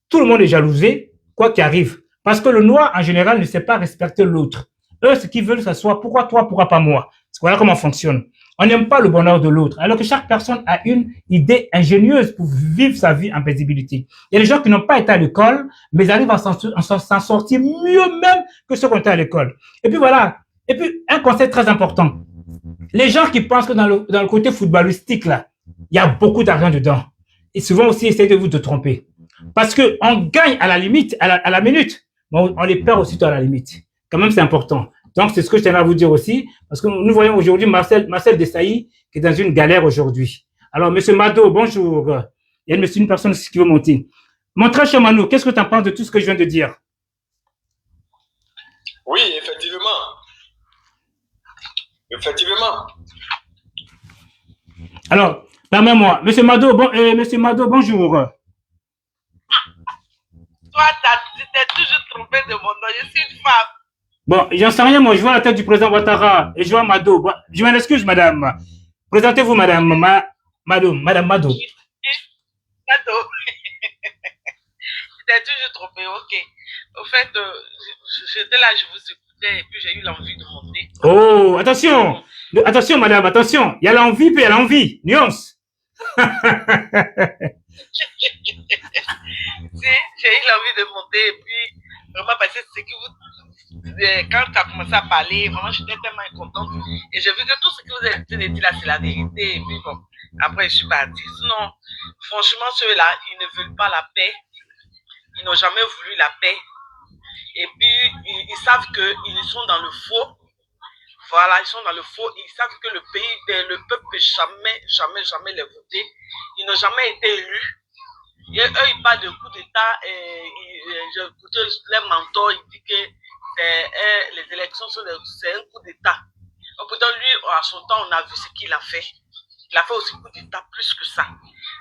Tout le monde est jalousé, quoi qu'il arrive. Parce que le noir, en général, ne sait pas respecter l'autre. Eux, ce qu'ils veulent, ça soit pourquoi toi, pourquoi pas moi. Voilà comment on fonctionne. On n'aime pas le bonheur de l'autre, alors que chaque personne a une idée ingénieuse pour vivre sa vie en paisibilité. Il y a des gens qui n'ont pas été à l'école, mais ils arrivent à s'en sortir mieux même que ceux qui ont été à l'école. Et puis voilà. Et puis, un conseil très important. Les gens qui pensent que dans le côté footballistique, là, il y a beaucoup d'argent dedans. Et souvent aussi, essayez de vous tromper. Parce qu'on gagne à la limite, à la minute, mais on les perd aussitôt à la limite. Quand même, c'est important. Donc, c'est ce que je tiens à vous dire aussi, parce que nous voyons aujourd'hui Marcel Desailly qui est dans une galère aujourd'hui. Alors, Monsieur Mado, bonjour. Il y a une personne qui veut monter. Mon très cher Manu, qu'est-ce que tu en penses de tout ce que je viens de dire? Oui, effectivement. Effectivement. Alors, permets-moi. Monsieur Mado, bonjour. Toi, tu t'es toujours trompé de mon nom. Je suis une femme. Bon, j'en sais rien, moi. Je vois la tête du président Ouattara et je vois Mado. Bon, je m'en excuse, madame. Présentez-vous, madame. Madame Mado. Mado. Tu t'es toujours trompé, ok. Au fait, j'étais là, je vous écoutais et puis j'ai eu l'envie de monter. Oh, attention. Attention, madame, attention. Il y a l'envie, puis il y a l'envie. Nuance. J'ai eu l'envie de monter et puis vraiment parce que c'est que vous, quand tu as commencé à parler, vraiment j'étais tellement contente et j'ai vu que tout ce que vous avez dit là c'est la vérité et puis bon, après je suis partie. Sinon, franchement ceux-là, ils ne veulent pas la paix, ils n'ont jamais voulu la paix et puis ils savent qu'ils sont dans le faux. Voilà, ils sont dans le faux, ils savent que le peuple ne peut jamais les voter. Ils n'ont jamais été élus. Et eux, ils parlent de coup d'État et j'ai écouté leur mentor, il dit que les élections c'est un coup d'État. Pourtant, lui, à son temps, on a vu ce qu'il a fait. Il a fait aussi coup d'État plus que ça.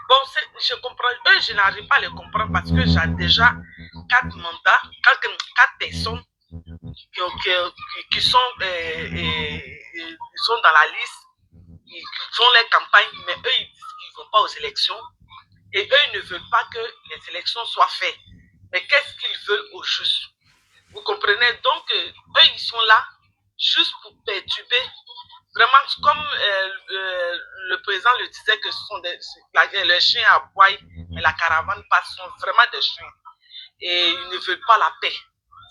Bon, je comprends, eux, je n'arrive pas à les comprendre parce que j'ai déjà 4 mandats, 4 personnes qui sont dans la liste, ils font les campagnes, mais eux, ils disent qu'ils ne vont pas aux élections. Et eux, ils ne veulent pas que les élections soient faites. Mais qu'est-ce qu'ils veulent au juste? Vous comprenez? Donc, eux, ils sont là juste pour perturber. Vraiment, comme le président le disait, que ce sont les chiens aboient, mais la caravane passe, sont vraiment des chiens. Et ils ne veulent pas la paix.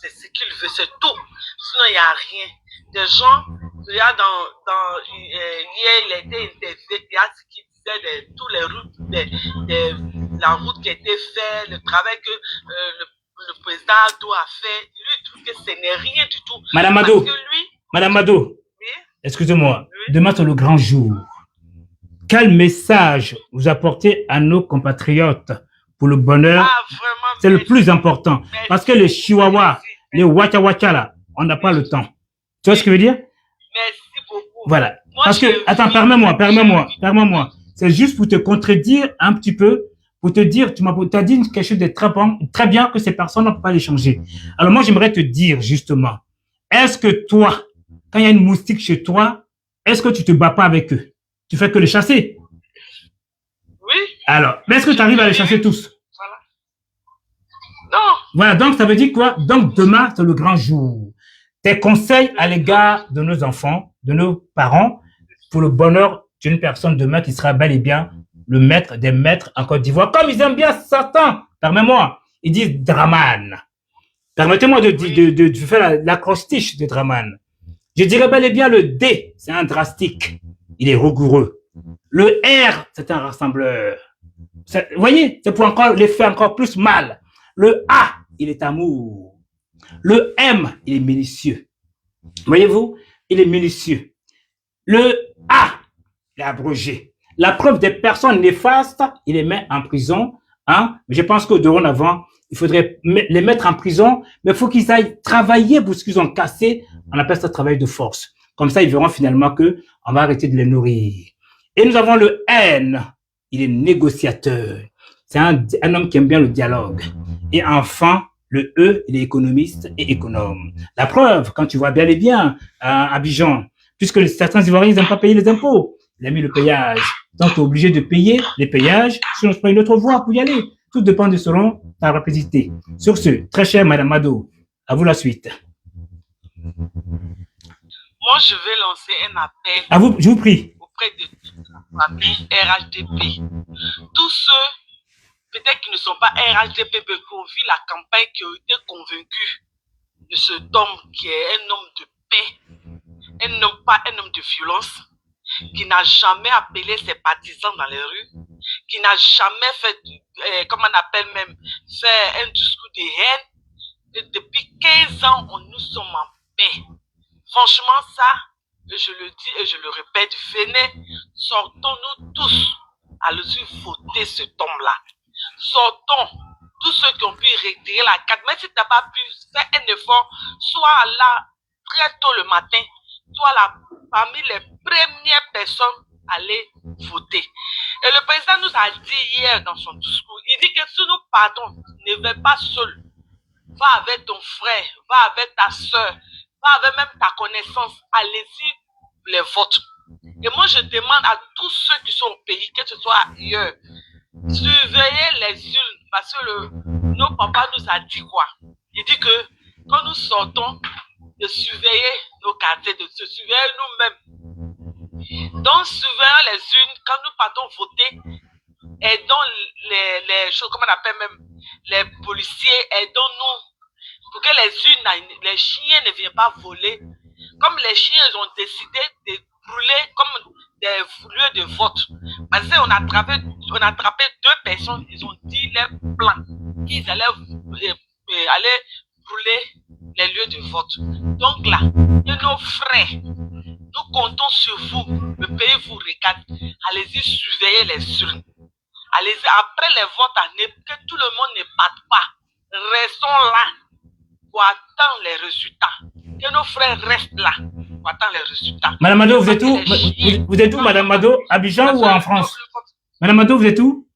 C'est ce qu'ils veulent, c'est tout. Sinon, il n'y a rien. Des gens, il y a hier, il a été interviewé, il y a ce qu'il disait de toutes les routes, la route qui a été faite, le travail que le président Ado a fait. Lui, il trouve que ce n'est rien du tout. Madame Mado, oui? Excusez-moi, Oui? demain c'est le grand jour. Quel message vous apportez à nos compatriotes pour le bonheur? Ah, vraiment, c'est le merci. plus important. Merci. Parce que les chihuahuas, les waka là, on n'a pas le temps. Tu vois ce que je veux dire? Merci beaucoup. Voilà. Moi, Parce que, attends, permets-moi. C'est juste pour te contredire un petit peu, pour te dire, tu as dit quelque chose de très bon, très bien, que ces personnes ne peuvent pas les changer. Alors moi, j'aimerais te dire justement, est-ce que toi, quand il y a une moustique chez toi, est-ce que tu te bats pas avec eux? Tu fais que les chasser? Oui. Alors, mais est-ce que tu arrives à les chasser tous? Voilà. Non. Voilà, donc ça veut dire quoi? Donc demain, c'est le grand jour. Tes conseils à l'égard de nos enfants, de nos parents, pour le bonheur d'une personne demain qui sera bel et bien le maître des maîtres en Côte d'Ivoire. Comme ils aiment bien Satan, permets-moi, ils disent Draman. Permettez-moi de faire l'acrostiche de Draman. Je dirais bel et bien le D, c'est un drastique. Il est rigoureux. Le R, c'est un rassembleur. Vous voyez, c'est pour encore les faire encore plus mal. Le A, il est amour. Le M, il est minutieux. Voyez-vous, il est minutieux. Le A, il est abrogé. La preuve des personnes néfastes, il les met en prison. Hein? Je pense que dorénavant, il faudrait les mettre en prison, mais il faut qu'ils aillent travailler pour ce qu'ils ont cassé. On appelle ça travail de force. Comme ça, ils verront finalement que on va arrêter de les nourrir. Et nous avons le N, il est négociateur. C'est un homme qui aime bien le dialogue. Et enfin, le E, il est économiste et économe. La preuve, quand tu vois bien et bien à Abidjan, puisque certains Ivoiriens n'aiment pas payer les impôts, il a mis le payage. Donc, tu es obligé de payer les payages, sinon je prends une autre voie pour y aller. Tout dépend de selon ta rapidité. Sur ce, très chère Madame Mado, à vous la suite. Moi, je vais lancer un appel. À vous, je vous prie. Au auprès de la famille RHDP. Tous ceux, peut-être qui ne sont pas RHDP, mais qui ont vu la campagne, qui ont été convaincus de cet homme qui est un homme de paix, pas un homme de violence, qui n'a jamais appelé ses partisans dans les rues, qui n'a jamais fait, comme on appelle même, fait un discours de haine. Et depuis 15 ans, nous sommes en paix. Franchement, ça, je le dis et je le répète, venez, sortons-nous tous à l'issue voter cet homme-là. Sortons, tous ceux qui ont pu retirer la carte, même si tu n'as pas pu faire un effort, soit là très tôt le matin, soit là parmi les premières personnes à aller voter. Et le président nous a dit hier dans son discours, il dit que si nous partons, ne va pas seul. Va avec ton frère, va avec ta soeur, va avec même ta connaissance, allez-y les votes. Et moi je demande à tous ceux qui sont au pays, que ce soit ailleurs, surveillez les urnes, parce que nos papas nous a dit quoi? Il dit que quand nous sortons, de surveiller nos quartiers, de se surveiller nous-mêmes. Donc surveillons les urnes, quand nous partons voter, aidons les choses, comment on appelle même, les policiers, aidons-nous pour que les urnes, les chiens ne viennent pas voler. Comme les chiens ils ont décidé de brûler comme des lieux de vote. Parce qu'on a attrapé 2 personnes, ils ont dit leur plan, qu'ils allaient brûler les lieux de vote. Donc là, nos frères, nous comptons sur vous, le pays vous regarde, allez-y surveiller les urnes. Allez-y, après les votes, que tout le monde ne parte pas. Restons là pour attendre les résultats. Que nos frères restent là pour attendre les résultats. Madame Mado, vous êtes où? Vous êtes où, Madame Mado? Abidjan ou en France? Madame Mado, vous êtes où?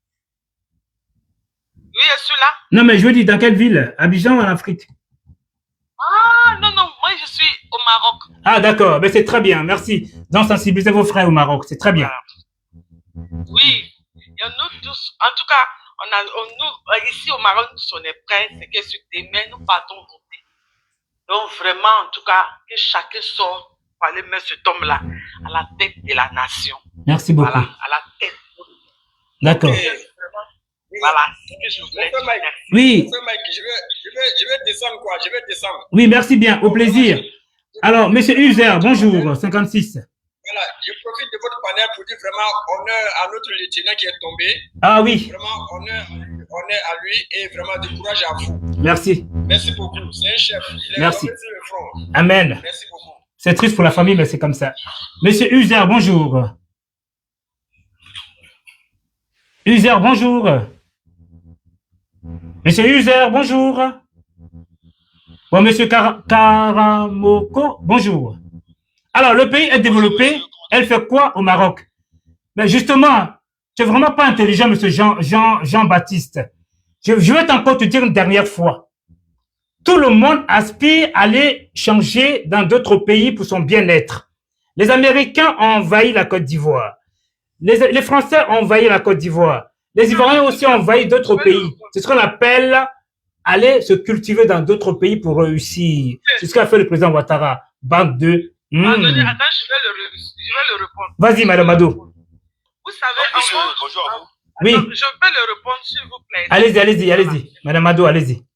Oui, je suis là. Non, mais je veux dire, dans quelle ville? Abidjan ou en Afrique? Ah, non, moi je suis au Maroc. Ah, d'accord, ben, c'est très bien, merci. Donc, sensibilisez vos frères au Maroc, c'est très bien. Oui, et nous tous, en tout cas, nous, ici au Maroc, nous on est prêts, c'est que sur demain, nous partons voter. Donc, vraiment, en tout cas, que chacun sort pour aller mettre cet homme-là à la tête de la nation. Merci beaucoup. Voilà, à la tête. D'accord. Voilà, c'est ce que je voulais dire. Oui. Je vais descendre quoi, je vais descendre. Oui, merci bien, au plaisir. Alors, monsieur Uzer, bonjour, 56. Voilà, je profite de votre panel pour dire vraiment honneur à notre lieutenant qui est tombé. Ah oui. Vraiment honneur à lui et vraiment du courage à vous. Merci. Merci beaucoup, c'est un chef. Il est Merci. tombé sur le front. Amen. Merci beaucoup. C'est triste pour la famille, mais c'est comme ça. Monsieur Uzer, bonjour. Uzer, bonjour. Monsieur Uzer, bonjour. Bon, monsieur Karamoko, bonjour. Alors, le pays est développé. Elle fait quoi au Maroc? Mais justement, tu n'es vraiment pas intelligent, monsieur Jean-Baptiste. Je vais encore te dire une dernière fois. Tout le monde aspire à aller changer dans d'autres pays pour son bien-être. Les Américains ont envahi la Côte d'Ivoire. Les Français ont envahi la Côte d'Ivoire. Les Ivoiriens aussi ont envahi d'autres pays. C'est ce qu'on appelle aller se cultiver dans d'autres pays pour réussir. C'est ce qu'a fait le président Ouattara. Bande de... Attends, je vais le répondre. Vas-y, madame Mado. Vous savez, bonjour à vous. Oui. Attends, je peux le répondre, s'il vous plaît. Allez-y. Madame Mado, allez-y.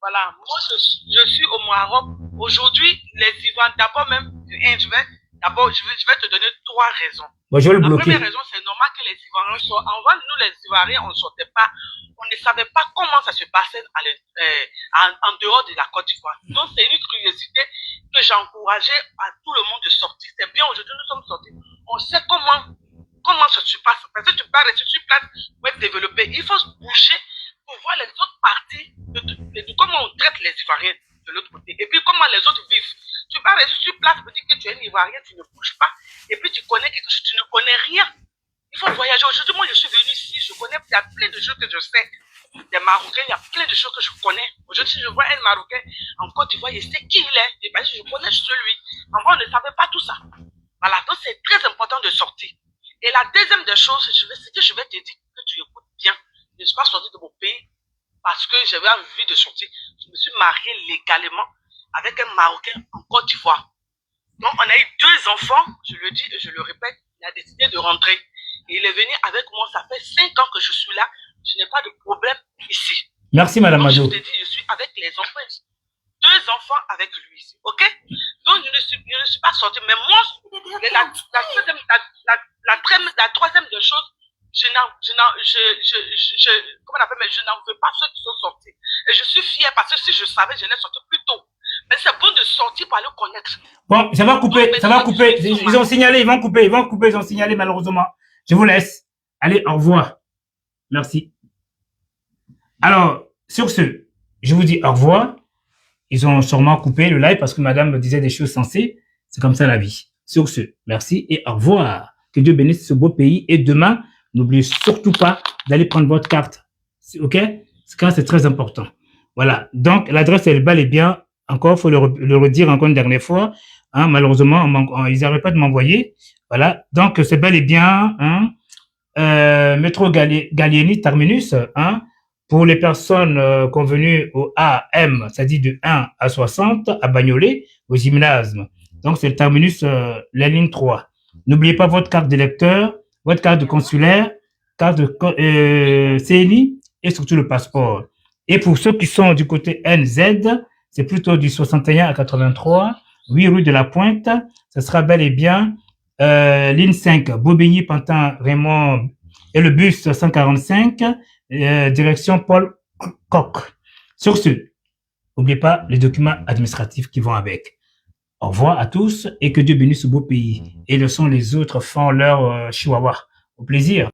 Voilà, moi je suis au Maroc. Aujourd'hui, les Ivoiriens, d'abord même, je vais te donner 3 raisons. Bon, je vais le bloquer. La première raison, c'est normal que les Ivoiriens soient. Avant, nous, les Ivoiriens, on ne sortait pas. On ne savait pas comment ça se passait en dehors de la Côte d'Ivoire. Donc, c'est une curiosité que j'encourageais à tout le monde de sortir. C'est bien, aujourd'hui, nous sommes sortis. On sait comment ça se passe. Parce que tu peux rester sur place pour être développé. Il faut se bouger pour voir les autres parties, de comment on traite les Ivoiriens de l'autre côté. Et puis, comment les autres vivent. Tu vas rester sur place pour dire que tu es un Ivoirien, tu ne bouges pas. Et puis, tu connais quelque chose, tu ne connais rien. Il faut voyager. Aujourd'hui, moi, je suis venu ici, je connais, il y a plein de choses que je sais. Des Marocains, il y a plein de choses que je connais. Aujourd'hui, si je vois un Marocain en Côte d'Ivoire, je sais qui il est. Et bien, je connais celui. Avant, on ne savait pas tout ça. Voilà, donc c'est très important de sortir. Et la deuxième des choses, c'est que je vais te dire que tu écoutes bien. Je ne suis pas sorti de mon pays parce que j'avais envie de sortir. Je me suis marié légalement avec un Marocain en Côte d'Ivoire. Donc, on a eu 2 enfants, je le dis et je le répète, il a décidé de rentrer. Il est venu avec moi, ça fait 5 ans que je suis là, je n'ai pas de problème ici. Merci, Madame Mado. Je te dis, je suis avec les enfants, 2 enfants avec lui ici, ok? Donc, je ne suis pas sorti, mais moi, la troisième des choses, comment on appelle, mais je n'en veux pas ceux qui sont sortis. Et je suis fier parce que si je savais, je l'ai sorti plus tôt. Mais c'est bon de sortir pour aller connaître. Bon, ça va couper, ça va couper. Ils ont signalé, ils vont couper, ils ont signalé malheureusement. Je vous laisse. Allez, au revoir. Merci. Alors, sur ce, je vous dis au revoir. Ils ont sûrement coupé le live parce que madame me disait des choses sensées. C'est comme ça la vie. Sur ce, merci et au revoir. Que Dieu bénisse ce beau pays. Et demain, n'oubliez surtout pas d'aller prendre votre carte. OK? C'est très important. Voilà. Donc, l'adresse, elle est bel et bien. Encore, il faut le redire encore une dernière fois. Hein, malheureusement, ils n'arrêtent pas de m'envoyer. Voilà. Donc, c'est bel et bien métro Gallieni terminus. Hein, pour les personnes convenues au AM, c'est-à-dire de 1 à 60 à Bagnolet, au gymnase. Donc, c'est le terminus, la ligne 3. N'oubliez pas votre carte d'électeur, votre carte de consulaire, carte de CELI et surtout le passeport. Et pour ceux qui sont du côté NZ, c'est plutôt du 61 à 83, 8 rue de la Pointe. Ce sera bel et bien ligne 5, Bobigny, Pantin, Raymond et le bus 145, direction Paul Coq. Sur ce, n'oubliez pas les documents administratifs qui vont avec. Au revoir à tous et que Dieu bénisse ce beau pays. Et le sont les autres font leur chihuahua. Au plaisir.